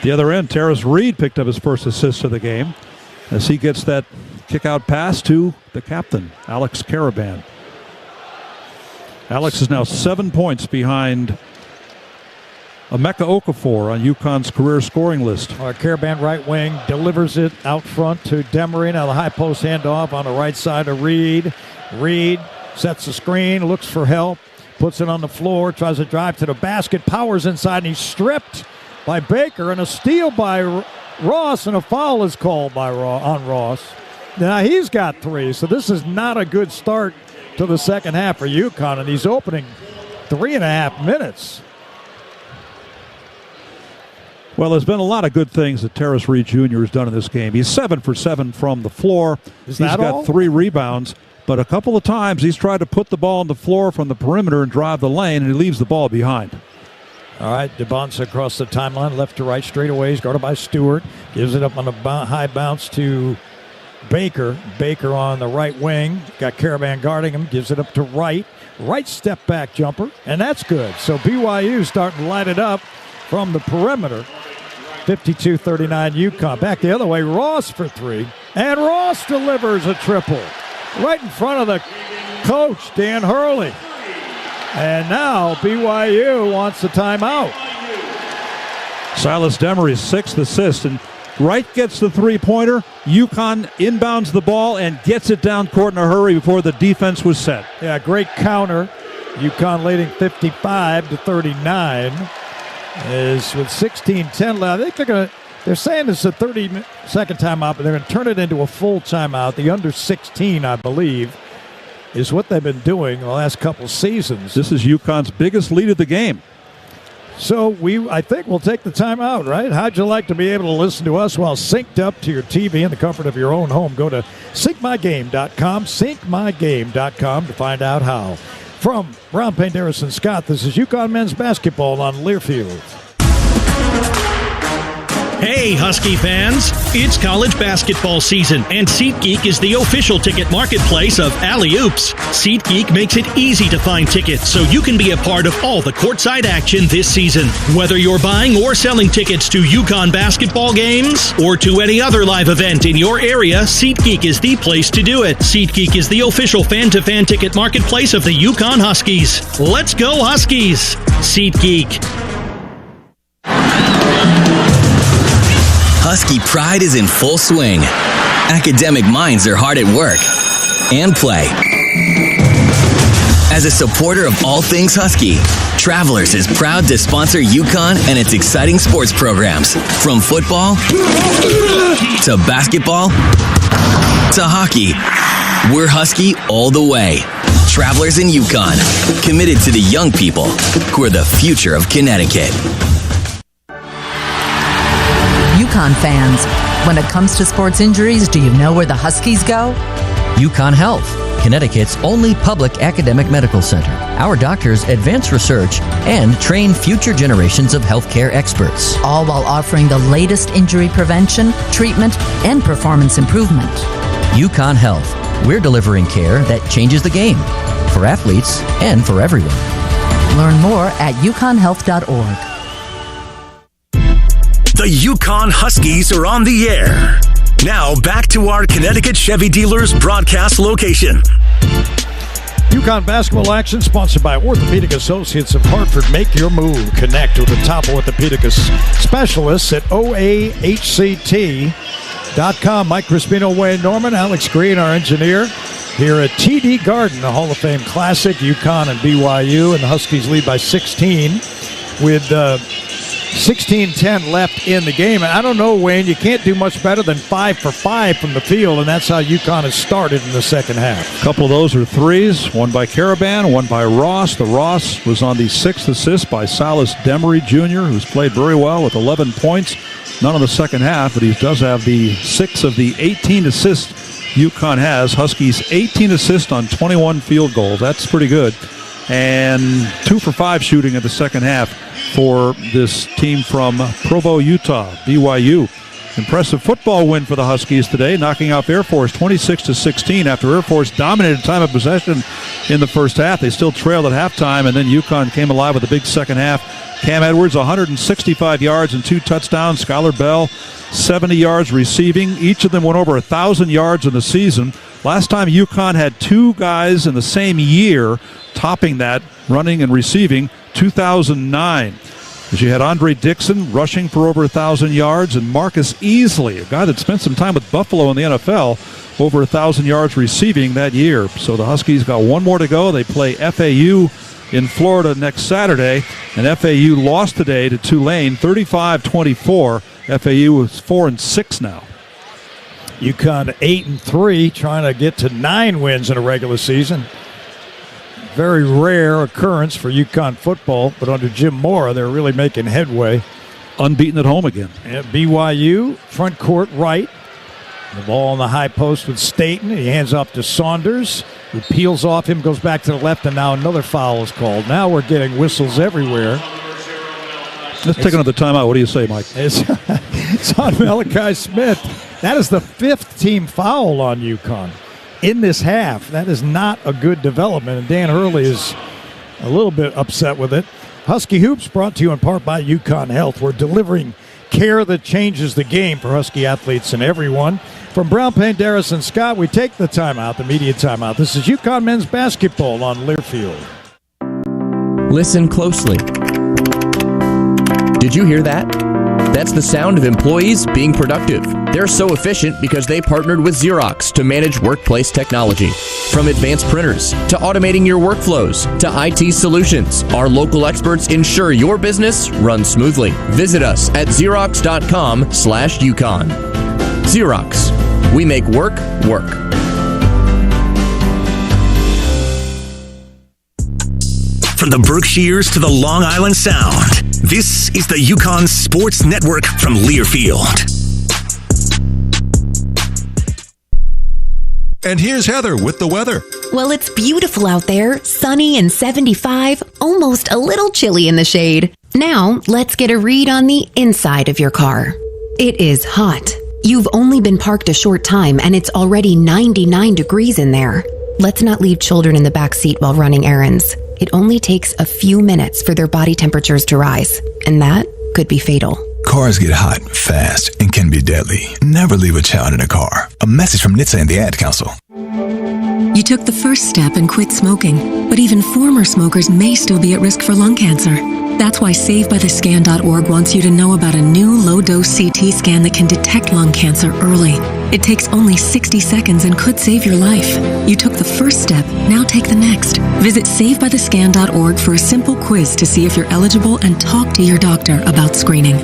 The other end, Terrace Reed picked up his first assist of the game as he gets that kick-out pass to the captain, Alex Karaban. Alex is now 7 points behind Emeka Okafor on UConn's career scoring list. Karaban right wing delivers it out front to Demery. Now the high post handoff on the right side of Reed. Reed sets the screen, looks for help, puts it on the floor, tries to drive to the basket, powers inside, and he's stripped by Baker, and a steal by Ross, and a foul is called on Ross. Now he's got 3, so this is not a good start to the second half for UConn, and he's opening 3.5 minutes. Well, there's been a lot of good things that Terrace Reed Jr. has done in this game. He's 7 for 7 from the floor. He's got 3 rebounds, but a couple of times he's tried to put the ball on the floor from the perimeter and drive the lane, and he leaves the ball behind. All right, DeBonsa across the timeline, left to right, straightaways, guarded by Stewart. Gives it up on a high bounce to Baker. Baker on the right wing. Got Karaban guarding him. Gives it up to Wright. Wright step back jumper, and that's good. So BYU starting to light it up from the perimeter. 52-39 UConn. Back the other way, Ross for 3. And Ross delivers a triple right in front of the coach, Dan Hurley. And now BYU wants a timeout. Silas Demery's 6th assist, and Wright gets the three-pointer. UConn inbounds the ball and gets it down court in a hurry before the defense was set. Yeah, great counter. UConn leading 55-39 is with 16:10 left. I think they're saying it's a 30-second timeout, but they're going to turn it into a full timeout. The under 16, I believe, is what they've been doing the last couple seasons. This is UConn's biggest lead of the game. So I think we'll take the timeout, right? How'd you like to be able to listen to us while synced up to your TV in the comfort of your own home? Go to syncmygame.com, syncmygame.com to find out how. From Brown Paint Harrison Scott, this is UConn men's basketball on Learfield. Hey, Husky fans! It's college basketball season, and SeatGeek is the official ticket marketplace of Alley Oops. SeatGeek makes it easy to find tickets so you can be a part of all the courtside action this season. Whether you're buying or selling tickets to UConn basketball games or to any other live event in your area, SeatGeek is the place to do it. SeatGeek is the official fan-to-fan ticket marketplace of the UConn Huskies. Let's go, Huskies! SeatGeek. Husky pride is in full swing. Academic minds are hard at work and play. As a supporter of all things Husky, Travelers is proud to sponsor UConn and its exciting sports programs. From football to basketball to hockey, we're Husky all the way. Travelers in UConn, committed to the young people who are the future of Connecticut. UConn fans, when it comes to sports injuries, do you know where the Huskies go? UConn Health, Connecticut's only public academic medical center. Our doctors advance research and train future generations of healthcare experts. All while offering the latest injury prevention, treatment, and performance improvement. UConn Health, we're delivering care that changes the game for athletes and for everyone. Learn more at uconhealth.org. The UConn Huskies are on the air. Now back to our Connecticut Chevy Dealers broadcast location. UConn basketball action sponsored by Orthopedic Associates of Hartford. Make your move. Connect with the top orthopedic specialists at OAHCT.com. Mike Crispino, Wayne Norman, Alex Green, our engineer, here at TD Garden, the Hall of Fame Classic. UConn and BYU, and the Huskies lead by 16 with 16-10 left in the game. And I don't know, Wayne, you can't do much better than 5 for 5 from the field, and that's how UConn has started in the second half. A couple of those are threes, one by Caravan, one by Ross. The Ross was on the 6th assist by Silas Demery Jr., who's played very well with 11 points. None in the second half, but he does have the 6 of the 18 assists UConn has. Huskies 18 assists on 21 field goals. That's pretty good. And 2 for 5 shooting in the second half for this team from Provo, Utah, BYU. Impressive football win for the Huskies today, knocking off Air Force 26-16 after Air Force dominated time of possession in the first half. They still trailed at halftime, and then UConn came alive with a big second half. Cam Edwards, 165 yards and 2 touchdowns. Skylar Bell, 70 yards receiving. Each of them went over 1,000 yards in the season. Last time UConn had 2 guys in the same year topping that, running and receiving, 2009. As you had Andre Dixon rushing for over 1,000 yards, and Marcus Easley, a guy that spent some time with Buffalo in the NFL, over 1,000 yards receiving that year. So the Huskies got one more to go. They play FAU in Florida next Saturday, and FAU lost today to Tulane, 35-24. FAU is 4-6 now. UConn 8-3, trying to get to 9 wins in a regular season. Very rare occurrence for UConn football, but under Jim Mora, they're really making headway. Unbeaten at home again. Yeah, BYU, front court right. The ball on the high post with Staten. He hands off to Saunders, who peels off him, goes back to the left, and now another foul is called. Now we're getting whistles everywhere. Let's take another timeout. What do you say, Mike? It's on Malachi Smith. That is the 5th team foul on UConn in this half. That is not a good development, and Dan Hurley is a little bit upset with it. Husky Hoops brought to you in part by UConn Health. We're delivering care that changes the game for Husky athletes and everyone. From Brown, Payne, Darris, and Scott, we take the timeout, the media timeout. This is UConn men's basketball on Learfield. Listen closely. Did you hear that? That's the sound of employees being productive. They're so efficient because they partnered with Xerox to manage workplace technology. From advanced printers to automating your workflows to IT solutions, our local experts ensure your business runs smoothly. Visit us at Xerox.com/UConn. Xerox. We make work work. From the Berkshires to the Long Island Sound, this is the UConn Sports Network from Learfield. And here's Heather with the weather. Well, it's beautiful out there, sunny and 75, almost a little chilly in the shade. Now, let's get a read on the inside of your car. It is hot. You've only been parked a short time and it's already 99 degrees in there. Let's not leave children in the back seat while running errands. It only takes a few minutes for their body temperatures to rise, and that could be fatal. Cars get hot fast and can be deadly. Never leave a child in a car. A message from NHTSA and the Ad Council. You took the first step and quit smoking, but even former smokers may still be at risk for lung cancer. That's why SaveByTheScan.org wants you to know about a new low-dose CT scan that can detect lung cancer early. It takes only 60 seconds and could save your life. You took the first step, now take the next. Visit SaveByTheScan.org for a simple quiz to see if you're eligible and talk to your doctor about screening.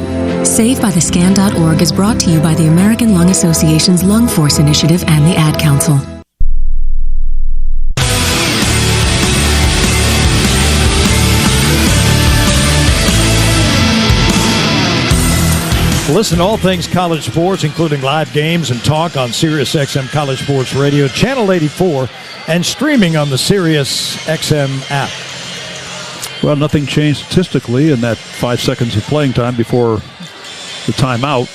SaveByTheScan.org is brought to you by the American Lung Association's Lung Force Initiative and the Ad Council. Listen to all things college sports, including live games and talk on SiriusXM College Sports Radio, Channel 84, and streaming on the SiriusXM app. Well, nothing changed statistically in that 5 seconds of playing time before the timeout.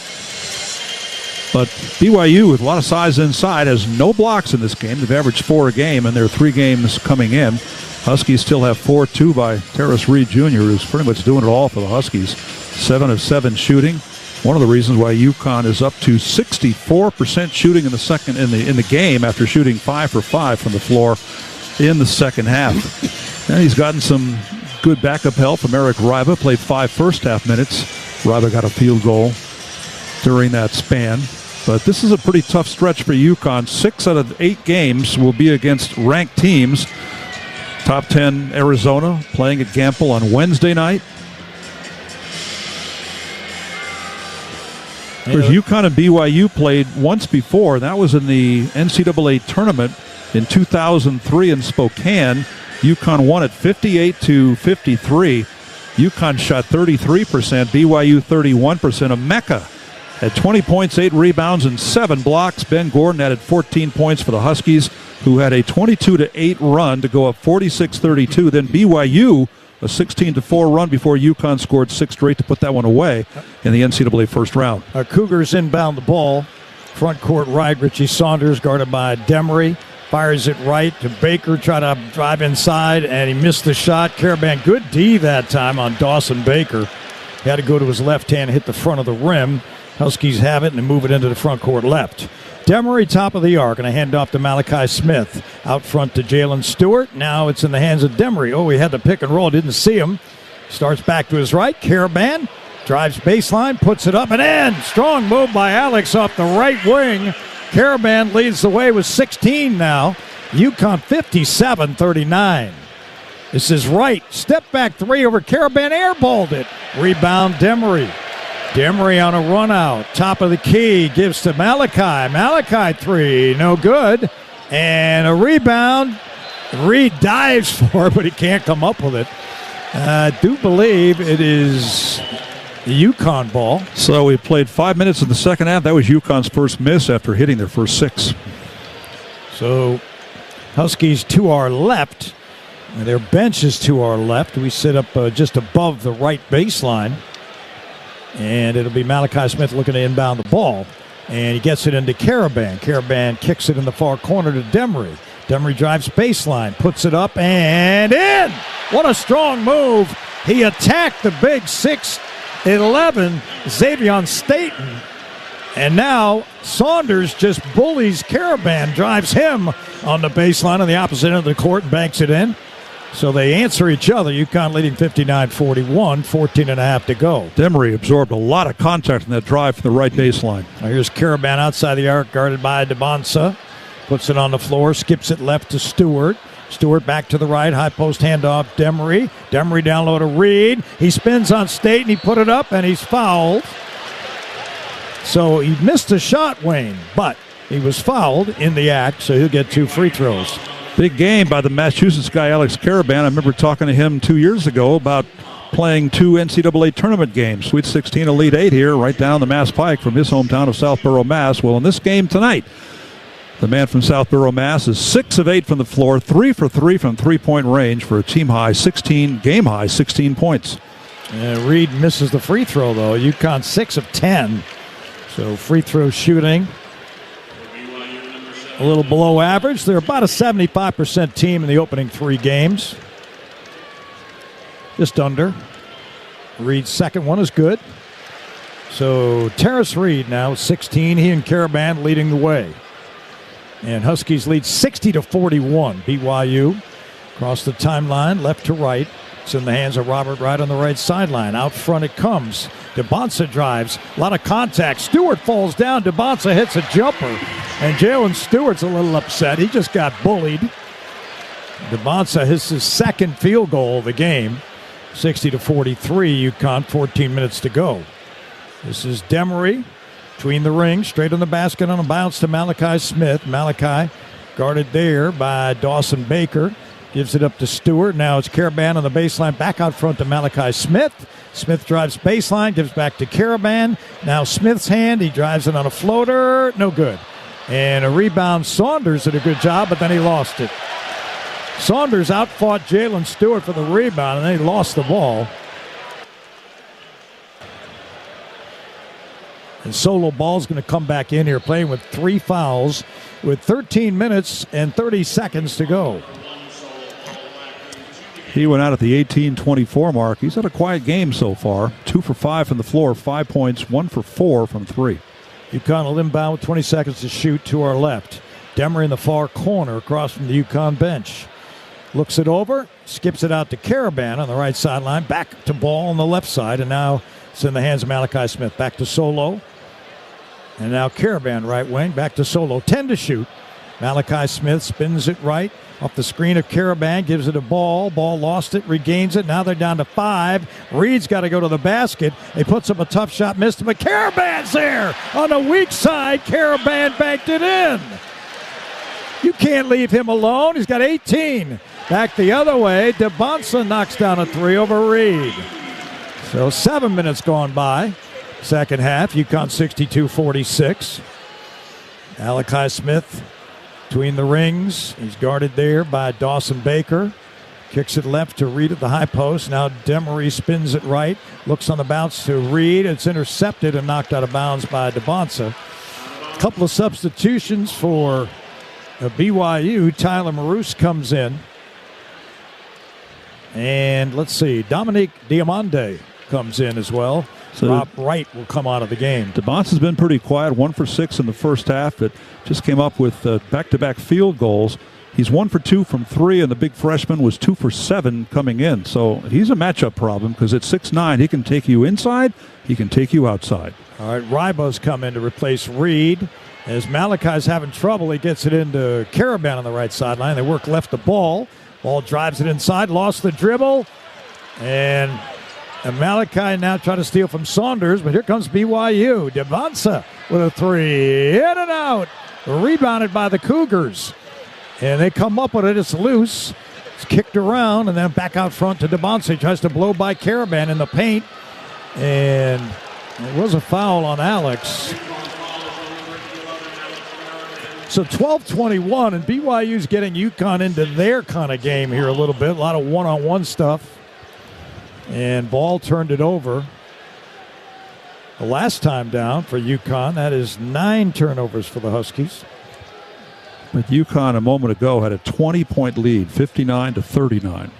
But BYU, with a lot of size inside, has no blocks in this game. They've averaged 4 a game, and there are 3 games coming in. Huskies still have 4-2 by Terrace Reed Jr., who's pretty much doing it all for the Huskies. 7 of 7 shooting. One of the reasons why UConn is up to 64% shooting in the second in the game after shooting 5 for 5 from the floor in the second half. And he's gotten some good backup help from Eric Riva. Played 5 first-half minutes. Riva got a field goal during that span. But this is a pretty tough stretch for UConn. 6 out of 8 games will be against ranked teams. Top 10 Arizona playing at Gampel on Wednesday night. Whereas UConn and BYU played once before. That was in the NCAA tournament in 2003 in Spokane. UConn won it 58-53. UConn shot 33%, BYU 31%. A Mecca had 20 points, 8 rebounds, and 7 blocks. Ben Gordon added 14 points for the Huskies, who had a 22-8 run to go up 46-32. Then BYU, a 16-4 run before UConn scored 6 straight to put that one away in the NCAA first round. Cougars inbound the ball. Front court right, Richie Saunders guarded by Demery. Fires it right to Baker, try to drive inside, and he missed the shot. Caravan, good D that time on Dawson Baker. He had to go to his left hand, hit the front of the rim. Huskies have it and move it into the front court left. Demery, top of the arc, and a handoff to Malachi Smith. Out front to Jalen Stewart. Now it's in the hands of Demery. Oh, he had the pick and roll. Didn't see him. Starts back to his right. Caravan drives baseline, puts it up and in. Strong move by Alex off the right wing. Caravan leads the way with 16 now. UConn 57-39. This is right. Step back 3 over Caravan. Airballed it. Rebound Demery. Demery on a run out. Top of the key. Gives to Malachi. Malachi 3. No good. And a rebound. Reed dives for it, but he can't come up with it. I do believe it is the UConn ball. So we played 5 minutes in the second half. That was UConn's first miss after hitting their first 6. So Huskies to our left. Their bench is to our left. We sit up just above the right baseline. And it'll be Malachi Smith looking to inbound the ball. And he gets it into Caravan. Caravan kicks it in the far corner to Demery. Demery drives baseline, puts it up and in. What a strong move. He attacked the big 6'11", Xavier Staten. And now Saunders just bullies Caravan, drives him on the baseline on the opposite end of the court and banks it in. So they answer each other. UConn leading 59-41, 14 and a half to go. Demery absorbed a lot of contact in that drive from the right baseline. Now here's Caravan outside the arc, guarded by DeBonsa. Puts it on the floor, skips it left to Stewart. Stewart back to the right, high post handoff, Demery. Demery down low to Reed. He spins on State and he put it up and he's fouled. So he missed a shot, Wayne, but he was fouled in the act, so he'll get 2 free throws. Big game by the Massachusetts guy, Alex Caravan. I remember talking to him 2 years ago about playing 2 NCAA tournament games. Sweet 16, Elite 8 here, right down the Mass Pike from his hometown of Southborough, Mass. Well, in this game tonight, the man from Southborough, Mass. is 6 of 8 from the floor, 3 for 3 from three-point range for a game-high 16 points. Reed misses the free throw, though. UConn 6 of 10. So free throw shooting a little below average. They're about a 75% team in the opening 3 games. Just under. Reed's second one is good. So Terrace Reed now 16. He and Caravan leading the way. And Huskies lead 60-41. BYU across the timeline, left to right. It's in the hands of Robert Wright on the right sideline. Out front it comes. DeBonsa drives. A lot of contact. Stewart falls down. DeBonsa hits a jumper. And Jalen Stewart's a little upset. He just got bullied. DeBonsa hits his second field goal of the game. 60-43, UConn, 14 minutes to go. This is Demery between the rings, straight on the basket on a bounce to Malachi Smith. Malachi guarded there by Dawson Baker. Gives it up to Stewart. Now it's Caravan on the baseline. Back out front to Malachi Smith. Smith drives baseline. Gives back to Caravan. Now Smith's hand. He drives it on a floater. No good. And a rebound. Saunders did a good job, but then he lost it. Saunders outfought Jalen Stewart for the rebound, and then he lost the ball. And Solo Ball's going to come back in here playing with 3 fouls with 13 minutes and 30 seconds to go. He went out at the 18-24 mark. He's had a quiet game so far. 2 for 5 from the floor, 5 points, 1 for 4 from 3. UConn will inbound with 20 seconds to shoot to our left. Demery in the far corner across from the UConn bench. Looks it over, skips it out to Caravan on the right sideline. Back to Ball on the left side, and now it's in the hands of Malachi Smith. Back to Solo. And now Caravan right wing, back to Solo. 10 to shoot. Malachi Smith spins it right off the screen of Caravan, gives it a Ball. Ball lost it, regains it. Now they're down to 5. Reed's got to go to the basket. He puts up a tough shot, missed it, but Caravan's there on the weak side. Caravan banked it in. You can't leave him alone. He's got 18. Back the other way. DeBonsa knocks down a 3 over Reed. So 7 minutes gone by. Second half, UConn 62-46. Malachi Smith between the rings. He's guarded there by Dawson Baker. Kicks it left to Reed at the high post. Now Demery spins it right. Looks on the bounce to Reed. It's intercepted and knocked out of bounds by DeBonsa. A couple of substitutions for BYU. Tyler Marouse comes in. And let's see, Dominique Diamande comes in as well. So Rob Wright will come out of the game. DeBonsa's been pretty quiet, 1 for 6 in the first half, but just came up with back-to-back field goals. He's 1 for 2 from 3, and the big freshman was 2 for 7 coming in. So he's a matchup problem because at 6'9", he can take you inside, he can take you outside. All right, Rybo's come in to replace Reed. As Malachi's having trouble, he gets it into Caravan on the right sideline. They work left the ball. Ball drives it inside, lost the dribble, and Malachi now trying to steal from Saunders, but here comes BYU. DeBonsa with a 3, in and out, rebounded by the Cougars, and they come up with it. It's loose, it's kicked around, and then back out front to DeBonsa. He tries to blow by Caravan in the paint, and it was a foul on Alex. So 12-21, and BYU's getting UConn into their kind of game here a little bit. A lot of one-on-one stuff. And Ball turned it over. The last time down for UConn, that is 9 turnovers for the Huskies. But UConn a moment ago had a 20-point lead, 59-39.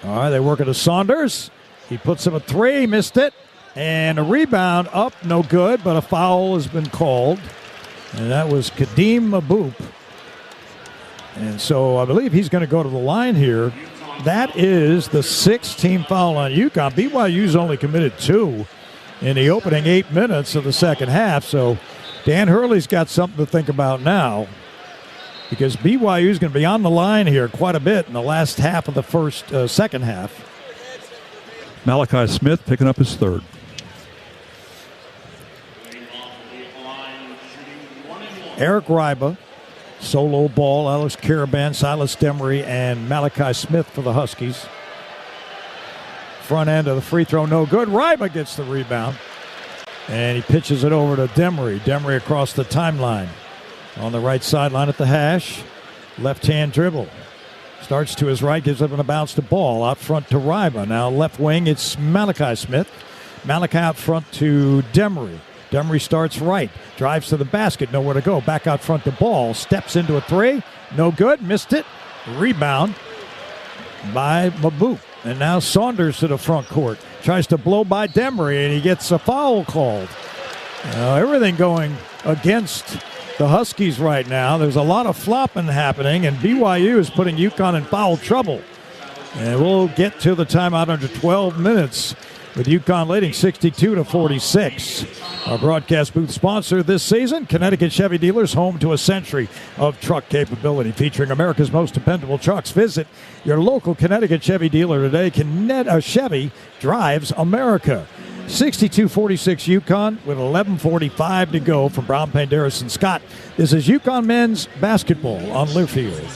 All right, they work it to Saunders. He puts up a 3, missed it. And a rebound up, no good, but a foul has been called. And that was Kadeem Maboop. And so I believe he's going to go to the line here. That is the 6th team foul on UConn. BYU's only committed 2 in the opening 8 minutes of the second half. So Dan Hurley's got something to think about now, because BYU's going to be on the line here quite a bit in the last half of the second half. Malachi Smith picking up his 3rd. Eric Ryba, Solo Ball, Alex Caravan, Silas Demery, and Malachi Smith for the Huskies. Front end of the free throw, no good. Ryba gets the rebound, and he pitches it over to Demery. Demery across the timeline. On the right sideline at the hash, left-hand dribble. Starts to his right, gives up on a bounce to Ball. Out front to Ryba. Now left wing, it's Malachi Smith. Malachi out front to Demery. Demery starts right, drives to the basket, nowhere to go. Back out front to Ball, steps into a 3, no good, missed it. Rebound by Maboop. And now Saunders to the front court. Tries to blow by Demery, and he gets a foul called. Everything going against the Huskies right now. There's a lot of flopping happening, and BYU is putting UConn in foul trouble. And we'll get to the timeout under 12 minutes with UConn leading 62-46. Our broadcast booth sponsor this season, Connecticut Chevy Dealers, home to a century of truck capability, featuring America's most dependable trucks. Visit your local Connecticut Chevy dealer today. Chevy drives America. 62-46 UConn with 11:45 to go from Brown, Penderus, and Scott. This is UConn men's basketball on Learfield.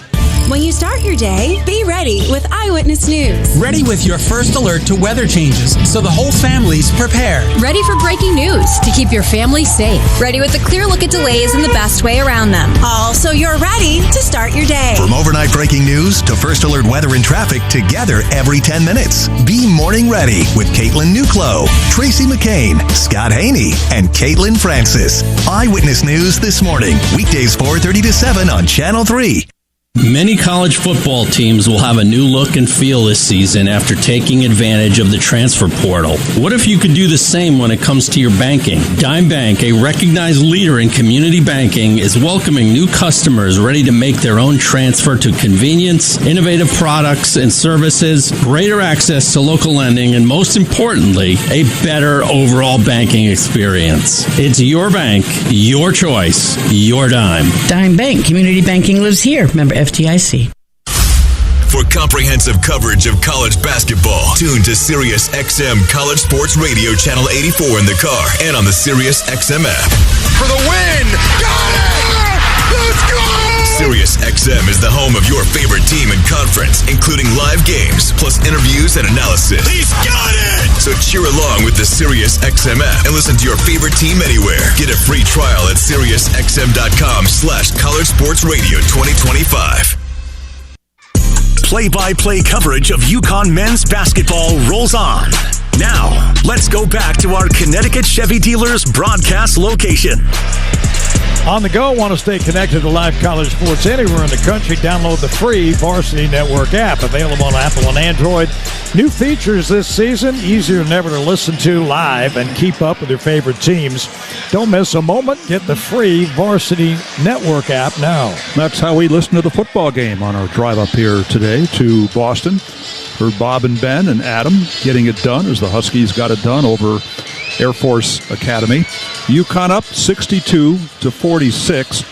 When you start your day, be ready with Eyewitness News. Ready with your first alert to weather changes so the whole family's prepared. Ready for breaking news to keep your family safe. Ready with a clear look at delays and the best way around them. All so you're ready to start your day. From overnight breaking news to first alert weather and traffic, together every 10 minutes. Be morning ready with Caitlin Nuclo, Tracy McCain, Scott Haney, and Caitlin Francis. Eyewitness News this morning, weekdays 4:30 to 7 on Channel 3. Many college football teams will have a new look and feel this season after taking advantage of the transfer portal. What if you could do the same when it comes to your banking? Dime Bank, a recognized leader in community banking, is welcoming new customers ready to make their own transfer to convenience, innovative products and services, greater access to local lending, and most importantly, a better overall banking experience. It's your bank, your choice, your dime. Dime Bank, community banking lives here. Member FDIC. For comprehensive coverage of college basketball, tune to Sirius XM College Sports Radio Channel 84 in the car and on the Sirius XM app. For the win! Got it! Let's go! Sirius XM is the home of your favorite team and conference, including live games, plus interviews and analysis. He's got it! So cheer along with the Sirius XM app and listen to your favorite team anywhere. Get a free trial at SiriusXM.com/College Sports Radio 2025. Play-by-play coverage of UConn men's basketball rolls on. Now, let's go back to our Connecticut Chevy Dealers broadcast location. On the go, want to stay connected to live college sports anywhere in the country? Download the free Varsity Network app, available on Apple and Android. New features this season, easier than ever to listen to live and keep up with your favorite teams. Don't miss a moment. Get the free Varsity Network app now. That's how we listen to the football game on our drive up here today to Boston. For Bob and Ben and Adam getting it done as the Huskies got it done over Air Force Academy. UConn up 62-46,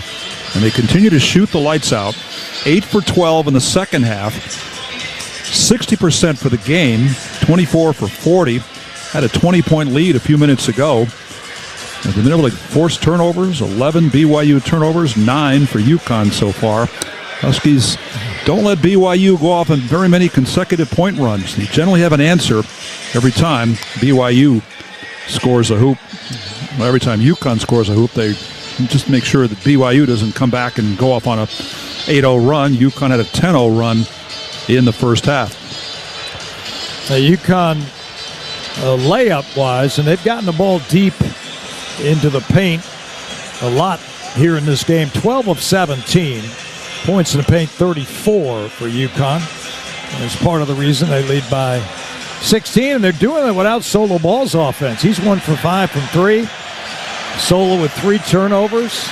and they continue to shoot the lights out. 8 for 12 in the second half. 60% for the game, 24 for 40. Had a 20-point lead a few minutes ago. They've been able to force turnovers, 11 BYU turnovers, 9 for UConn so far. Huskies don't let BYU go off on very many consecutive point runs. They generally have an answer every time BYU scores a hoop. Well, every time UConn scores a hoop, they just make sure that BYU doesn't come back and go off on a 8-0 run. UConn had a 10-0 run in the first half. UConn layup-wise, and they've gotten the ball deep into the paint a lot here in this game. 12 of 17. Points in the paint, 34 for UConn. And it's part of the reason they lead by 16, and they're doing it without Solo Ball's offense. He's 1 for 5 from 3. Solo with 3 turnovers,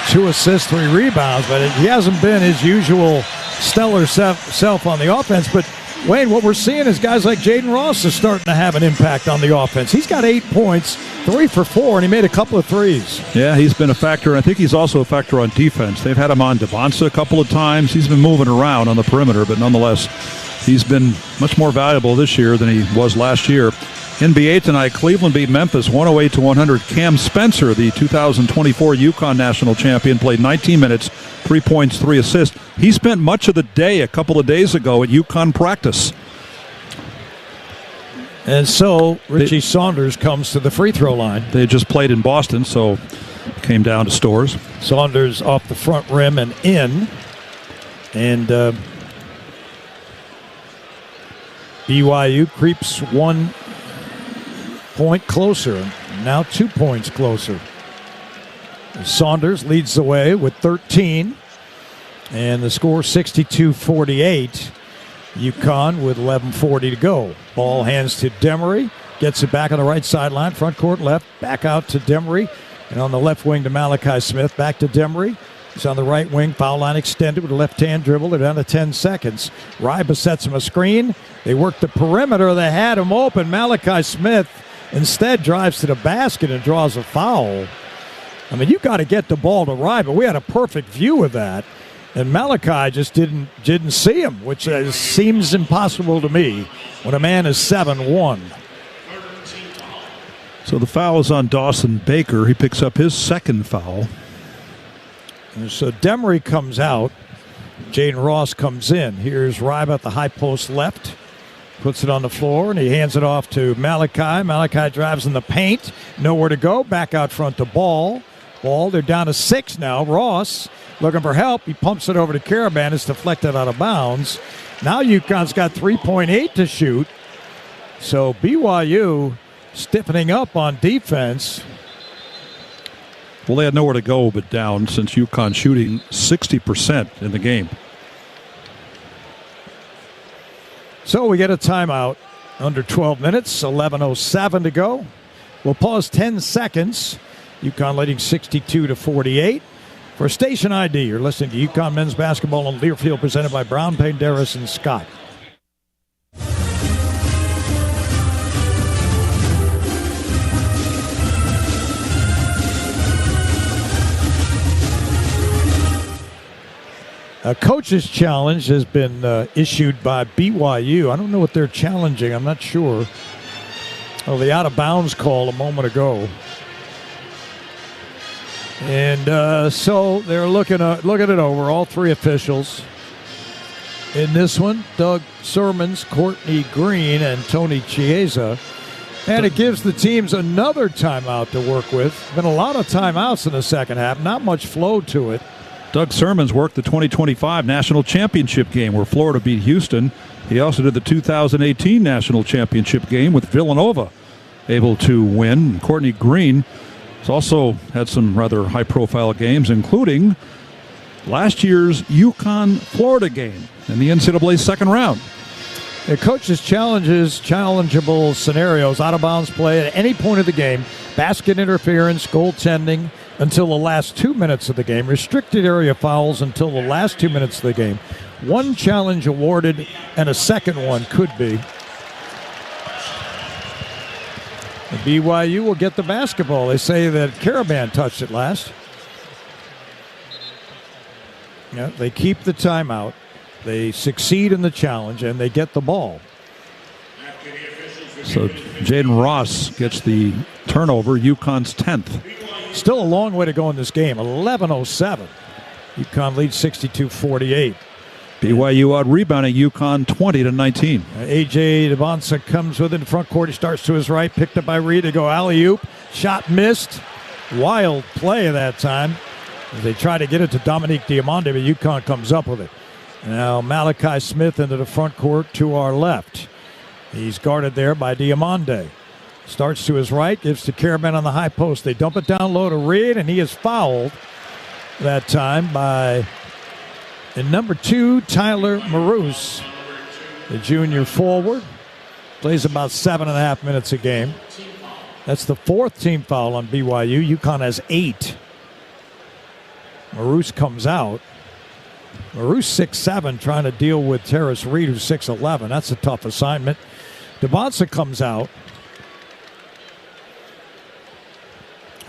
2 assists, 3 rebounds, but he hasn't been his usual stellar self on the offense. But, Wayne, what we're seeing is guys like Jaden Ross is starting to have an impact on the offense. He's got 8 points, 3 for 4, and he made a couple of threes. Yeah, he's been a factor. I think he's also a factor on defense. They've had him on Devonsa a couple of times. He's been moving around on the perimeter, but nonetheless, he's been much more valuable this year than he was last year. NBA tonight, Cleveland beat Memphis 108-100. Cam Spencer, the 2024 UConn national champion, played 19 minutes, 3 points, 3 assists. He spent much of the day a couple of days ago at UConn practice. And so Richie Saunders comes to the free throw line. They had just played in Boston, so came down to Storrs. Saunders off the front rim and in. And BYU creeps 1 point closer, now 2 points closer. Saunders leads the way with 13, and the score 62-48. UConn with 11:40 to go. Ball hands to Demery, gets it back on the right sideline, front court left, back out to Demery, and on the left wing to Malachi Smith, back to Demery. He's on the right wing, foul line extended with a left-hand dribble. They're down to 10 seconds. Ryba sets him a screen. They work the perimeter. They had him open. Malachi Smith instead drives to the basket and draws a foul. I mean, you got to get the ball to Ryba. We had a perfect view of that. And Malachi just didn't see him, which seems impossible to me when a man is 7'1". So the foul is on Dawson Baker. He picks up his second foul. And so Demery comes out. Jaden Ross comes in. Here's Ryba at the high post left. Puts it on the floor, and he hands it off to Malachi. Malachi drives in the paint. Nowhere to go. Back out front to Ball. They're down to 6 now. Ross looking for help. He pumps it over to Caravan. It's deflected out of bounds. Now UConn's got 3.8 to shoot. So BYU stiffening up on defense. Well, they had nowhere to go but down since UConn shooting 60% in the game. So we get a timeout under 12 minutes, 11:07 to go. We'll pause 10 seconds. UConn leading 62-48. For Station ID, you're listening to UConn men's basketball on Learfield, presented by Brown, Penderas, and Scott. A coach's challenge has been issued by BYU. I don't know what they're challenging. I'm not sure. Oh, the out-of-bounds call a moment ago. And so they're looking it over, all three officials. In this one, Doug Sermons, Courtney Green, and Tony Chiesa. And it gives the teams another timeout to work with. Been a lot of timeouts in the second half. Not much flow to it. Doug Sermons worked the 2025 National Championship game where Florida beat Houston. He also did the 2018 National Championship game with Villanova, able to win. Courtney Green has also had some rather high-profile games, including last year's UConn-Florida game in the NCAA second round. The coach's challenges, challengeable scenarios, out-of-bounds play at any point of the game, basket interference, goaltending, until the last 2 minutes of the game, restricted area fouls until the last 2 minutes of the game. One challenge awarded, and a second one could be. The BYU will get the basketball. They say that Caravan touched it last. Yeah, they keep the timeout. They succeed in the challenge, and they get the ball. So Jaden Ross gets the turnover, UConn's 10th. Still a long way to go in this game. 11:07. UConn leads 62-48. BYU out rebounding UConn 20-19. A.J. Devonsa comes with it in front court. He starts to his right, picked up by Reed. They go alley-oop. Shot missed. Wild play that time as they try to get it to Dominique Diamande, but UConn comes up with it. Now Malachi Smith into the front court to our left. He's guarded there by Diamande. Starts to his right, gives to Caravan on the high post. They dump it down low to Reed, and he is fouled that time by the number 2, Tyler Maroos, the junior forward. Plays about 7.5 minutes a game. That's the 4th team foul on BYU. UConn has 8. Maroos comes out. Maroos 6'7", trying to deal with Terrace Reed, who's 6'11". That's a tough assignment. Devonsa comes out.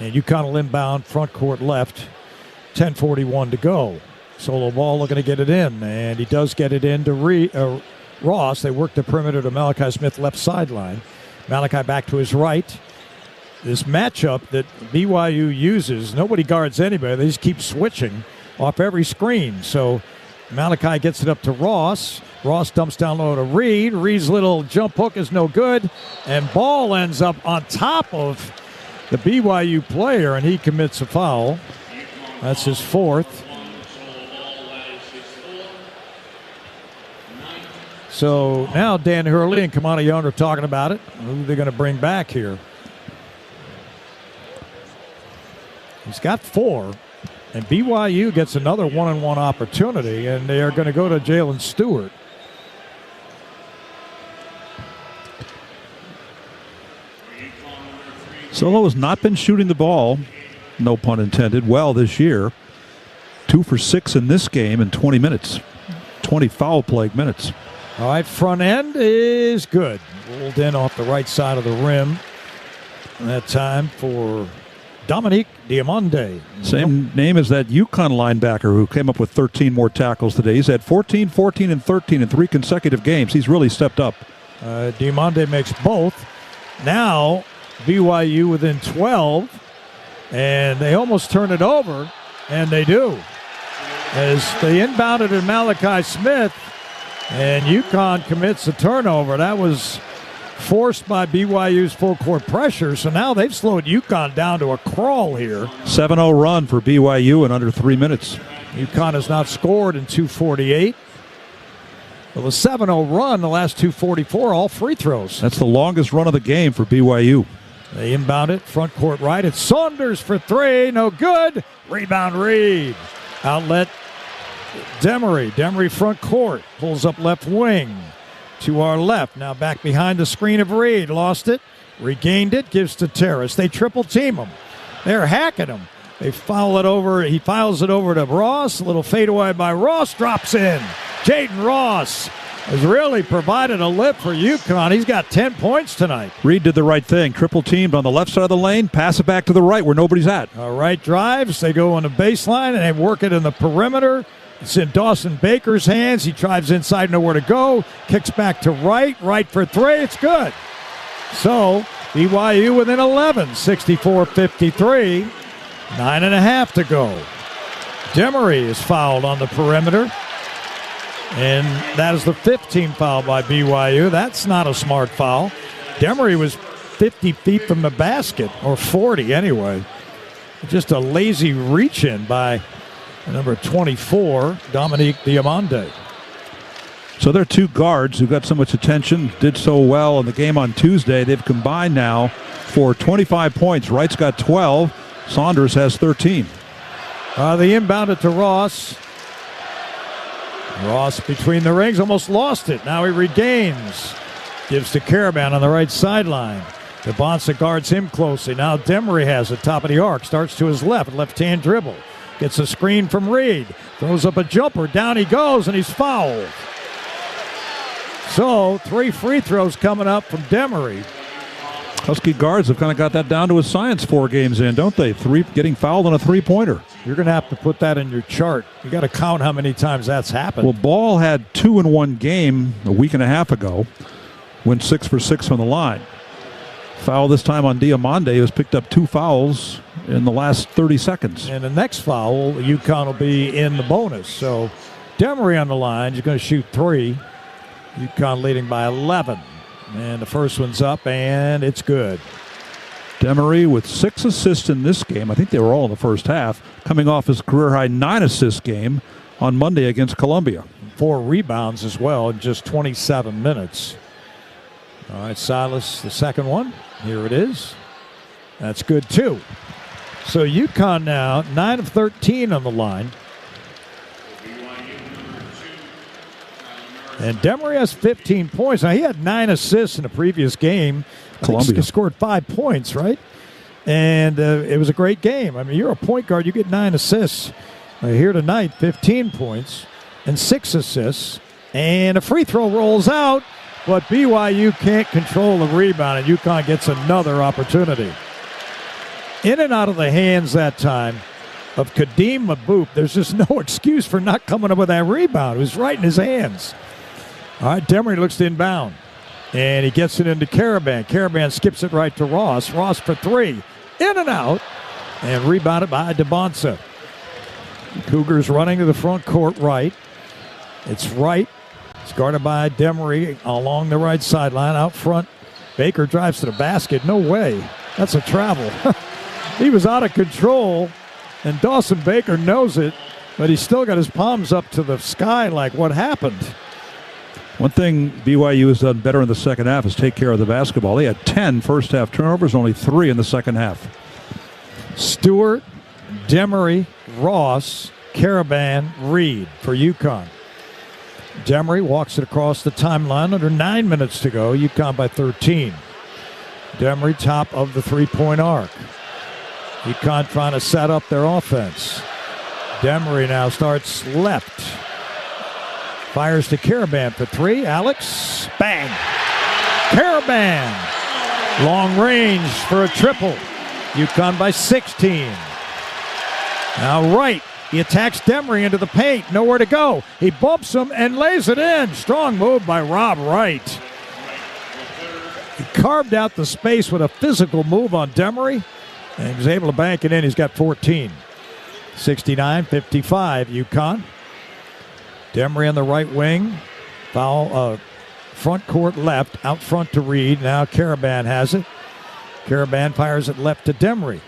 And UConn will inbound, front court left, 10:41 to go. Solo ball looking to get it in, and he does get it in to Ross. They work the perimeter to Malachi Smith, left sideline. Malachi back to his right. This matchup that BYU uses, nobody guards anybody. They just keep switching off every screen. So Malachi gets it up to Ross. Ross dumps down low to Reed. Reed's little jump hook is no good, and ball ends up on top of the BYU player, and he commits a foul. That's his 4th. So now Dan Hurley and Kamani Young are talking about it. Who they're going to bring back here. He's got 4, and BYU gets another one-on-one opportunity, and they are going to go to Jalen Stewart. Solo has not been shooting the ball, no pun intended, well this year. 2 for 6 in this game in 20 minutes. 20 foul plague minutes. All right, front end is good. Rolled in off the right side of the rim. That time for Dominique Diamande. Same name as that UConn linebacker who came up with 13 more tackles today. He's had 14, 14, and 13 in 3 consecutive games. He's really stepped up. Diamande makes both. Now, BYU within 12, and they almost turn it over, and they do. As they inbounded in Malachi Smith, and UConn commits a turnover. That was forced by BYU's full-court pressure, so now they've slowed UConn down to a crawl here. 7-0 run for BYU in under 3 minutes. UConn has not scored in 2:48. Well, a 7-0 run, the last 2:44, all free throws. That's the longest run of the game for BYU. They inbound it, front court right. It's Saunders for 3, no good. Rebound Reed. Outlet Demery. Demery front court, pulls up left wing. To our left, now back behind the screen of Reed. Lost it, regained it, gives to Terrace. They triple team him. They're hacking him. They foul it over. He fouls it over to Ross. A little fadeaway by Ross. Drops in. Jaden Ross has really provided a lift for UConn. He's got 10 points tonight. Reed did the right thing. Triple teamed on the left side of the lane. Pass it back to the right where nobody's at. All right, drives. They go on the baseline and they work it in the perimeter. It's in Dawson Baker's hands. He drives inside, nowhere to go. Kicks back to right. Right for 3. It's good. So BYU within 11, 64-53. 9.5 to go. Demery is fouled on the perimeter. And that is the 15th foul by BYU. That's not a smart foul. Demery was 50 feet from the basket, or 40 anyway. Just a lazy reach-in by number 24, Dominique Diamande. So there are 2 guards who got so much attention, did so well in the game on Tuesday. They've combined now for 25 points. Wright's got 12. Saunders has 13. They inbound it to Ross. Ross between the rings, almost lost it. Now he regains. Gives to Caravan on the right sideline. DeBonsa guards him closely. Now Demery has it, top of the arc. Starts to his left-hand dribble. Gets a screen from Reed. Throws up a jumper. Down he goes, and he's fouled. So 3 free throws coming up from Demery. Husky guards have kind of got that down to a science 4 games in, don't they? 3 getting fouled on a 3-pointer. You're going to have to put that in your chart. You got to count how many times that's happened. Well, Ball had 2 in one game a week and a half ago. Went 6 for 6 on the line. Foul this time on Diamande. He has picked up 2 fouls in the last 30 seconds. And the next foul, UConn will be in the bonus. So Demery on the line. He's going to shoot 3. UConn leading by 11. And the first one's up, and it's good. Demery with 6 assists in this game. I think they were all in the first half. Coming off his career-high 9 assist game on Monday against Columbia. 4 rebounds as well in just 27 minutes. All right, Silas, the second one. Here it is. That's good, too. So UConn now, 9 of 13 on the line. And Demery has 15 points. Now, he had 9 assists in the previous game. Columbia he scored 5 points, right? And it was a great game. I mean, you're a point guard. You get 9 assists. Here tonight, 15 points and 6 assists. And a free throw rolls out, but BYU can't control the rebound, and UConn gets another opportunity. In and out of the hands that time of Kadeem Maboop. There's just no excuse for not coming up with that rebound. It was right in his hands. All right, Demery looks to inbound. And he gets it into Caravan. Caravan skips it right to Ross. Ross for 3. In and out. And rebounded by DeBonsa. Cougars running to the front court right. It's right. It's guarded by Demery along the right sideline. Out front, Baker drives to the basket. No way. That's a travel. He was out of control. And Dawson Baker knows it. But he's still got his palms up to the sky like, what happened? One thing BYU has done better in the second half is take care of the basketball. They had 10 first-half turnovers, only 3 in the second half. Stewart, Demery, Ross, Caravan, Reed for UConn. Demery walks it across the timeline under 9 minutes to go. UConn by 13. Demery top of the 3-point arc. UConn trying to set up their offense. Demery now starts left. Fires to Caravan for 3. Alex, bang. Caravan, long range for a triple. UConn by 16. Now right, he attacks Demery into the paint. Nowhere to go. He bumps him and lays it in. Strong move by Rob Wright. He carved out the space with a physical move on Demery, and he was able to bank it in. He's got 14. 69-55, UConn. Demery on the right wing. Foul, front court left, out front to Reed. Now Caravan has it. Caravan fires it left to Demery.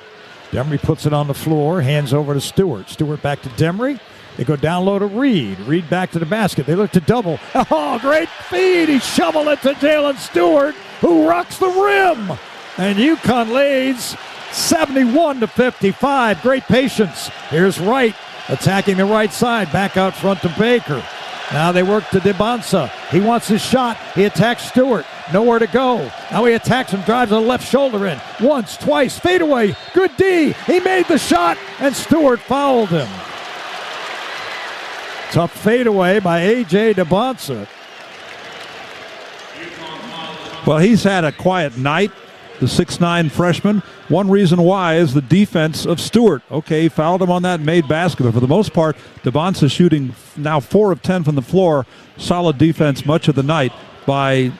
Demery puts it on the floor, hands over to Stewart. Stewart back to Demery. They go down low to Reed. Reed back to the basket. They look to double. Oh, great feed. He shoveled it to Jalen Stewart, who rocks the rim. And UConn leads 71-55. Great patience. Here's Wright attacking the right side. Back out front to Baker. Now they work to DeBonsa. He wants his shot. He attacks Stewart. Nowhere to go. Now he attacks him, drives the left shoulder in. Once, twice, fade away. Good D. He made the shot, and Stewart fouled him. Tough fadeaway by A.J. DeBonsa. Well, he's had a quiet night, the 6'9 freshman. One reason why is the defense of Stewart. Okay, he fouled him on that made basket, but for the most part, DeBonsa shooting now 4 of 10 from the floor. Solid defense much of the night by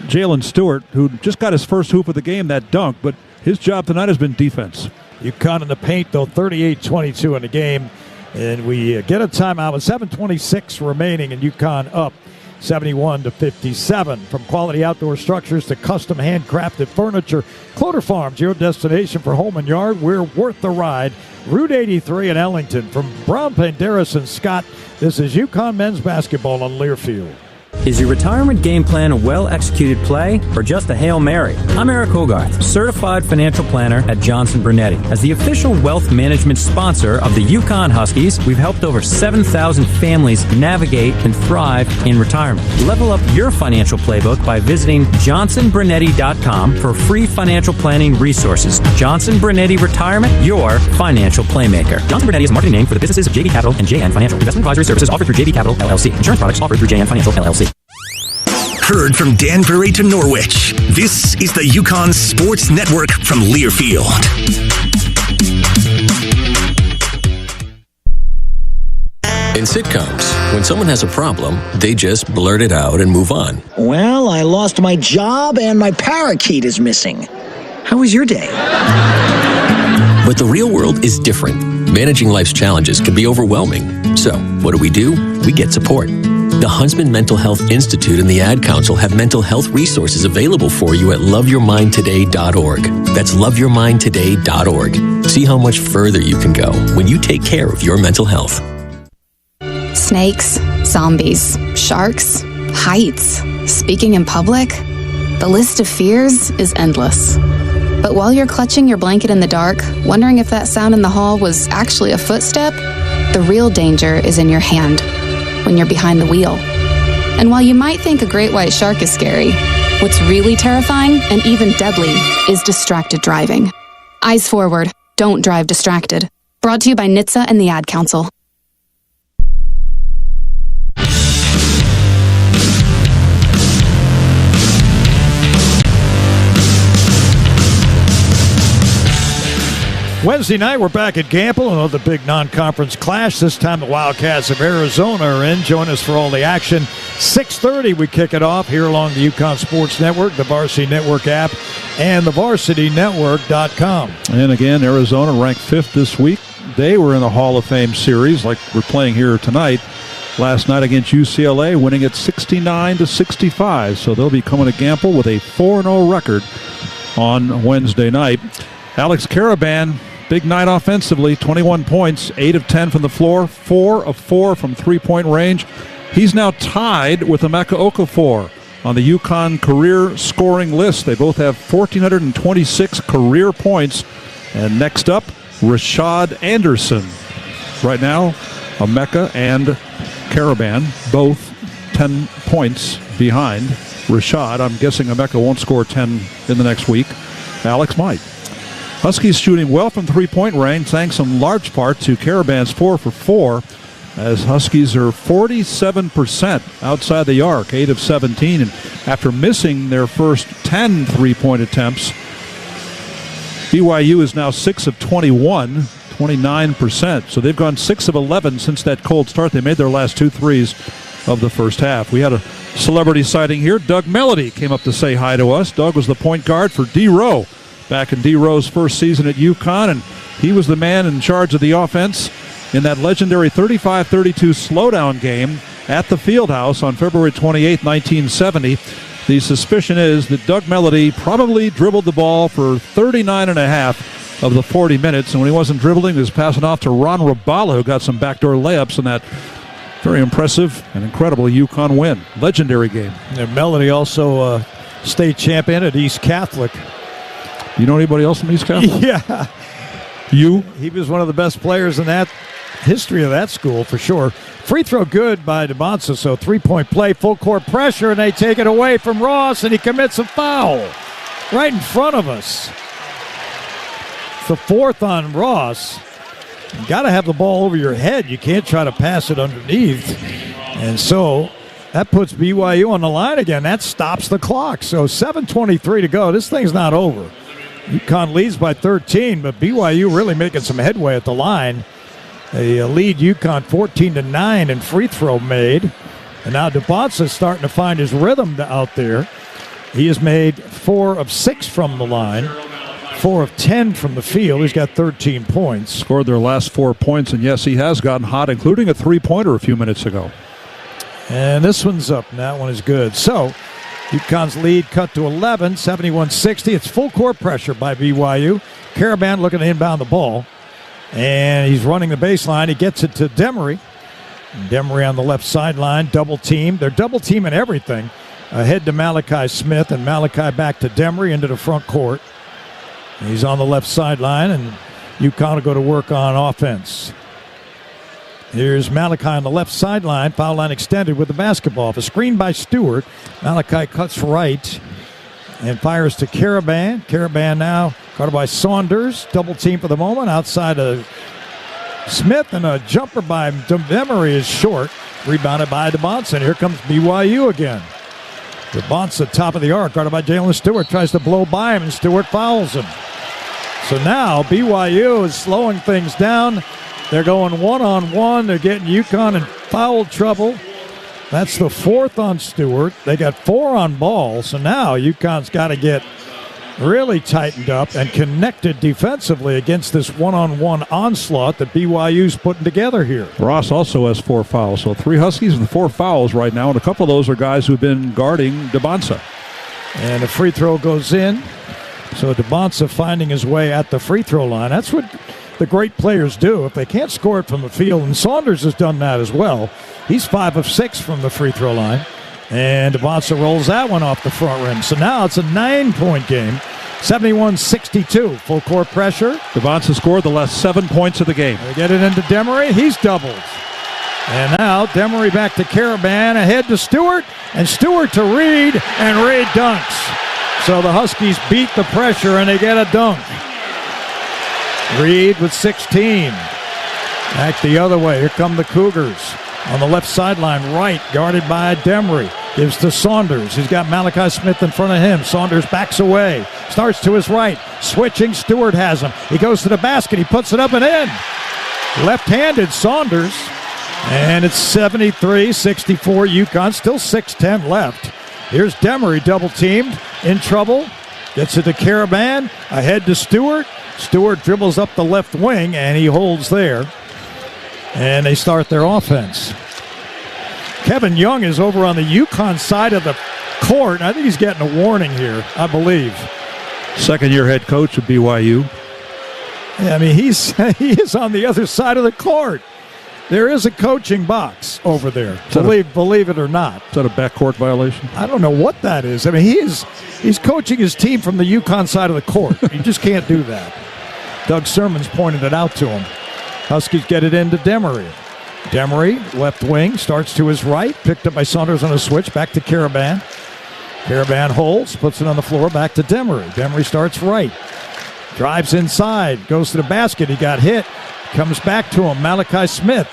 Jalen Stewart, who just got his first hoop of the game, that dunk, but his job tonight has been defense. UConn in the paint, though, 38-22 in the game. And we get a timeout with 7:26 remaining, and UConn up 71-57. From quality outdoor structures to custom handcrafted furniture, Cloder Farms, your destination for home and yard. We're worth the ride. Route 83 in Ellington. From Brown, Penderas, and Scott, this is UConn men's basketball on Learfield. Is your retirement game plan a well-executed play or just a Hail Mary? I'm Eric Hogarth, certified financial planner at Johnson Brunetti. As the official wealth management sponsor of the UConn Huskies, we've helped over 7,000 families navigate and thrive in retirement. Level up your financial playbook by visiting johnsonbrunetti.com for free financial planning resources. Johnson Brunetti Retirement, your financial playmaker. Johnson Brunetti is a marketing name for the businesses of JB Capital and JN Financial. Investment advisory services offered through JB Capital, LLC. Insurance products offered through JN Financial, LLC. Heard from Danbury to Norwich, this is the UConn Sports Network from Learfield. In sitcoms, when someone has a problem, they just blurt it out and move on. Well, I lost my job and my parakeet is missing. How was your day? But the real world is different. Managing life's challenges can be overwhelming. So, what do? We get support. The Huntsman Mental Health Institute and the Ad Council have mental health resources available for you at loveyourmindtoday.org. That's loveyourmindtoday.org. See how much further you can go when you take care of your mental health. Snakes, zombies, sharks, heights, speaking in public. The list of fears is endless. But while you're clutching your blanket in the dark, wondering if that sound in the hall was actually a footstep, the real danger is in your hand, when you're behind the wheel. And while you might think a great white shark is scary, what's really terrifying and even deadly is distracted driving. Eyes forward, don't drive distracted. Brought to you by NHTSA and the Ad Council. Wednesday night, we're back at Gamble, another big non-conference clash. This time the Wildcats of Arizona are in. Join us for all the action. 6:30 we kick it off here along the UConn Sports Network, the Varsity Network app, and the VarsityNetwork.com. And again, Arizona ranked 5th this week. They were in the Hall of Fame series like we're playing here tonight. Last night against UCLA, winning it 69-65. So they'll be coming to Gamble with a 4-0 record on Wednesday night. Alex Caravan, big night offensively, 21 points, 8 of 10 from the floor, 4 of 4 from three-point range. He's now tied with Emeka Okafor on the UConn career scoring list. They both have 1,426 career points. And next up, Rashad Anderson. Right now, Emeka and Caravan, both 10 points behind Rashad. I'm guessing Emeka won't score 10 in the next week. Alex might. Huskies shooting well from three-point range, thanks in large part to Caravan's 4 for 4, as Huskies are 47% outside the arc, 8 of 17. And after missing their first 10 three-point attempts, BYU is now 6 of 21, 29%. So they've gone 6 of 11 since that cold start. They made their last 2 threes of the first half. We had a celebrity sighting here. Doug Melody came up to say hi to us. Doug was the point guard for D. Rowe back in D. Rowe's first season at UConn, and he was the man in charge of the offense in that legendary 35-32 slowdown game at the Fieldhouse on February 28, 1970. The suspicion is that Doug Melody probably dribbled the ball for 39 and a half of the 40 minutes, and when he wasn't dribbling, he was passing off to Ron Rabala, who got some backdoor layups in that very impressive and incredible UConn win. Legendary game. And Melody also state champion at East Catholic. You know anybody else from East Catholic? Yeah. You? He was one of the best players in that history of that school, for sure. Free throw good by DeBonsa, so three-point play, full court pressure, and they take it away from Ross, and he commits a foul right in front of us. It's the fourth on Ross. You got to have the ball over your head. You can't try to pass it underneath. And so that puts BYU on the line again. That stops the clock. So 7:23 to go. This thing's not over. UConn leads by 13, but BYU really making some headway at the line. They lead UConn 14-9 in free throw made. And now DeBonsa's starting to find his rhythm out there. He has made 4 of 6 from the line, 4 of 10 from the field. He's got 13 points. Scored their last 4 points, and yes, he has gotten hot, including a three-pointer a few minutes ago. And this one's up, and that one is good. So UConn's lead cut to 11, 71-60. It's full court pressure by BYU. Caravan looking to inbound the ball. And he's running the baseline. He gets it to Demery. Demery on the left sideline, double team. They're double teaming everything. Ahead to Malachi Smith, and Malachi back to Demery into the front court. He's on the left sideline, and UConn will go to work on offense. Here's Malachi on the left sideline, foul line extended with the basketball. A screen by Stewart. Malachi cuts right and fires to Caravan. Caravan now guarded by Saunders. Double team for the moment outside of Smith, and a jumper by Demery is short. Rebounded by DeBonsa, and here comes BYU again. DeBonsa, top of the arc, guarded by Jalen Stewart, tries to blow by him, and Stewart fouls him. So now BYU is slowing things down. They're going one-on-one. They're getting UConn in foul trouble. That's the 4th on Stewart. They got 4 on ball, so now UConn's got to get really tightened up and connected defensively against this one-on-one onslaught that BYU's putting together here. Ross also has 4 fouls, so 3 Huskies with 4 fouls right now, and a couple of those are guys who've been guarding DeBonsa. And the free throw goes in. So DeBonsa finding his way at the free throw line. That's what the great players do if they can't score it from the field, and Saunders has done that as well. He's 5 of 6 from the free throw line, and DeBonsa rolls that one off the front rim. So now it's a 9-point game, 71-62, full court pressure. DeBonsa scored the last 7 points of the game. They get it into Demery. He's doubled. And now Demery back to Caravan, ahead to Stewart, and Stewart to Reed, and Reed dunks. So the Huskies beat the pressure, and they get a dunk. Reed with 16. Back the other way. Here come the Cougars. On the left sideline, right, guarded by Demery. Gives to Saunders. He's got Malachi Smith in front of him. Saunders backs away. Starts to his right. Switching, Stewart has him. He goes to the basket. He puts it up and in. Left-handed Saunders. And it's 73-64 UConn. Still 6:10 left. Here's Demery, double-teamed, in trouble. Gets it to Caravan. Ahead to Stewart. Stewart dribbles up the left wing, and he holds there. And they start their offense. Kevin Young is over on the UConn side of the court. I think he's getting a warning here, I believe. Second-year head coach of BYU. Yeah, I mean, he is on the other side of the court. There is a coaching box over there, believe it or not. Is that a backcourt violation? I don't know what that is. I mean, he's coaching his team from the UConn side of the court. You just can't do that. Doug Sermon's pointed it out to him. Huskies get it into Demery. Demery, left wing, starts to his right. Picked up by Saunders on a switch. Back to Caravan. Caravan holds, puts it on the floor. Back to Demery. Demery starts right. Drives inside, goes to the basket. He got hit. Comes back to him. Malachi Smith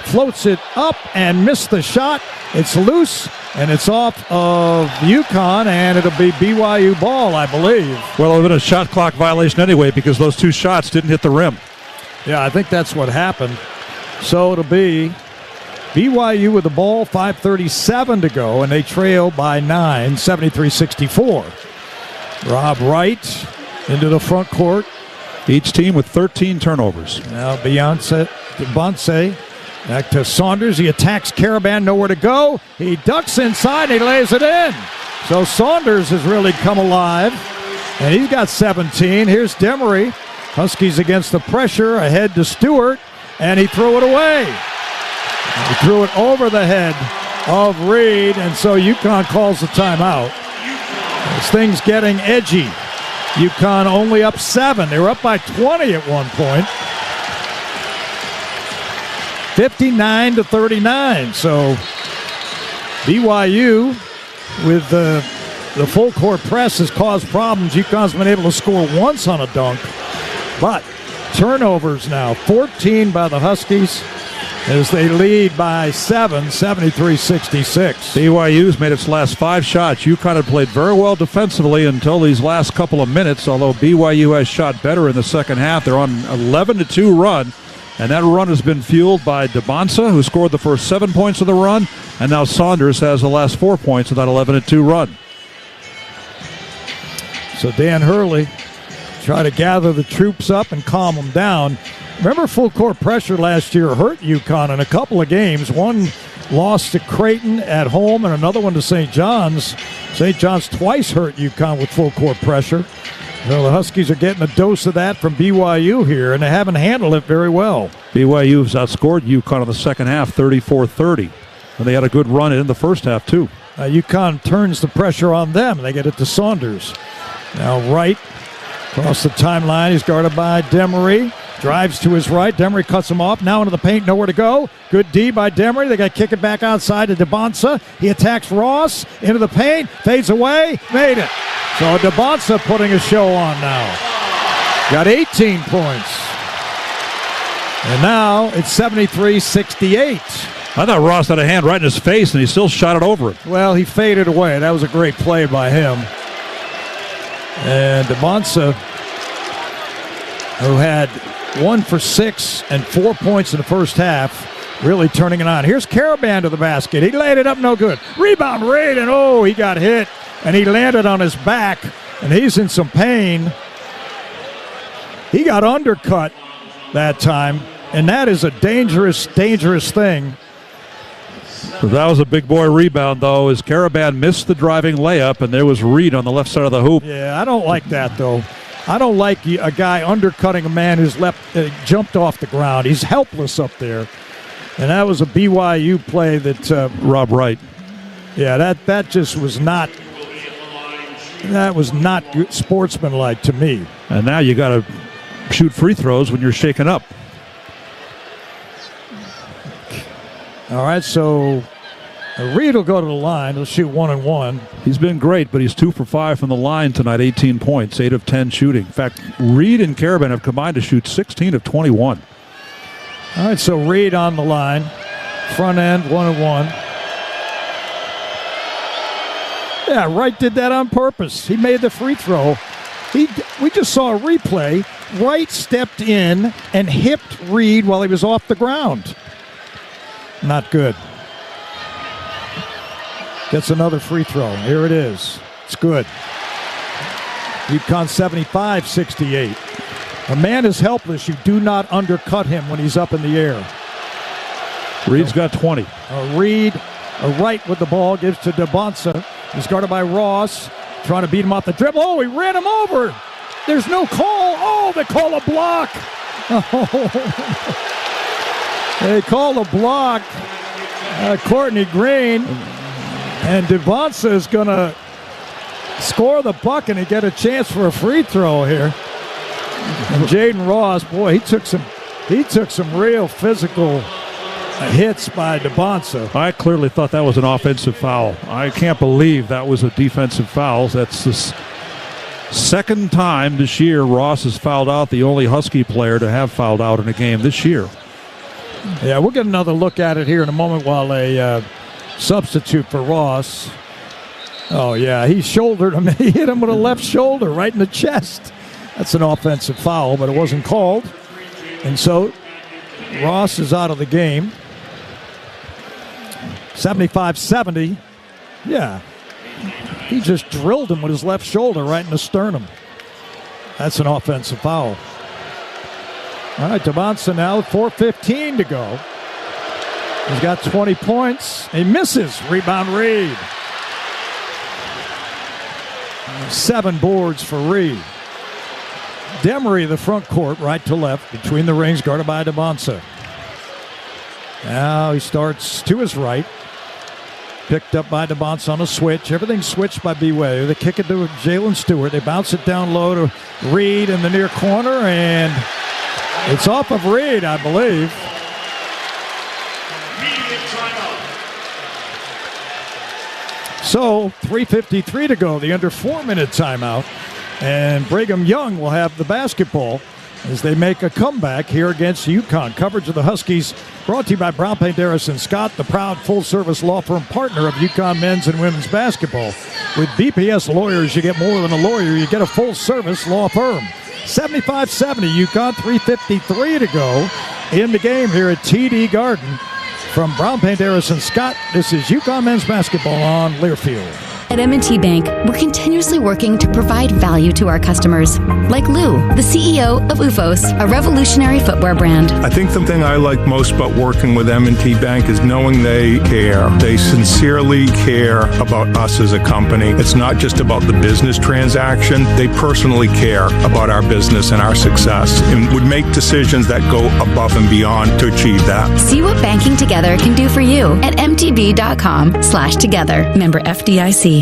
floats it up and missed the shot. It's loose, and it's off of UConn, and it'll be BYU ball, I believe. Well, it would have been a shot clock violation anyway because those two shots didn't hit the rim. Yeah, I think that's what happened. So it'll be BYU with the ball, 5:37 to go, and they trail by 9, 73-64. Rob Wright into the front court. Each team with 13 turnovers. Now Beyonce back to Saunders. He attacks Caravan, nowhere to go. He ducks inside, and he lays it in. So Saunders has really come alive, and he's got 17. Here's Demery. Huskies against the pressure, ahead to Stewart, and he threw it away. He threw it over the head of Reed, and so UConn calls the timeout. This thing's getting edgy. UConn only up 7. They were up by 20 at one point. 59-39. So BYU with the full court press has caused problems. UConn's been able to score once on a dunk, but turnovers now. 14 by the Huskies as they lead by 7, 73-66. BYU's made its last 5 shots. UConn had played very well defensively until these last couple of minutes, although BYU has shot better in the second half. They're on an 11-2 run, and that run has been fueled by DeBonsa, who scored the first 7 points of the run, and now Saunders has the last 4 points of that 11-2 run. So Dan Hurley try to gather the troops up and calm them down. Remember, full court pressure last year hurt UConn in a couple of games. One lost to Creighton at home and another one to St. John's. St. John's twice hurt UConn with full court pressure. Well, the Huskies are getting a dose of that from BYU here, and they haven't handled it very well. BYU's outscored UConn in the second half, 34-30. And they had a good run in the first half, too. UConn turns the pressure on them, and they get it to Saunders. Now Wright across the timeline. He's guarded by Demery. Drives to his right. Demery cuts him off. Now into the paint. Nowhere to go. Good D by Demery. They got to kick it back outside to DeBonsa. He attacks Ross. Into the paint. Fades away. Made it. So DeBonsa putting a show on now. Got 18 points. And now it's 73-68. I thought Ross had a hand right in his face, and he still shot it over it. Well, he faded away. That was a great play by him. And DeBonsa, who had 1 for 6 and 4 points in the first half, really turning it on. Here's Caravan to the basket. He laid it up, no good. Rebound, Reed, and he got hit, and he landed on his back, and he's in some pain. He got undercut that time, and that is a dangerous, dangerous thing. That was a big boy rebound, though, as Caravan missed the driving layup, and there was Reed on the left side of the hoop. Yeah, I don't like that, though. I don't like a guy undercutting a man who's jumped off the ground. He's helpless up there. And that was a BYU play that Rob Wright. Yeah, that just was not good, sportsmanlike to me. And now you got to shoot free throws when you're shaken up. All right, so Reed will go to the line. He'll shoot 1 and 1. He's been great, but he's 2 for 5 from the line tonight, 18 points, 8 of 10 shooting. In fact, Reed and Caravan have combined to shoot 16 of 21. All right, so Reed on the line. Front end, 1 and 1. Yeah, Wright did that on purpose. He made the free throw. We just saw a replay. Wright stepped in and hipped Reed while he was off the ground. Not good. Gets another free throw. Here it is. It's good. UConn 75-68. A man is helpless. You do not undercut him when he's up in the air. Reed's got 20. Reed, Wright with the ball, gives to DeBonsa. He's guarded by Ross, trying to beat him off the dribble. Oh, he ran him over. There's no call. Oh, they call a block. They call a block. Courtney Green. And DeBonsa is going to score the bucket and get a chance for a free throw here. And Jaden Ross, boy, he took some real physical hits by DeBonsa. I clearly thought that was an offensive foul. I can't believe that was a defensive foul. That's just Second time this year Ross has fouled out, the only Husky player to have fouled out in a game this year. Yeah, we'll get another look at it here in a moment while they substitute for Ross. Oh, yeah, he shouldered him. He hit him with a left shoulder right in the chest. That's an offensive foul, but it wasn't called. And so Ross is out of the game. 75-70. Yeah. He just drilled him with his left shoulder right in the sternum. That's an offensive foul. All right, Devonson now, 4:15 to go. He's got 20 points. He misses. Rebound Reed. 7 boards for Reed. Demery, the front court, right to left, between the rings, guarded by Devonson. Now he starts to his right. Picked up by Devonson on a switch. Everything switched by BYU. They kick it to Jalen Stewart. They bounce it down low to Reed in the near corner, and it's off of Reed, I believe. So 3:53 to go, the under 4-minute timeout. And Brigham Young will have the basketball as they make a comeback here against UConn. Coverage of the Huskies brought to you by Brown Paint Harrison Scott, the proud full-service law firm partner of UConn men's and women's basketball. With BPS lawyers, you get more than a lawyer. You get a full-service law firm. 75-70 UConn, 3:53 to go in the game here at TD Garden. From Brown Paint Harrison Scott, this is UConn men's basketball on Learfield. At M&T Bank, we're continuously working to provide value to our customers. Like Lou, the CEO of UFOS, a revolutionary footwear brand. I think the thing I like most about working with M&T Bank is knowing they care. They sincerely care about us as a company. It's not just about the business transaction. They personally care about our business and our success and would make decisions that go above and beyond to achieve that. See what banking together can do for you at mtb.com/together. Member FDIC.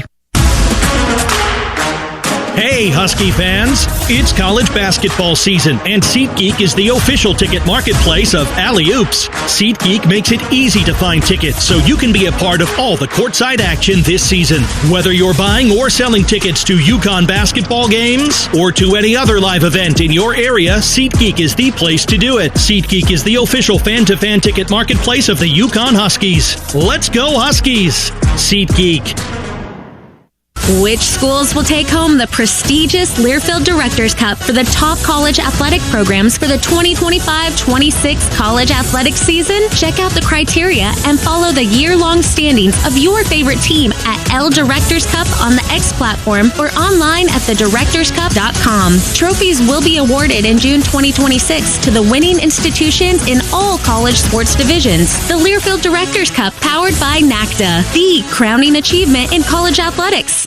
Hey, Husky fans! It's college basketball season, and SeatGeek is the official ticket marketplace of Alley Oops. SeatGeek makes it easy to find tickets so you can be a part of all the courtside action this season. Whether you're buying or selling tickets to UConn basketball games or to any other live event in your area, SeatGeek is the place to do it. SeatGeek is the official fan-to-fan ticket marketplace of the UConn Huskies. Let's go, Huskies! SeatGeek. Which schools will take home the prestigious Learfield Directors Cup for the top college athletic programs for the 2025-26 college athletic season? Check out the criteria and follow the year-long standings of your favorite team at L Directors Cup on the X platform or online at thedirectorscup.com. Trophies will be awarded in June 2026 to the winning institutions in all college sports divisions. The Learfield Directors Cup, powered by NACDA, the crowning achievement in college athletics.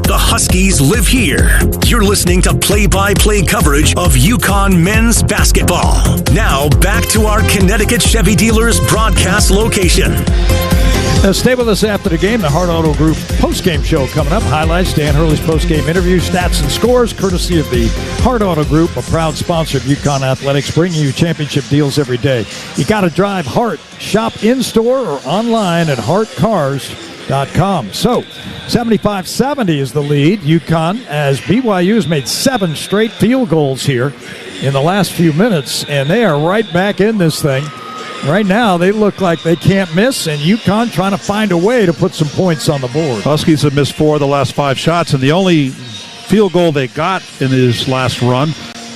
The Huskies live here. You're listening to play-by-play coverage of UConn men's basketball. Now back to our Connecticut Chevy Dealers broadcast location. Stay with us after the game. The Hart Auto Group postgame show coming up. Highlights, Dan Hurley's postgame interview, stats and scores, courtesy of the Hart Auto Group, a proud sponsor of UConn Athletics, bringing you championship deals every day. You got to drive Hart. Shop in-store or online at hartcars.com. So, 75-70 is the lead. UConn, as BYU has made 7 straight field goals here in the last few minutes, and they are right back in this thing. Right now, they look like they can't miss, and UConn trying to find a way to put some points on the board. Huskies have missed 4 of the last 5 shots, and the only field goal they got in this last run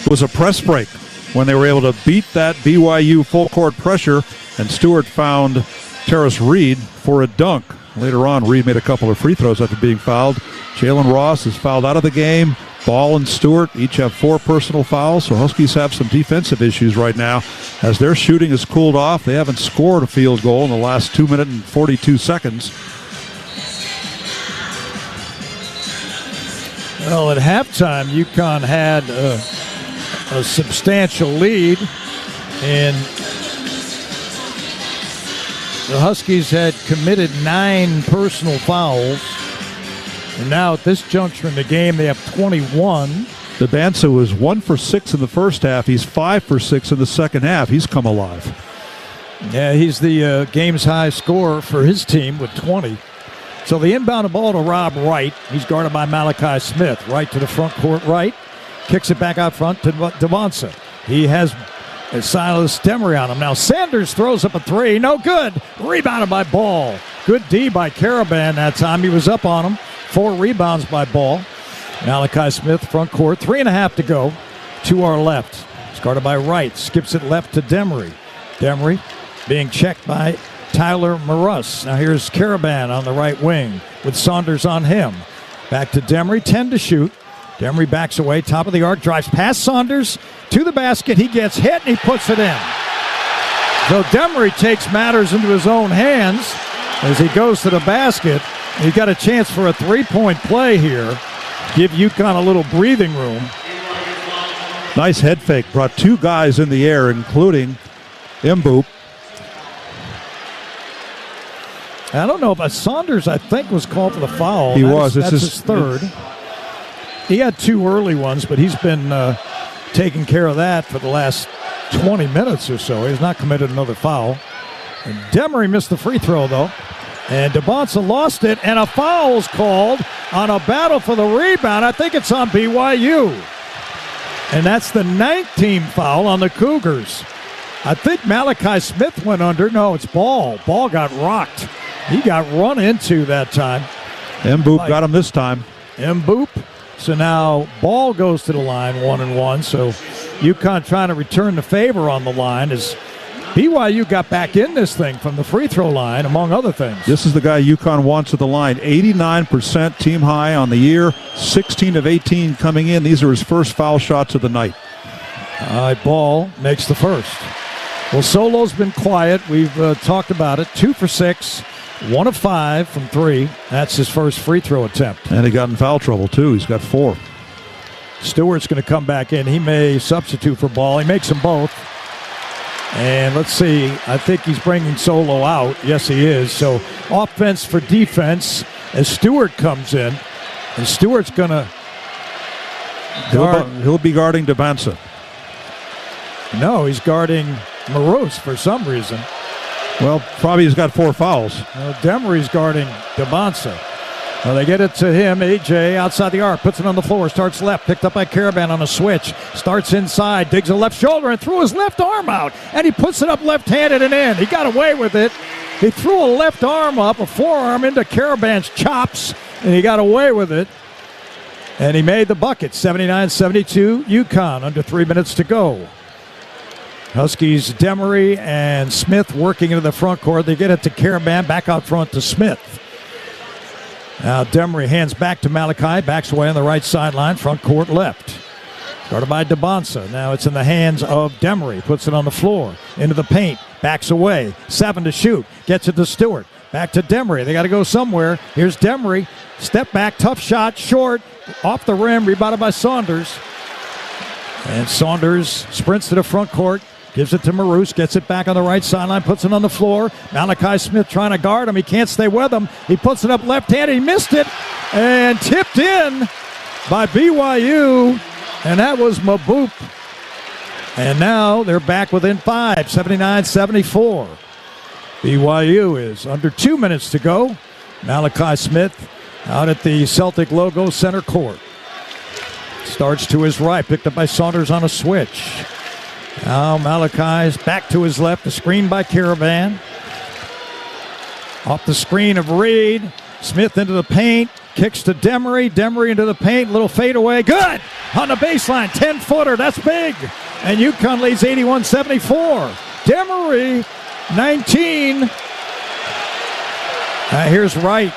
was a press break when they were able to beat that BYU full-court pressure, and Stewart found Terrace Reed for a dunk. Later on, Reed made a couple of free throws after being fouled. Jalen Ross is fouled out of the game. Ball and Stewart each have 4 personal fouls, so Huskies have some defensive issues right now. As their shooting has cooled off, they haven't scored a field goal in the last 2 minutes and 42 seconds. Well, at halftime, UConn had a substantial lead, and the Huskies had committed 9 personal fouls. And now at this juncture in the game, they have 21. DeBanza was 1 for 6 in the first half. He's 5 for 6 in the second half. He's come alive. Yeah, he's the game's high scorer for his team with 20. So the inbound ball to Rob Wright. He's guarded by Malachi Smith. Right to the front court right. Kicks it back out front to Devonsa. He has Silas Demery on him. Now Sanders throws up a three. No good. Rebounded by Ball. Good D by Caravan that time. He was up on him. 4 rebounds by Ball. Malachi Smith, front court. 3.5 to go. To our left. It's guarded by Wright. Skips it left to Demery. Demery being checked by Tyler Maruss. Now here's Caravan on the right wing with Saunders on him. Back to Demery. 10 to shoot. Demery backs away. Top of the arc. Drives past Saunders to the basket. He gets hit and he puts it in. So Demery takes matters into his own hands as he goes to the basket. He's got a chance for a 3-point play here. Give UConn a little breathing room. Nice head fake. Brought 2 guys in the air, including Mboop. I don't know, but Saunders, I think, was called for the foul. He was. That's his third. He had 2 early ones, but he's been taking care of that for the last 20 minutes or so. He's not committed another foul. And Demery missed the free throw, though. And DeBonsa lost it, and a foul's called on a battle for the rebound. I think it's on BYU. And that's the 9th team foul on the Cougars. I think Malachi Smith went under. No, it's Ball. Ball got rocked. He got run into that time. Mboop got him this time. Mboop. So now Ball goes to the line 1-1. So UConn trying to return the favor on the line as BYU got back in this thing from the free throw line, among other things. This is the guy UConn wants at the line. 89% team high on the year. 16 of 18 coming in. These are his first foul shots of the night. Ball makes the first. Well, Solo's been quiet. We've talked about it. 2 for 6. 1 of 5 from 3. That's his first free throw attempt. And he got in foul trouble, too. He's got 4. Stewart's going to come back in. He may substitute for Ball. He makes them both. And let's see. I think he's bringing Solo out. Yes, he is. So offense for defense as Stewart comes in. And Stewart's going to guard. He'll be guarding Devonsa. No, he's guarding Maroos for some reason. Well, probably he's got 4 fouls. Demery's guarding Devonsa. Well, they get it to him. AJ outside the arc, puts it on the floor, starts left, picked up by Caravan on a switch, starts inside, digs a left shoulder and threw his left arm out, and he puts it up left-handed and in. He got away with it. He threw a left arm up, a forearm into Caravan's chops, and he got away with it. And he made the bucket. 79-72, UConn, under 3 minutes to go. Huskies, Demery and Smith working into the front court. They get it to Caravan, back out front to Smith. Now Demery hands back to Malachi, backs away on the right sideline, front court left. Guarded by DeBonsa. Now it's in the hands of Demery, puts it on the floor, into the paint, backs away, 7 to shoot, gets it to Stewart, back to Demery. They got to go somewhere. Here's Demery, step back, tough shot, short, off the rim, rebounded by Saunders. And Saunders sprints to the front court, gives it to Maroos, gets it back on the right sideline, puts it on the floor. Malachi Smith trying to guard him. He can't stay with him. He puts it up left-handed. He missed it and tipped in by BYU, and that was Mboop. And now they're back within 5, 79-74. BYU is under 2 minutes to go. Malachi Smith out at the Celtic logo center court. Starts to his right, picked up by Saunders on a switch. Now Malachi's back to his left, the screen by Caravan. Off the screen of Reed. Smith into the paint, kicks to Demery. Demery into the paint, little fadeaway. Good! On the baseline, 10-footer, that's big. And UConn leads 81-74. Demery, 19. Here's Wright.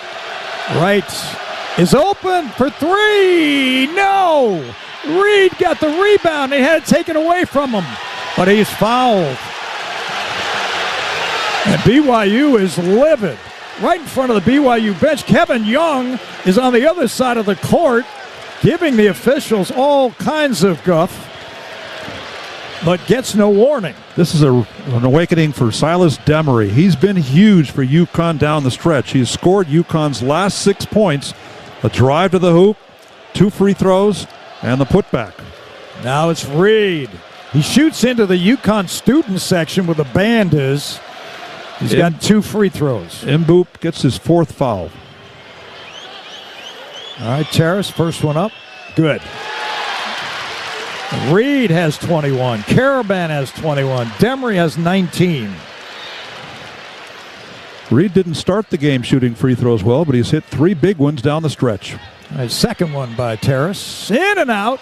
Wright is open for 3. No! Reed got the rebound. They had it taken away from him. But he's fouled. And BYU is livid. Right in front of the BYU bench, Kevin Young is on the other side of the court, giving the officials all kinds of guff, but gets no warning. This is an awakening for Silas Demery. He's been huge for UConn down the stretch. He's scored UConn's last 6 points, a drive to the hoop, 2 free throws, and the putback. Now it's Reed. He shoots into the UConn student section where the band is. He's got 2 free throws. Mboop gets his 4th foul. All right, Terrace, first one up. Good. Reed has 21. Caravan has 21. Demery has 19. Reed didn't start the game shooting free throws well, but he's hit 3 big ones down the stretch. A second one by Terrace. In and out.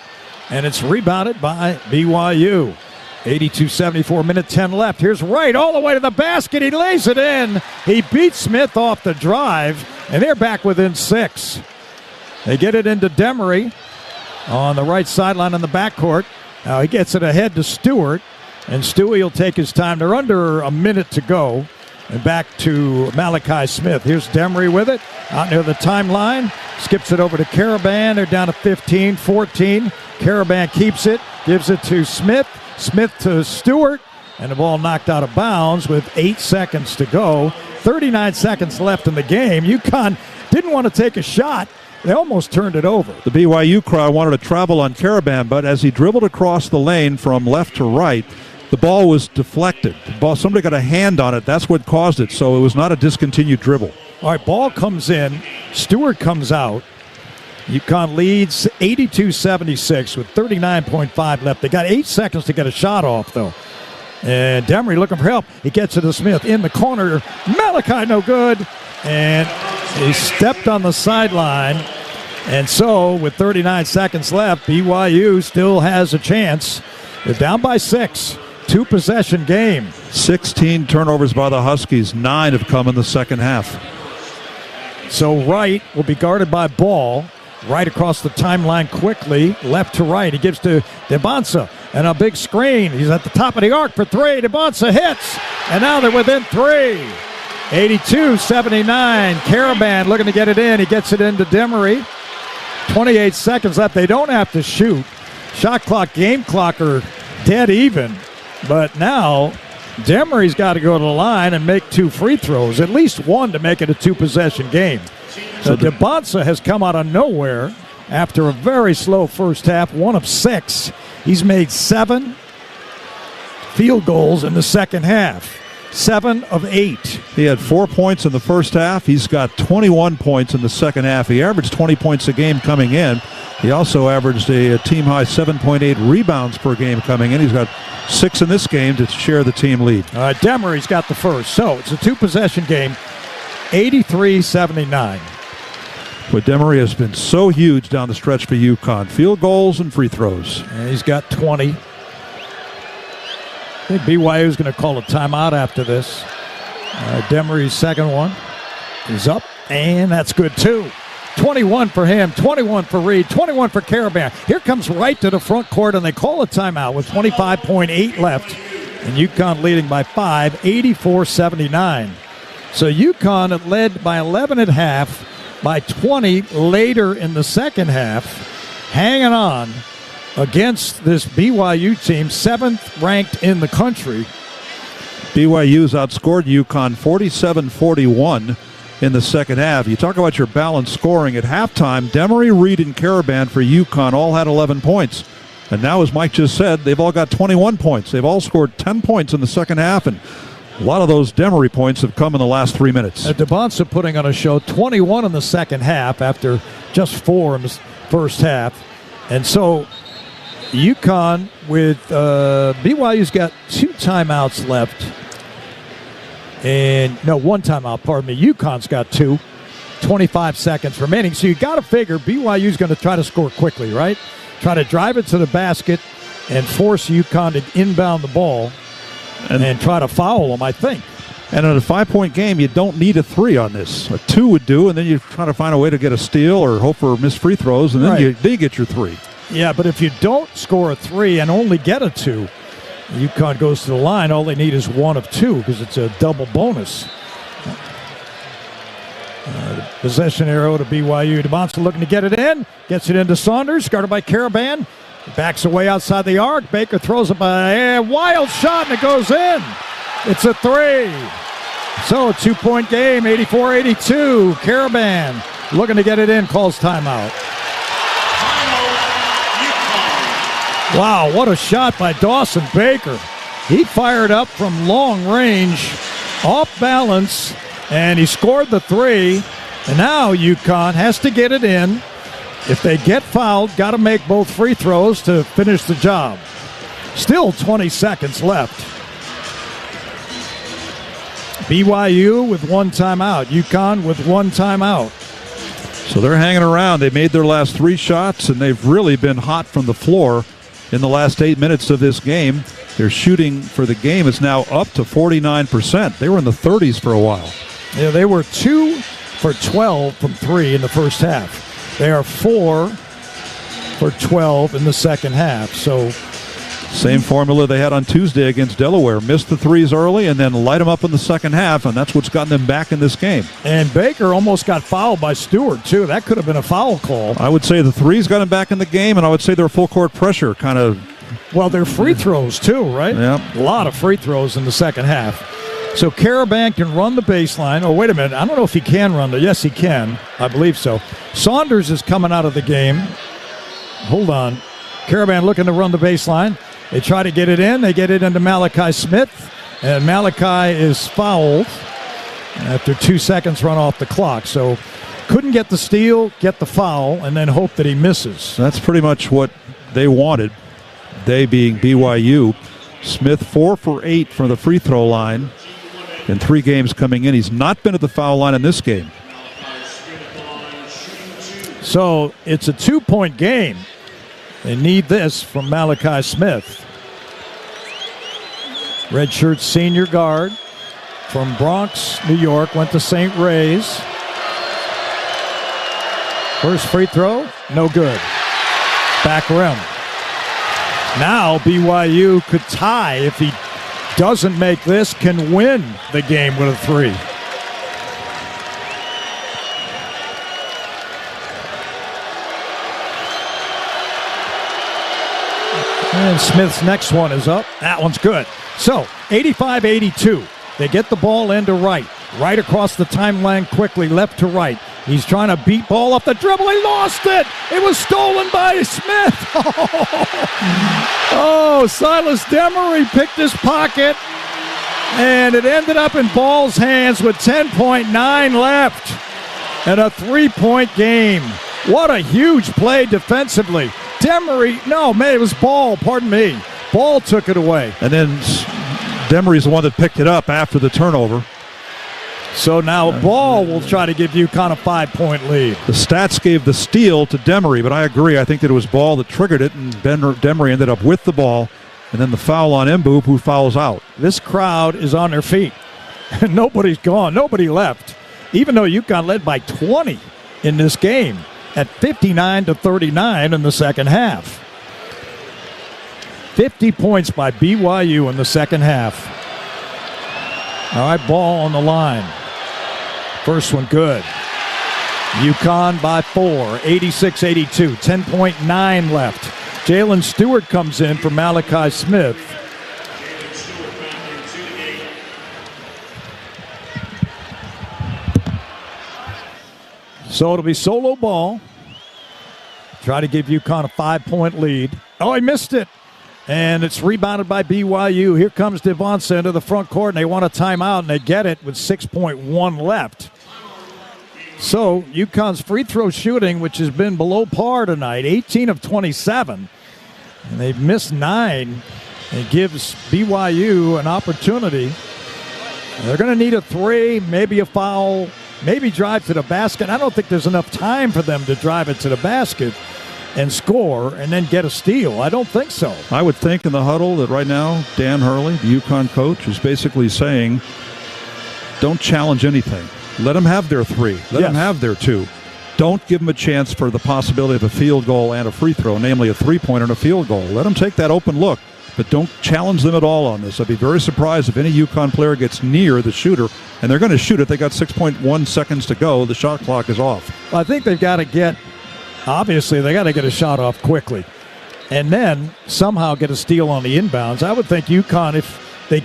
And it's rebounded by BYU. 82-74, minute 10 left. Here's Wright all the way to the basket. He lays it in. He beats Smith off the drive, and they're back within 6. They get it into Demery on the right sideline in the backcourt. Now he gets it ahead to Stewart, and Stewie will take his time. They're under a minute to go. And back to Malachi Smith. Here's Demery with it, out near the timeline. Skips it over to Caravan. They're down to 15, 14. Caravan keeps it, gives it to Smith. Smith to Stewart, and the ball knocked out of bounds with 8 seconds to go. 39 seconds left in the game. UConn didn't want to take a shot. They almost turned it over. The BYU crowd wanted to travel on Caravan, but as he dribbled across the lane from left to right, the ball was deflected. Somebody got a hand on it. That's what caused it, so it was not a discontinued dribble. All right, ball comes in. Stewart comes out. UConn leads 82-76 with 39.5 left. They got 8 seconds to get a shot off, though. And Demery looking for help. He gets it to Smith in the corner. Malachi no good. And he stepped on the sideline. And so, with 39 seconds left, BYU still has a chance. They're down by 6. 2-possession game. 16 turnovers by the Huskies. 9 have come in the second half. So Wright will be guarded by Ball. Right across the timeline quickly, left to right. He gives to DeBonsa, and a big screen. He's at the top of the arc for 3. DeBonsa hits, and now they're within 3. 82-79. Caravan looking to get it in. He gets it into Demery. 28 seconds left. They don't have to shoot. Shot clock, game clock are dead even. But now Demery's got to go to the line and make 2 free throws, at least one to make it a 2-possession game. So DeBonsa has come out of nowhere after a very slow first half, 1 of 6. He's made 7 field goals in the second half, 7 of 8. He had 4 points in the first half. He's got 21 points in the second half. He averaged 20 points a game coming in. He also averaged a team-high 7.8 rebounds per game coming in. He's got 6 in this game to share the team lead. All right, Demery's got the first. So it's a 2-possession game. 83-79. But Demery has been so huge down the stretch for UConn. Field goals and free throws. And he's got 20. I think BYU is going to call a timeout after this. Demery's second one is up, and that's good too. 21 for him, 21 for Reed, 21 for Caravan. Here comes Wright to the front court, and they call a timeout with 25.8 left. And UConn leading by 5, 84-79. So UConn led by 11 at half, by 20 later in the second half, hanging on against this BYU team, 7th ranked in the country. BYU's outscored UConn 47-41 in the second half. You talk about your balanced scoring. At halftime, Demery, Reed, and Caravan for UConn all had 11 points. And now, as Mike just said, they've all got 21 points. They've all scored 10 points in the second half, and a lot of those Demery points have come in the last 3 minutes. DeBonsa putting on a show, 21 in the second half after just 4 in the first half. And so UConn with BYU's got 2 timeouts left. And no, 1 timeout, pardon me. UConn's got 2. 25 seconds remaining. So you got to figure BYU's going to try to score quickly, right? Try to drive it to the basket and force UConn to inbound the ball. And try to foul them, I think. And in a 5-point game, you don't need a 3 on this. A 2 would do, and then you try to find a way to get a steal or hope for missed free throws, and then you get your 3. Yeah, but if you don't score a 3 and only get a 2, UConn goes to the line. All they need is 1 of 2 because it's a double bonus. Possession arrow to BYU. DeBonsa looking to get it in. Gets it into Saunders, guarded by Caravan. Backs away outside the arc. Baker throws it by a wild shot, and it goes in. It's a 3. So a 2-point game, 84-82. Caravan looking to get it in, calls timeout. Wow, what a shot by Dawson Baker. He fired up from long range, off balance, and he scored the 3. And now UConn has to get it in. If they get fouled, got to make both free throws to finish the job. Still 20 seconds left. BYU with one timeout. UConn with one timeout. So they're hanging around. They made their last 3 shots, and they've really been hot from the floor in the last 8 minutes of this game. Their shooting for the game is now up to 49%. They were in the 30s for a while. Yeah, they were 2 for 12 from 3 in the first half. They are 4 for 12 in the second half. So same formula they had on Tuesday against Delaware. Missed the threes early and then light them up in the second half, and that's what's gotten them back in this game. And Baker almost got fouled by Stewart, too. That could have been a foul call. I would say the threes got him back in the game, and I would say their full court pressure kind of... Well, they're free throws, too, right? Yeah. A lot of free throws in the second half. So Caravan can run the baseline. Oh, wait a minute. I don't know if he can run the... Yes, he can. I believe so. Saunders is coming out of the game. Hold on. Caravan looking to run the baseline. They try to get it in. They get it into Malachi Smith. And Malachi is fouled after 2 seconds run off the clock. So couldn't get the steal, get the foul, and then hope that he misses. That's pretty much what they wanted, they being BYU. Smith 4 for 8 from the free throw line in 3 games coming in. He's not been at the foul line in this game. So it's a 2-point game. They need this from Malachi Smith. Redshirt senior guard from Bronx, New York, went to St. Ray's. First free throw, no good. Back rim. Now BYU could tie if he doesn't make this, can win the game with a 3. And Smith's next one is up. That one's good. So, 85-82. They get the ball into Wright. Right across the timeline quickly, left to right. He's trying to beat ball off the dribble. He lost it. It was stolen by Smith. Oh, Silas Demery picked his pocket. And it ended up in Ball's hands with 10.9 left. And a 3-point game. What a huge play defensively. Demery, no, man, it was Ball, pardon me. Ball took it away. And then Demery's the one that picked it up after the turnover. So now Ball will try to give UConn a 5-point lead. The stats gave the steal to Demery, but I agree. I think that it was Ball that triggered it, and Demery ended up with the ball. And then the foul on Mboop, who fouls out. This crowd is on their feet. Nobody's gone. Nobody left. Even though UConn led by 20 in this game at 59-39 in the second half. 50 points by BYU in the second half. All right, Ball on the line. First one good. UConn by 4, 86-82, 10.9 left. Jalen Stewart comes in for Malachi Smith. So it'll be solo Ball. Try to give UConn a 5-point lead. Oh, he missed it. And it's rebounded by BYU. Here comes Devonsa into the front court, and they want a timeout, and they get it with 6.1 left. So UConn's free throw shooting, which has been below par tonight, 18 of 27. And they've missed 9. It gives BYU an opportunity. They're going to need a 3, maybe a foul, maybe drive to the basket. I don't think there's enough time for them to drive it to the basket and score and then get a steal. I don't think so. I would think in the huddle that right now, Dan Hurley, the UConn coach, is basically saying, don't challenge anything. Let them have their 3. Let them have their 2. Don't give them a chance for the possibility of a field goal and a free throw, namely a 3-pointer and a field goal. Let them take that open look, but don't challenge them at all on this. I'd be very surprised if any UConn player gets near the shooter, and they're going to shoot it. They got 6.1 seconds to go. The shot clock is off. Well, I think they've got to get, obviously, they got to get a shot off quickly, and then somehow get a steal on the inbounds. I would think UConn, if they...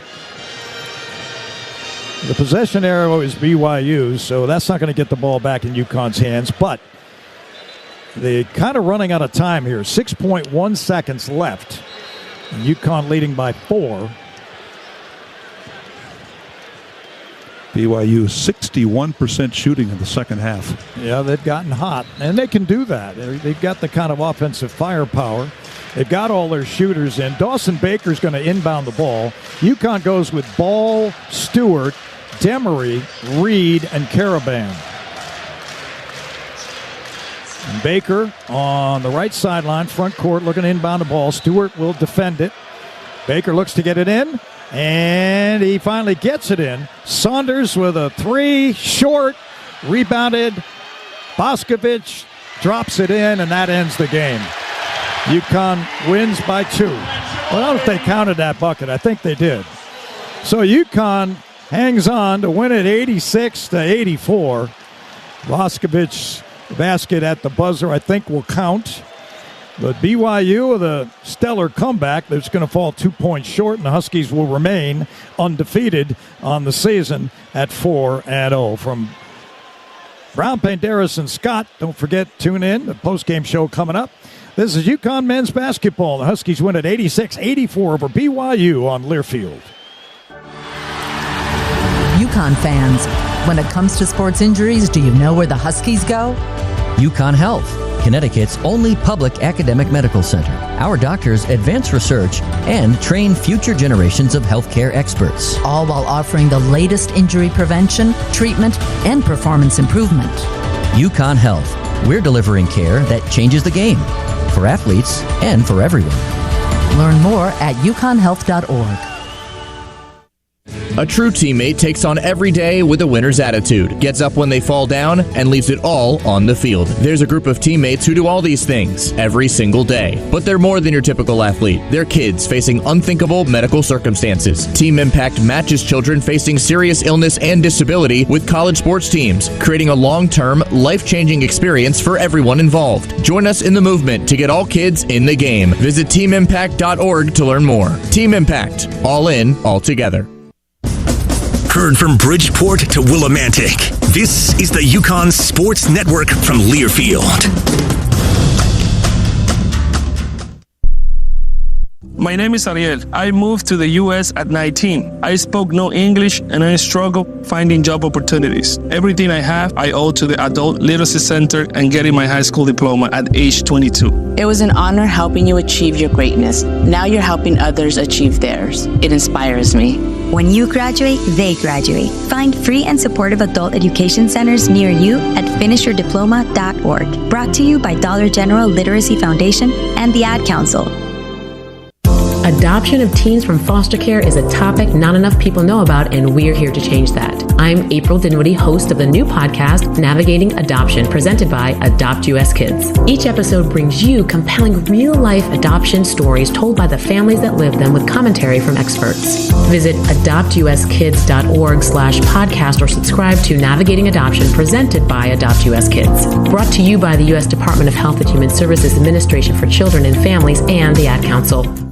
The possession arrow is BYU, so that's not going to get the ball back in UConn's hands. But they're kind of running out of time here. 6.1 seconds left. And UConn leading by 4. BYU 61% shooting in the second half. Yeah, they've gotten hot, and they can do that. They've got the kind of offensive firepower. They've got all their shooters in. Dawson Baker's going to inbound the ball. UConn goes with Ball, Stewart, Demery, Reed, and Caravan. And Baker on the right sideline, front court, looking to inbound the ball. Stewart will defend it. Baker looks to get it in, and he finally gets it in. Saunders with a three, short, rebounded. Boscovich drops it in, and that ends the game. UConn wins by 2. Well, I don't know if they counted that bucket. I think they did. So UConn hangs on to win it 86-84. Boscovich basket at the buzzer, I think, will count. But BYU with a stellar comeback that's going to fall 2 points short, and the Huskies will remain undefeated on the season at 4-0. From Brown, Banderas, and Scott, don't forget, tune in. The postgame show coming up. This is UConn men's basketball. The Huskies win at 86-84 over BYU on Learfield. UConn fans, when it comes to sports injuries, do you know where the Huskies go? UConn Health, Connecticut's only public academic medical center. Our doctors advance research and train future generations of healthcare experts. All while offering the latest injury prevention, treatment, and performance improvement. UConn Health, we're delivering care that changes the game for athletes and for everyone. Learn more at uconhealth.org. A true teammate takes on every day with a winner's attitude, gets up when they fall down, and leaves it all on the field. There's a group of teammates who do all these things every single day. But they're more than your typical athlete. They're kids facing unthinkable medical circumstances. Team Impact matches children facing serious illness and disability with college sports teams, creating a long-term, life-changing experience for everyone involved. Join us in the movement to get all kids in the game. Visit teamimpact.org to learn more. Team Impact. All in, all together. Heard from Bridgeport to Willimantic. This is the UConn Sports Network from Learfield. My name is Ariel. I moved to the U.S. at 19. I spoke no English and I struggled finding job opportunities. Everything I have, I owe to the Adult Literacy Center and getting my high school diploma at age 22. It was an honor helping you achieve your greatness. Now you're helping others achieve theirs. It inspires me. When you graduate, they graduate. Find free and supportive adult education centers near you at finishyourdiploma.org. Brought to you by Dollar General Literacy Foundation and the Ad Council. Adoption of teens from foster care is a topic not enough people know about, and we're here to change that. I'm April Dinwiddie, host of the new podcast, Navigating Adoption, presented by Adopt US Kids. Each episode brings you compelling real-life adoption stories told by the families that live them with commentary from experts. Visit adoptuskids.org/podcast or subscribe to Navigating Adoption, presented by Adopt US Kids. Brought to you by the U.S. Department of Health and Human Services Administration for Children and Families and the Ad Council.